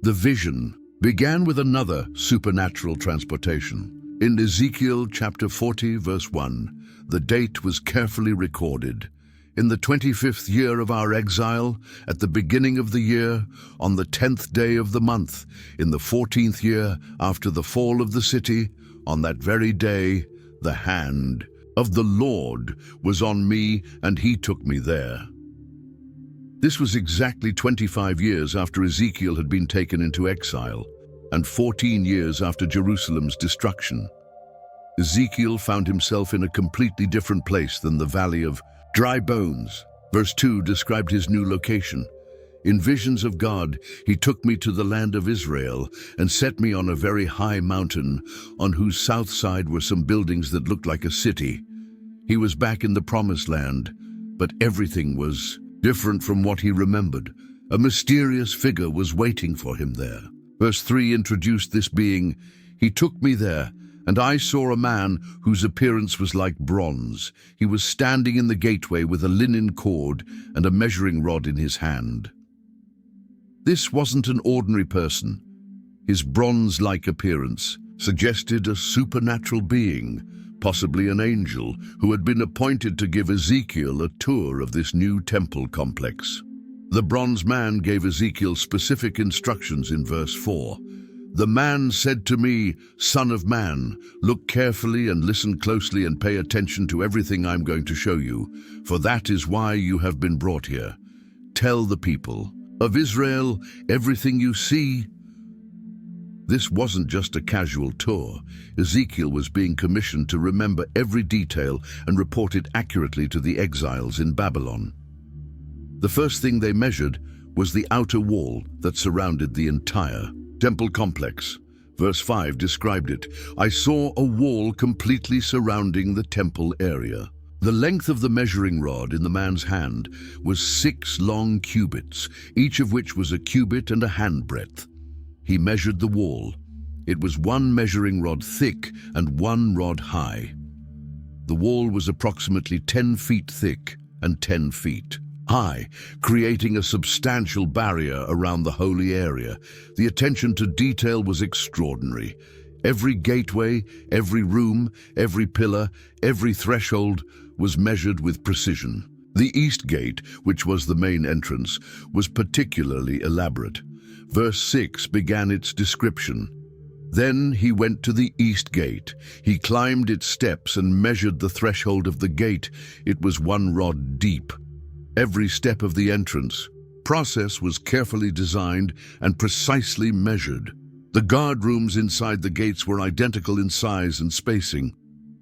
The vision began with another supernatural transportation. In Ezekiel chapter 40, verse 1, the date was carefully recorded. In the 25th year of our exile, at the beginning of the year, on the 10th day of the month, in the 14th year after the fall of the city, on that very day, the hand of the Lord was on me, and he took me there. This was exactly 25 years after Ezekiel had been taken into exile, and 14 years after Jerusalem's destruction. Ezekiel found himself in a completely different place than the valley of dry bones. Verse 2 described his new location. In visions of God, he took me to the land of Israel and set me on a very high mountain, on whose south side were some buildings that looked like a city. He was back in the promised land, but everything was different from what he remembered. A mysterious figure was waiting for him there. Verse 3 introduced this being. He took me there, and I saw a man whose appearance was like bronze. He was standing in the gateway with a linen cord and a measuring rod in his hand. This wasn't an ordinary person. His bronze-like appearance suggested a supernatural being, possibly an angel, who had been appointed to give Ezekiel a tour of this new temple complex. The bronze man gave Ezekiel specific instructions in verse 4. The man said to me, "Son of man, look carefully and listen closely and pay attention to everything I'm going to show you, for that is why you have been brought here. Tell the people of Israel everything you see." This wasn't just a casual tour. Ezekiel was being commissioned to remember every detail and report it accurately to the exiles in Babylon. The first thing they measured was the outer wall that surrounded the entire temple complex. Verse 5 described it. I saw a wall completely surrounding the temple area. The length of the measuring rod in the man's hand was 6 long cubits, each of which was a cubit and a handbreadth. He measured the wall. It was 1 measuring rod thick and 1 rod high. The wall was approximately 10 feet thick and 10 feet high, creating a substantial barrier around the holy area. The attention to detail was extraordinary. Every gateway, every room, every pillar, every threshold was measured with precision. The east gate, which was the main entrance, was particularly elaborate. Verse 6 began its description. Then he went to the east gate. He climbed its steps and measured the threshold of the gate. It was 1 rod deep. Every step of the entrance process was carefully designed and precisely measured. The guard rooms inside the gates were identical in size and spacing.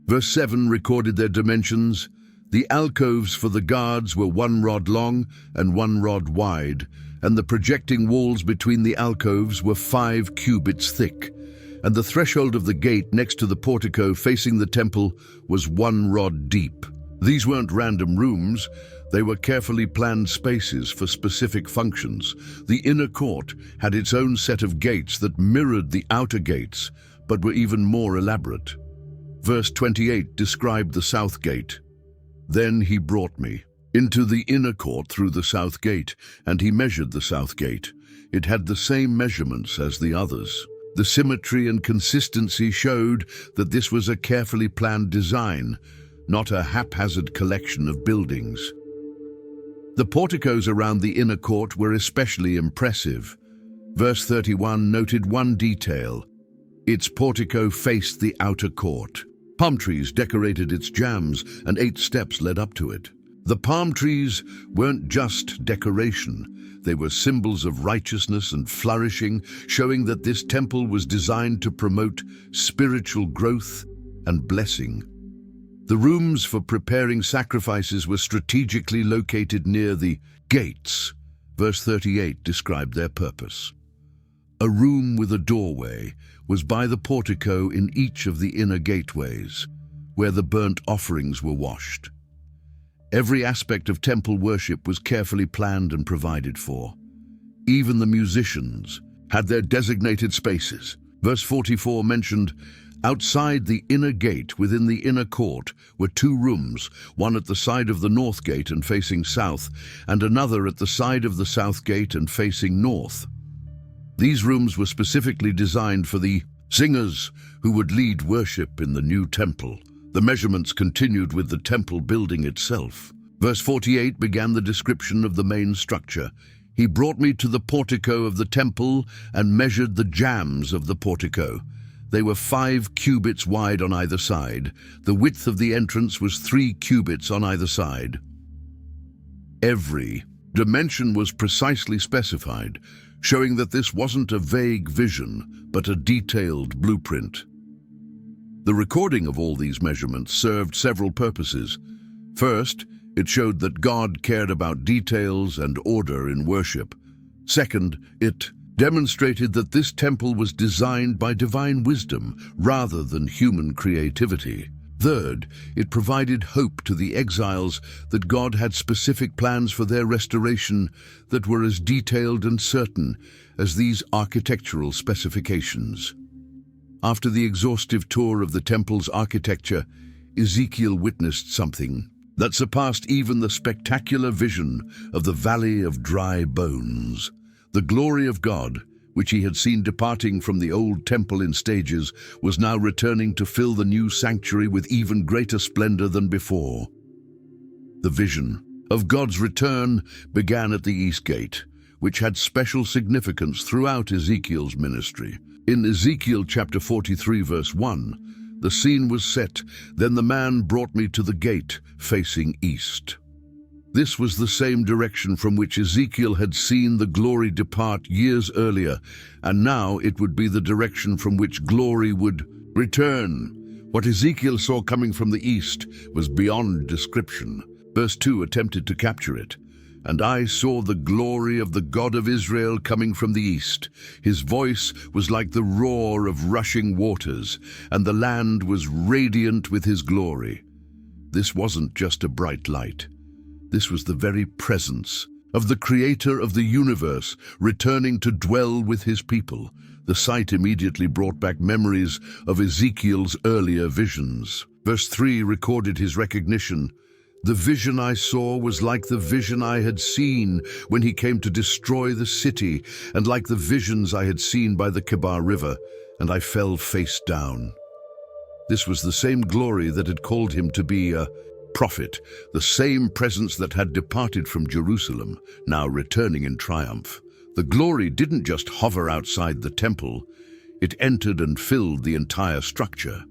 Verse 7 recorded their dimensions. The alcoves for the guards were 1 rod long and 1 rod wide, and the projecting walls between the alcoves were 5 cubits thick, and the threshold of the gate next to the portico facing the temple was 1 rod deep. These weren't random rooms. They were carefully planned spaces for specific functions. The inner court had its own set of gates that mirrored the outer gates, but were even more elaborate. Verse 28 described the south gate. Then he brought me into the inner court through the south gate, and he measured the south gate. It had the same measurements as the others. The symmetry and consistency showed that this was a carefully planned design, not a haphazard collection of buildings. The porticos around the inner court were especially impressive. Verse 31 noted one detail. Its portico faced the outer court. Palm trees decorated its jambs, and 8 steps led up to it. The palm trees weren't just decoration. They were symbols of righteousness and flourishing, showing that this temple was designed to promote spiritual growth and blessing. The rooms for preparing sacrifices were strategically located near the gates. Verse 38 described their purpose. A room with a doorway was by the portico in each of the inner gateways, where the burnt offerings were washed. Every aspect of temple worship was carefully planned and provided for. Even the musicians had their designated spaces. Verse 44 mentioned, outside the inner gate within the inner court were 2 rooms, one at the side of the north gate and facing south, and another at the side of the south gate and facing north. These rooms were specifically designed for the singers who would lead worship in the new temple. The measurements continued with the temple building itself. Verse 48 began the description of the main structure. He brought me to the portico of the temple and measured the jambs of the portico. They were 5 cubits wide on either side. The width of the entrance was 3 cubits on either side. Every dimension was precisely specified, showing that this wasn't a vague vision, but a detailed blueprint. The recording of all these measurements served several purposes. First, it showed that God cared about details and order in worship. Second, it demonstrated that this temple was designed by divine wisdom rather than human creativity. Third, it provided hope to the exiles that God had specific plans for their restoration that were as detailed and certain as these architectural specifications. After the exhaustive tour of the temple's architecture, Ezekiel witnessed something that surpassed even the spectacular vision of the Valley of Dry Bones. The glory of God, which he had seen departing from the old temple in stages, was now returning to fill the new sanctuary with even greater splendor than before. The vision of God's return began at the east gate, which had special significance throughout Ezekiel's ministry. In Ezekiel chapter 43 verse 1, the scene was set, "Then the man brought me to the gate facing east." This was the same direction from which Ezekiel had seen the glory depart years earlier, and now it would be the direction from which glory would return. What Ezekiel saw coming from the east was beyond description. Verse 2 attempted to capture it. "And I saw the glory of the God of Israel coming from the east. His voice was like the roar of rushing waters, and the land was radiant with his glory." This wasn't just a bright light. This was the very presence of the Creator of the universe returning to dwell with his people. The sight immediately brought back memories of Ezekiel's earlier visions. Verse 3 recorded his recognition. "The vision I saw was like the vision I had seen when he came to destroy the city, and like the visions I had seen by the Kebar River, and I fell face down." This was the same glory that had called him to be a prophet, the same presence that had departed from Jerusalem, now returning in triumph. The glory didn't just hover outside the temple, it entered and filled the entire structure.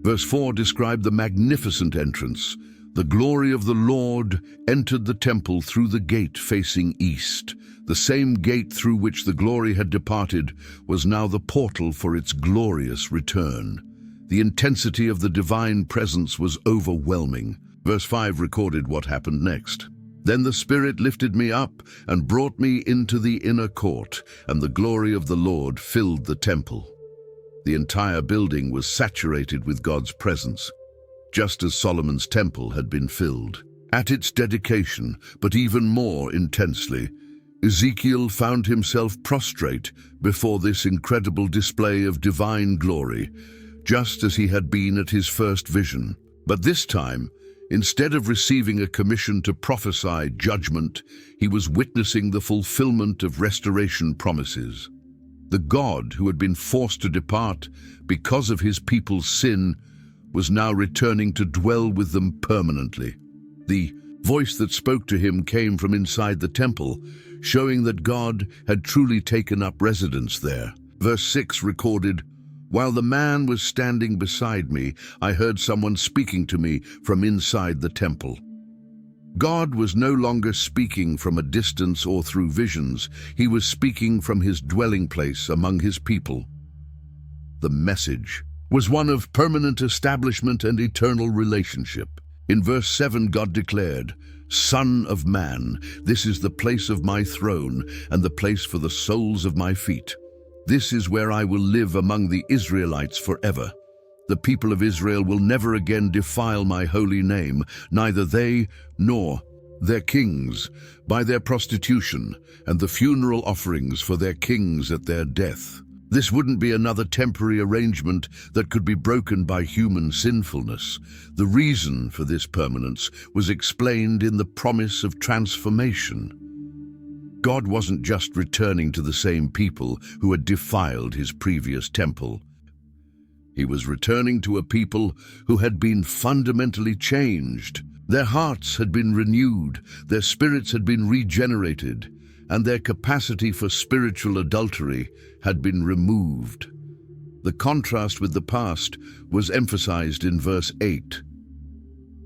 Verse 4 described the magnificent entrance. "The glory of the Lord entered the temple through the gate facing east." The same gate through which the glory had departed was now the portal for its glorious return. The intensity of the divine presence was overwhelming. Verse 5 recorded what happened next. "Then the Spirit lifted me up and brought me into the inner court, and the glory of the Lord filled the temple." The entire building was saturated with God's presence, just as Solomon's temple had been filled. At its dedication, but even more intensely, Ezekiel found himself prostrate before this incredible display of divine glory, just as he had been at his first vision. But this time, instead of receiving a commission to prophesy judgment, he was witnessing the fulfillment of restoration promises. The God who had been forced to depart because of his people's sin was now returning to dwell with them permanently. The voice that spoke to him came from inside the temple, showing that God had truly taken up residence there. Verse 6 recorded, While the man was standing beside me, I heard someone speaking to me from inside the temple. God was no longer speaking from a distance or through visions. He was speaking from his dwelling place among his people. The message was one of permanent establishment and eternal relationship. In verse 7, God declared, "Son of man, this is the place of my throne and the place for the soles of my feet. This is where I will live among the Israelites forever. The people of Israel will never again defile my holy name, neither they nor their kings, by their prostitution and the funeral offerings for their kings at their death." This wouldn't be another temporary arrangement that could be broken by human sinfulness. The reason for this permanence was explained in the promise of transformation. God wasn't just returning to the same people who had defiled his previous temple. He was returning to a people who had been fundamentally changed. Their hearts had been renewed, their spirits had been regenerated, and their capacity for spiritual adultery had been removed. The contrast with the past was emphasized in verse 8.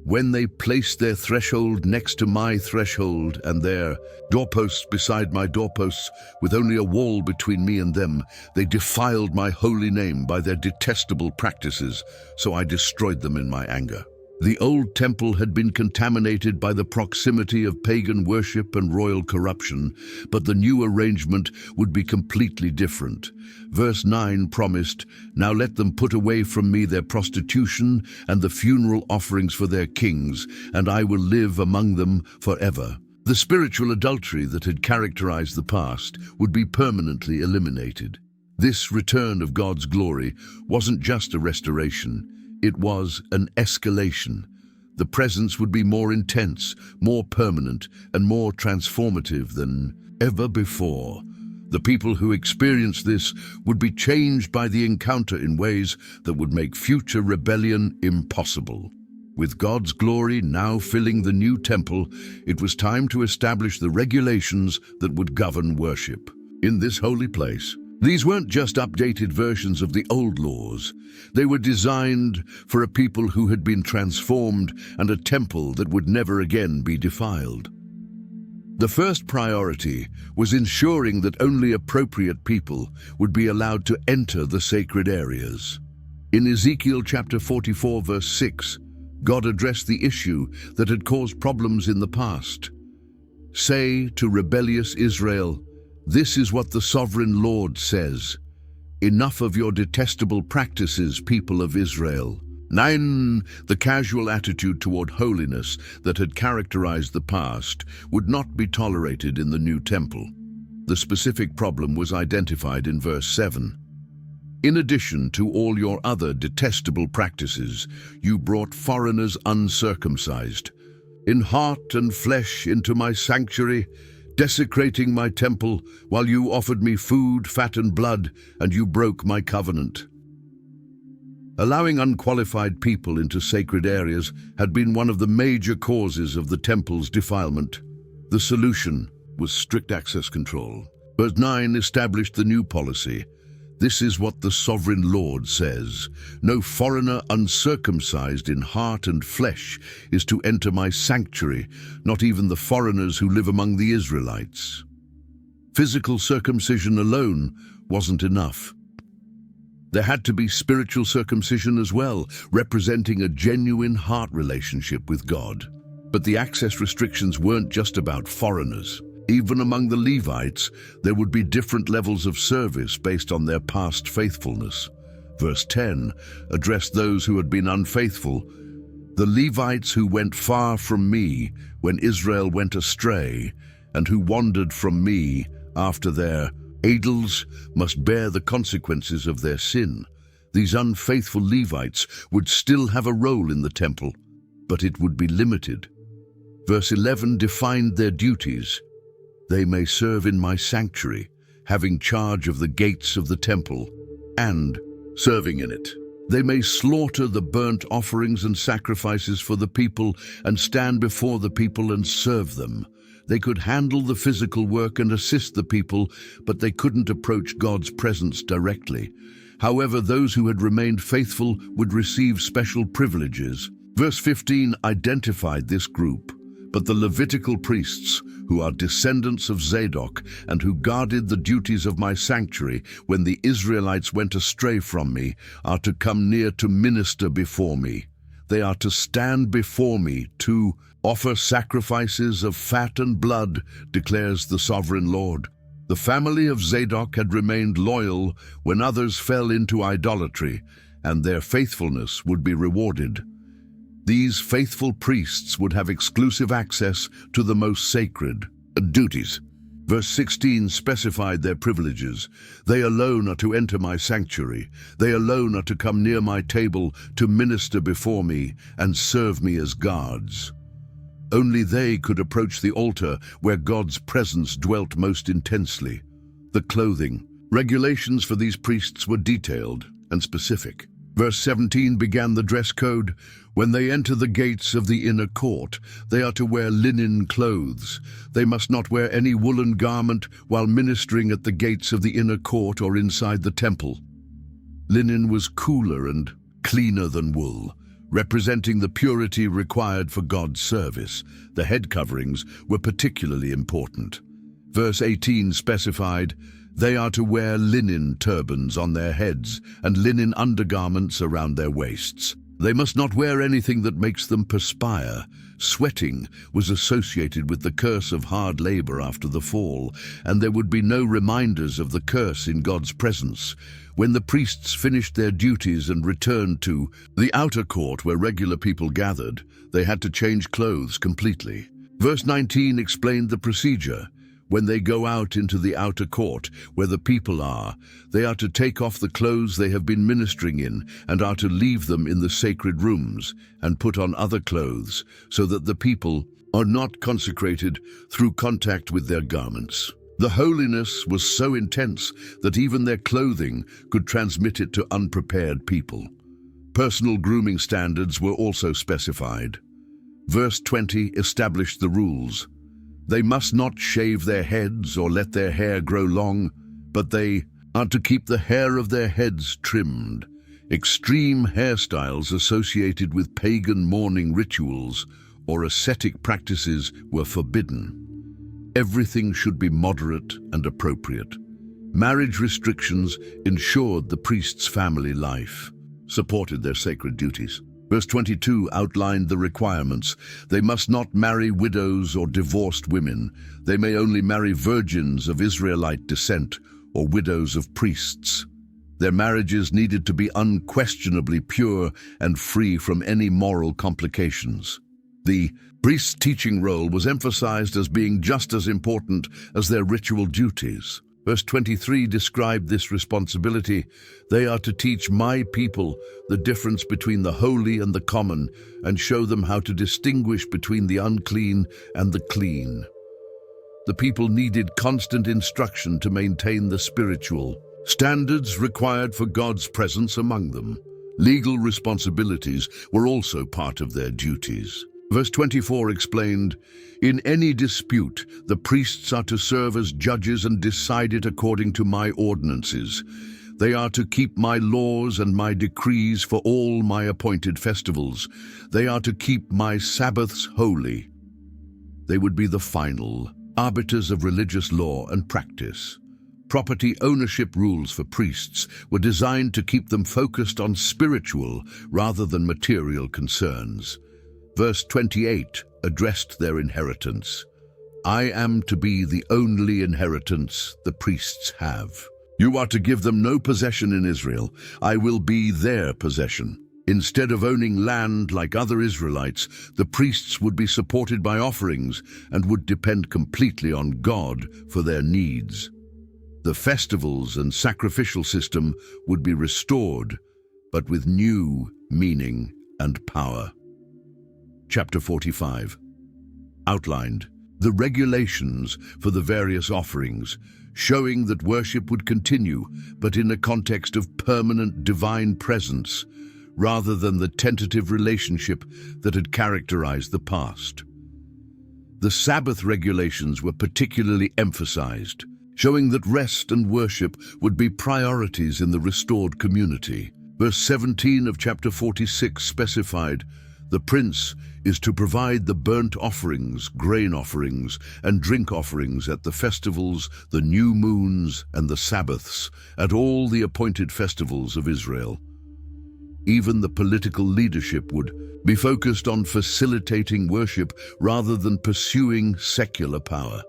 "When they placed their threshold next to my threshold and their doorposts beside my doorposts, with only a wall between me and them, they defiled my holy name by their detestable practices, so I destroyed them in my anger." The old temple had been contaminated by the proximity of pagan worship and royal corruption, but the new arrangement would be completely different. Verse 9 promised, "Now let them put away from me their prostitution and the funeral offerings for their kings, and I will live among them forever." The spiritual adultery that had characterized the past would be permanently eliminated. This return of God's glory wasn't just a restoration. It was an escalation. The presence would be more intense, more permanent, and more transformative than ever before. The people who experienced this would be changed by the encounter in ways that would make future rebellion impossible. With God's glory now filling the new temple, it was time to establish the regulations that would govern worship. In this holy place, these weren't just updated versions of the old laws. They were designed for a people who had been transformed and a temple that would never again be defiled. The first priority was ensuring that only appropriate people would be allowed to enter the sacred areas. In Ezekiel chapter 44, verse 6, God addressed the issue that had caused problems in the past. "Say to rebellious Israel, this is what the sovereign Lord says. Enough of your detestable practices, people of Israel." 9. The casual attitude toward holiness that had characterized the past would not be tolerated in the new temple. The specific problem was identified in verse 7. "In addition to all your other detestable practices, you brought foreigners uncircumcised, in heart and flesh into my sanctuary, desecrating my temple, while you offered me food, fat and blood, and you broke my covenant." Allowing unqualified people into sacred areas had been one of the major causes of the temple's defilement. The solution was strict access control. Verse 9 established the new policy. "This is what the sovereign Lord says. No foreigner uncircumcised in heart and flesh is to enter my sanctuary, not even the foreigners who live among the Israelites." Physical circumcision alone wasn't enough. There had to be spiritual circumcision as well, representing a genuine heart relationship with God. But the access restrictions weren't just about foreigners. Even among the Levites, there would be different levels of service based on their past faithfulness. Verse 10 addressed those who had been unfaithful. "The Levites who went far from me when Israel went astray, and who wandered from me after their idols, must bear the consequences of their sin." These unfaithful Levites would still have a role in the temple, but it would be limited. Verse 11 defined their duties. "They may serve in my sanctuary, having charge of the gates of the temple, and serving in it. They may slaughter the burnt offerings and sacrifices for the people and stand before the people and serve them." They could handle the physical work and assist the people, but they couldn't approach God's presence directly. However, those who had remained faithful would receive special privileges. Verse 15 identified this group, but the Levitical priests, who are descendants of Zadok and who guarded the duties of my sanctuary when the Israelites went astray from me, are to come near to minister before me. They are to stand before me to offer sacrifices of fat and blood, declares the sovereign Lord. The family of Zadok had remained loyal when others fell into idolatry, and their faithfulness would be rewarded. These faithful priests would have exclusive access to the most sacred duties. Verse 16 specified their privileges. They alone are to enter my sanctuary. They alone are to come near my table to minister before me and serve me as guards. Only they could approach the altar where God's presence dwelt most intensely. The clothing. Regulations for these priests were detailed and specific. Verse 17 began the dress code. When they enter the gates of the inner court, they are to wear linen clothes. They must not wear any woolen garment while ministering at the gates of the inner court or inside the temple. Linen was cooler and cleaner than wool, representing the purity required for God's service. The head coverings were particularly important. Verse 18 specified, they are to wear linen turbans on their heads and linen undergarments around their waists. They must not wear anything that makes them perspire. Sweating was associated with the curse of hard labor after the fall, and there would be no reminders of the curse in God's presence. When the priests finished their duties and returned to the outer court where regular people gathered, they had to change clothes completely. Verse 19 explained the procedure. When they go out into the outer court, where the people are, they are to take off the clothes they have been ministering in and are to leave them in the sacred rooms and put on other clothes, so that the people are not consecrated through contact with their garments. The holiness was so intense that even their clothing could transmit it to unprepared people. Personal grooming standards were also specified. Verse 20 established the rules. They must not shave their heads or let their hair grow long, but they are to keep the hair of their heads trimmed. Extreme hairstyles associated with pagan mourning rituals or ascetic practices were forbidden. Everything should be moderate and appropriate. Marriage restrictions ensured the priest's family life, supported their sacred duties. Verse 22 outlined the requirements. They must not marry widows or divorced women. They may only marry virgins of Israelite descent or widows of priests. Their marriages needed to be unquestionably pure and free from any moral complications. The priest's teaching role was emphasized as being just as important as their ritual duties. Verse 23 described this responsibility. They are to teach my people the difference between the holy and the common, and show them how to distinguish between the unclean and the clean. The people needed constant instruction to maintain the spiritual standards required for God's presence among them. Legal responsibilities were also part of their duties. Verse 24 explained, in any dispute, the priests are to serve as judges and decide it according to my ordinances. They are to keep my laws and my decrees for all my appointed festivals. They are to keep my Sabbaths holy. They would be the final arbiters of religious law and practice. Property ownership rules for priests were designed to keep them focused on spiritual rather than material concerns. Verse 28 addressed their inheritance. I am to be the only inheritance the priests have. You are to give them no possession in Israel. I will be their possession. Instead of owning land like other Israelites, the priests would be supported by offerings and would depend completely on God for their needs. The festivals and sacrificial system would be restored, but with new meaning and power. Chapter 45 outlined the regulations for the various offerings, showing that worship would continue, but in a context of permanent divine presence, rather than the tentative relationship that had characterized the past. The Sabbath regulations were particularly emphasized. showing that rest and worship would be priorities in the restored community. Verse 17 of chapter 46 specified, "The prince is to provide the burnt offerings, grain offerings, and drink offerings at the festivals, the new moons, and the Sabbaths, at all the appointed festivals of Israel." Even the political leadership would be focused on facilitating worship rather than pursuing secular power.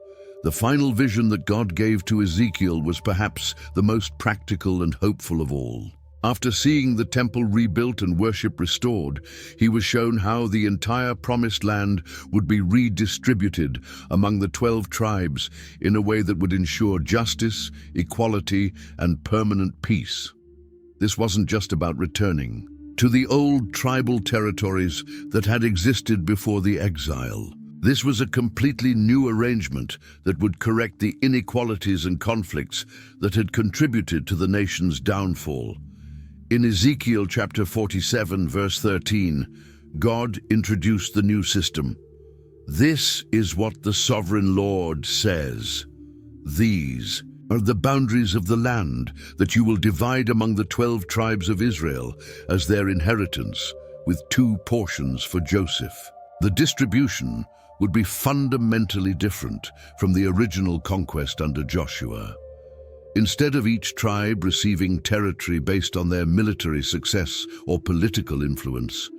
The final vision that God gave to Ezekiel was perhaps the most practical and hopeful of all. After seeing the temple rebuilt and worship restored, he was shown how the entire promised land would be redistributed among the 12 tribes in a way that would ensure justice, equality, and permanent peace. This wasn't just about returning to the old tribal territories that had existed before the exile. This was a completely new arrangement that would correct the inequalities and conflicts that had contributed to the nation's downfall. In Ezekiel chapter 47, verse 13, God introduced the new system. "This is what the sovereign Lord says. These are the boundaries of the land that you will divide among the 12 tribes of Israel as their inheritance, with 2 portions for Joseph." The distribution would be fundamentally different from the original conquest under Joshua. Instead of each tribe receiving territory based on their military success or political influence,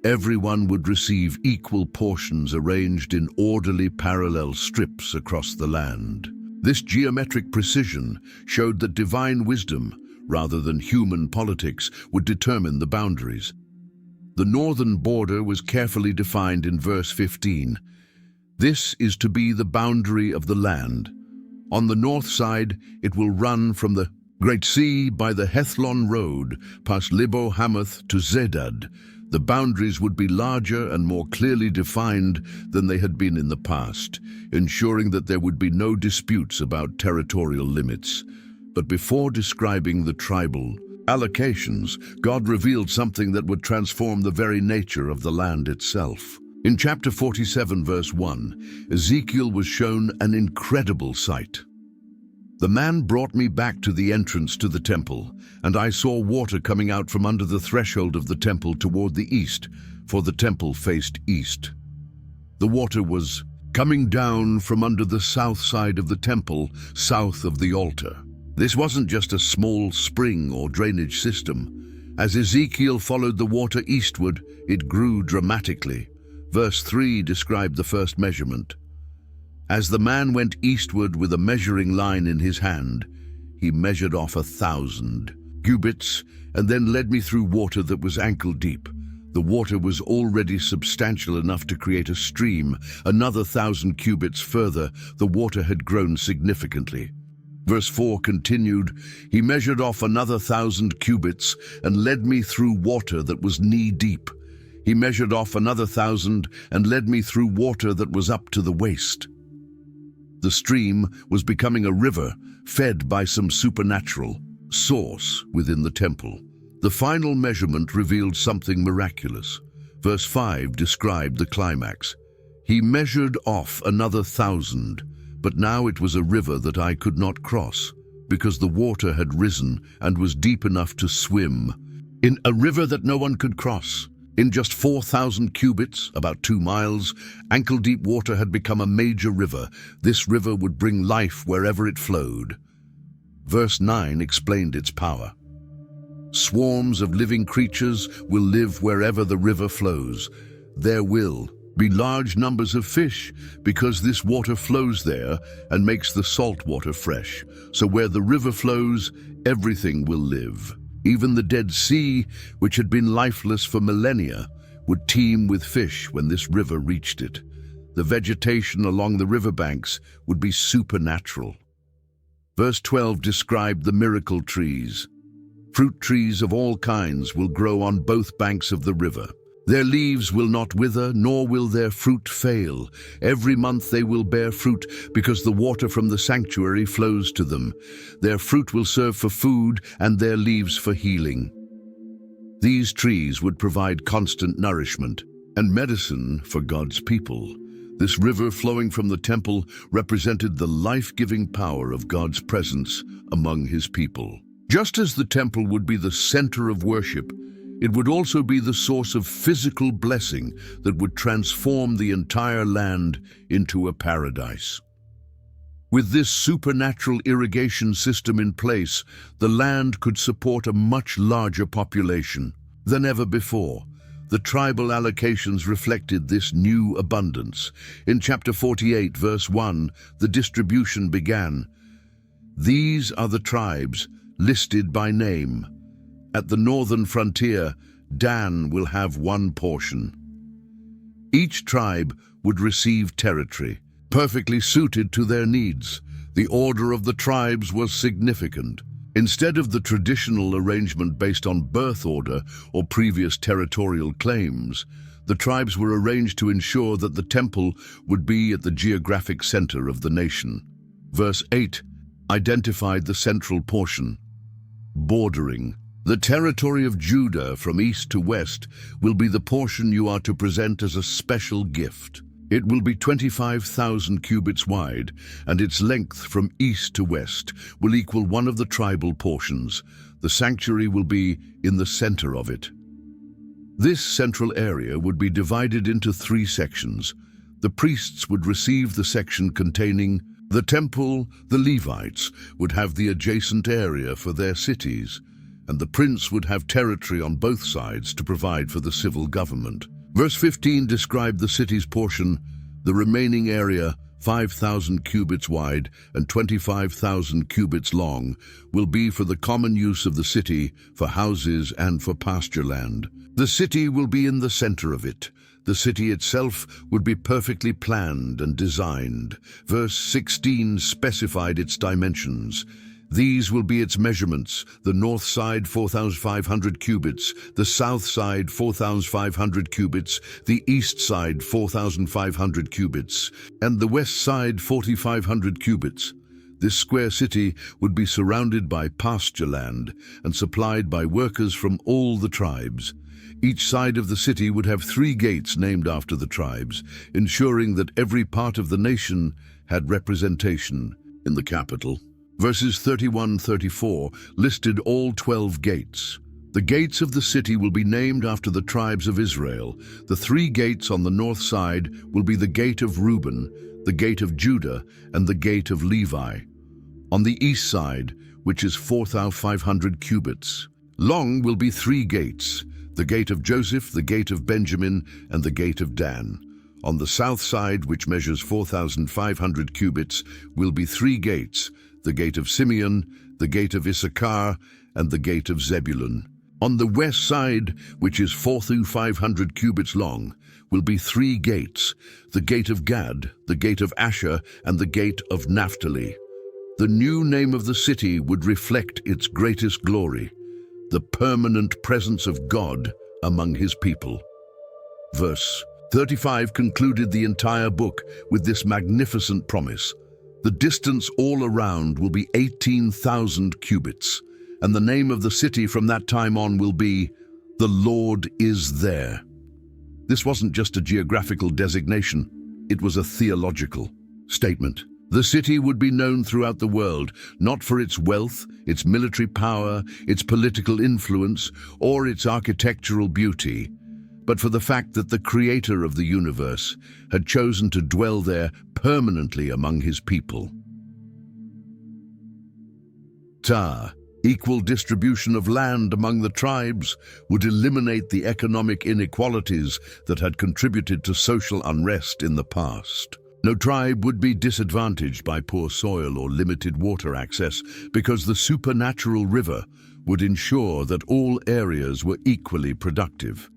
everyone would receive equal portions arranged in orderly parallel strips across the land. This geometric precision showed that divine wisdom, rather than human politics, would determine the boundaries. The northern border was carefully defined in verse 15. "This is to be the boundary of the land. On the north side, it will run from the Great Sea by the Hethlon Road, past Libo-Hamath to Zedad." The boundaries would be larger and more clearly defined than they had been in the past, ensuring that there would be no disputes about territorial limits. But before describing the tribal allocations, God revealed something that would transform the very nature of the land itself. In chapter 47, verse 1, Ezekiel was shown an incredible sight. "The man brought me back to the entrance to the temple, and I saw water coming out from under the threshold of the temple toward the east, for the temple faced east. The water was coming down from under the south side of the temple, south of the altar." This wasn't just a small spring or drainage system. As Ezekiel followed the water eastward, it grew dramatically. Verse 3 described the first measurement. "As the man went eastward with a measuring line in his hand, he measured off 1,000 cubits and then led me through water that was ankle deep. The water was already substantial enough to create a stream. Another 1,000 cubits further, the water had grown significantly." Verse 4 continued, "He measured off another 1,000 cubits and led me through water that was knee-deep. He measured off another 1,000 and led me through water that was up to the waist." The stream was becoming a river fed by some supernatural source within the temple. The final measurement revealed something miraculous. Verse 5 described the climax. "He measured off another 1,000, but now it was a river that I could not cross, because the water had risen and was deep enough to swim. In a river that no one could cross. In just 4,000 cubits, about 2 miles, ankle-deep water had become a major river. This river would bring life wherever it flowed." Verse 9 explained its power. "Swarms of living creatures will live wherever the river flows. There will be large numbers of fish because this water flows there and makes the salt water fresh. So where the river flows, everything will live. Even the Dead Sea, which had been lifeless for millennia, would teem with fish when this river reached it. The vegetation along the riverbanks would be supernatural." Verse 12 described the miracle trees. "Fruit trees of all kinds will grow on both banks of the river. Their leaves will not wither, nor will their fruit fail. Every month they will bear fruit, because the water from the sanctuary flows to them. Their fruit will serve for food, and their leaves for healing." These trees would provide constant nourishment and medicine for God's people. This river flowing from the temple represented the life-giving power of God's presence among his people. Just as the temple would be the center of worship, it would also be the source of physical blessing that would transform the entire land into a paradise. With this supernatural irrigation system in place, the land could support a much larger population than ever before. The tribal allocations reflected this new abundance. In chapter 48, verse 1, the distribution began. These are the tribes listed by name. At the northern frontier, Dan will have one portion. Each tribe would receive territory, perfectly suited to their needs. The order of the tribes was significant. Instead of the traditional arrangement based on birth order or previous territorial claims, the tribes were arranged to ensure that the temple would be at the geographic center of the nation. Verse 8 identified the central portion. Bordering. The territory of Judah from east to west will be the portion you are to present as a special gift. It will be 25,000 cubits wide, and its length from east to west will equal one of the tribal portions. The sanctuary will be in the center of it. This central area would be divided into 3 sections. The priests would receive the section containing the temple. The Levites would have the adjacent area for their cities, and the prince would have territory on both sides to provide for the civil government. Verse 15 described the city's portion. The remaining area, 5,000 cubits wide and 25,000 cubits long, will be for the common use of the city, for houses and for pasture land. The city will be in the center of it. The city itself would be perfectly planned and designed. Verse 16 specified its dimensions. These will be its measurements: the north side 4,500 cubits, the south side 4,500 cubits, the east side 4,500 cubits, and the west side 4,500 cubits. This square city would be surrounded by pasture land and supplied by workers from all the tribes. Each side of the city would have 3 gates named after the tribes, ensuring that every part of the nation had representation in the capital. Verses 31-34 listed all 12 gates. The gates of the city will be named after the tribes of Israel. The 3 gates on the north side will be the gate of Reuben, the gate of Judah, and the gate of Levi. On the east side, which is 4,500 cubits long, will be 3 gates: the gate of Joseph, the gate of Benjamin, and the gate of Dan. On the south side, which measures 4,500 cubits, will be 3 gates: the gate of Simeon, the gate of Issachar, and the gate of Zebulun. On the west side, which is 4,500 cubits long, will be 3 gates: the gate of Gad, the gate of Asher, and the gate of Naphtali. The new name of the city would reflect its greatest glory, the permanent presence of God among his people. Verse 35 concluded the entire book with this magnificent promise. The distance all around will be 18,000 cubits, and the name of the city from that time on will be, "The Lord is there." This wasn't just a geographical designation, it was a theological statement. The city would be known throughout the world, not for its wealth, its military power, its political influence, or its architectural beauty, but for the fact that the creator of the universe had chosen to dwell there permanently among his people. Tyre, equal distribution of land among the tribes, would eliminate the economic inequalities that had contributed to social unrest in the past. No tribe would be disadvantaged by poor soil or limited water access, because the supernatural river would ensure that all areas were equally productive.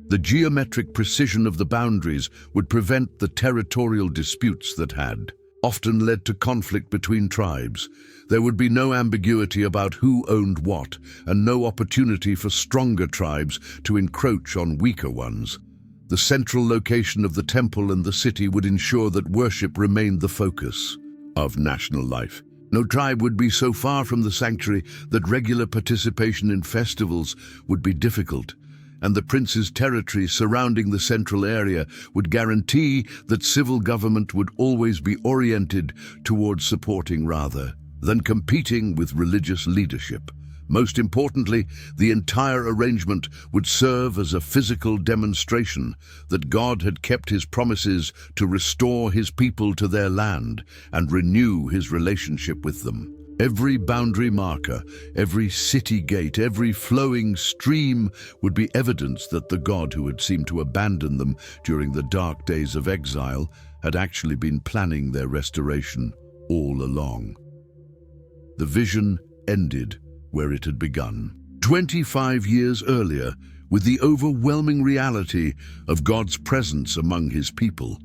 The geometric precision of the boundaries would prevent the territorial disputes that had often led to conflict between tribes. There would be no ambiguity about who owned what, and no opportunity for stronger tribes to encroach on weaker ones. The central location of the temple and the city would ensure that worship remained the focus of national life. No tribe would be so far from the sanctuary that regular participation in festivals would be difficult, and the prince's territory surrounding the central area would guarantee that civil government would always be oriented towards supporting rather than competing with religious leadership. Most importantly, the entire arrangement would serve as a physical demonstration that God had kept his promises to restore his people to their land and renew his relationship with them. Every boundary marker, every city gate, every flowing stream would be evidence that the God who had seemed to abandon them during the dark days of exile had actually been planning their restoration all along. The vision ended where it had begun. 25 years earlier, with the overwhelming reality of God's presence among his people.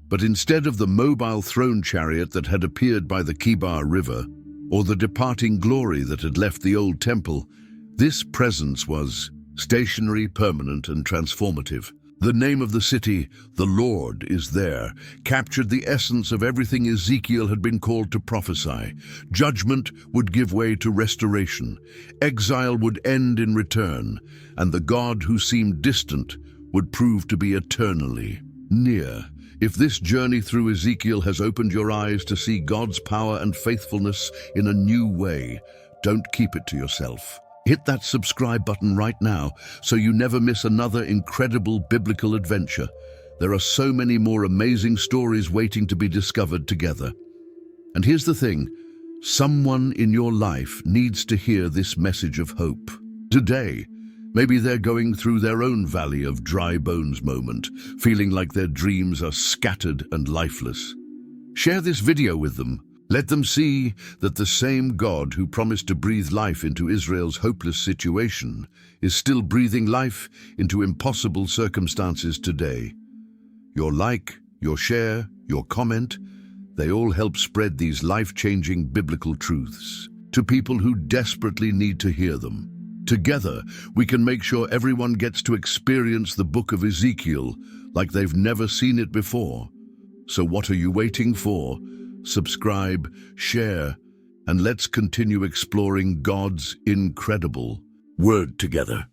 But instead of the mobile throne chariot that had appeared by the Kibar River, or the departing glory that had left the old temple, this presence was stationary, permanent, and transformative. The name of the city, the Lord is there, captured the essence of everything Ezekiel had been called to prophesy. Judgment would give way to restoration. Exile would end in return, and the God who seemed distant would prove to be eternally near. If this journey through Ezekiel has opened your eyes to see God's power and faithfulness in a new way, don't keep it to yourself. Hit that subscribe button right now so you never miss another incredible biblical adventure. There are so many more amazing stories waiting to be discovered together. And here's the thing, someone in your life needs to hear this message of hope. Today, maybe they're going through their own valley of dry bones moment, feeling like their dreams are scattered and lifeless. Share this video with them. Let them see that the same God who promised to breathe life into Israel's hopeless situation is still breathing life into impossible circumstances today. Your like, your share, your comment, they all help spread these life-changing biblical truths to people who desperately need to hear them. Together, we can make sure everyone gets to experience the book of Ezekiel like they've never seen it before. So what are you waiting for? Subscribe, share, and let's continue exploring God's incredible word together.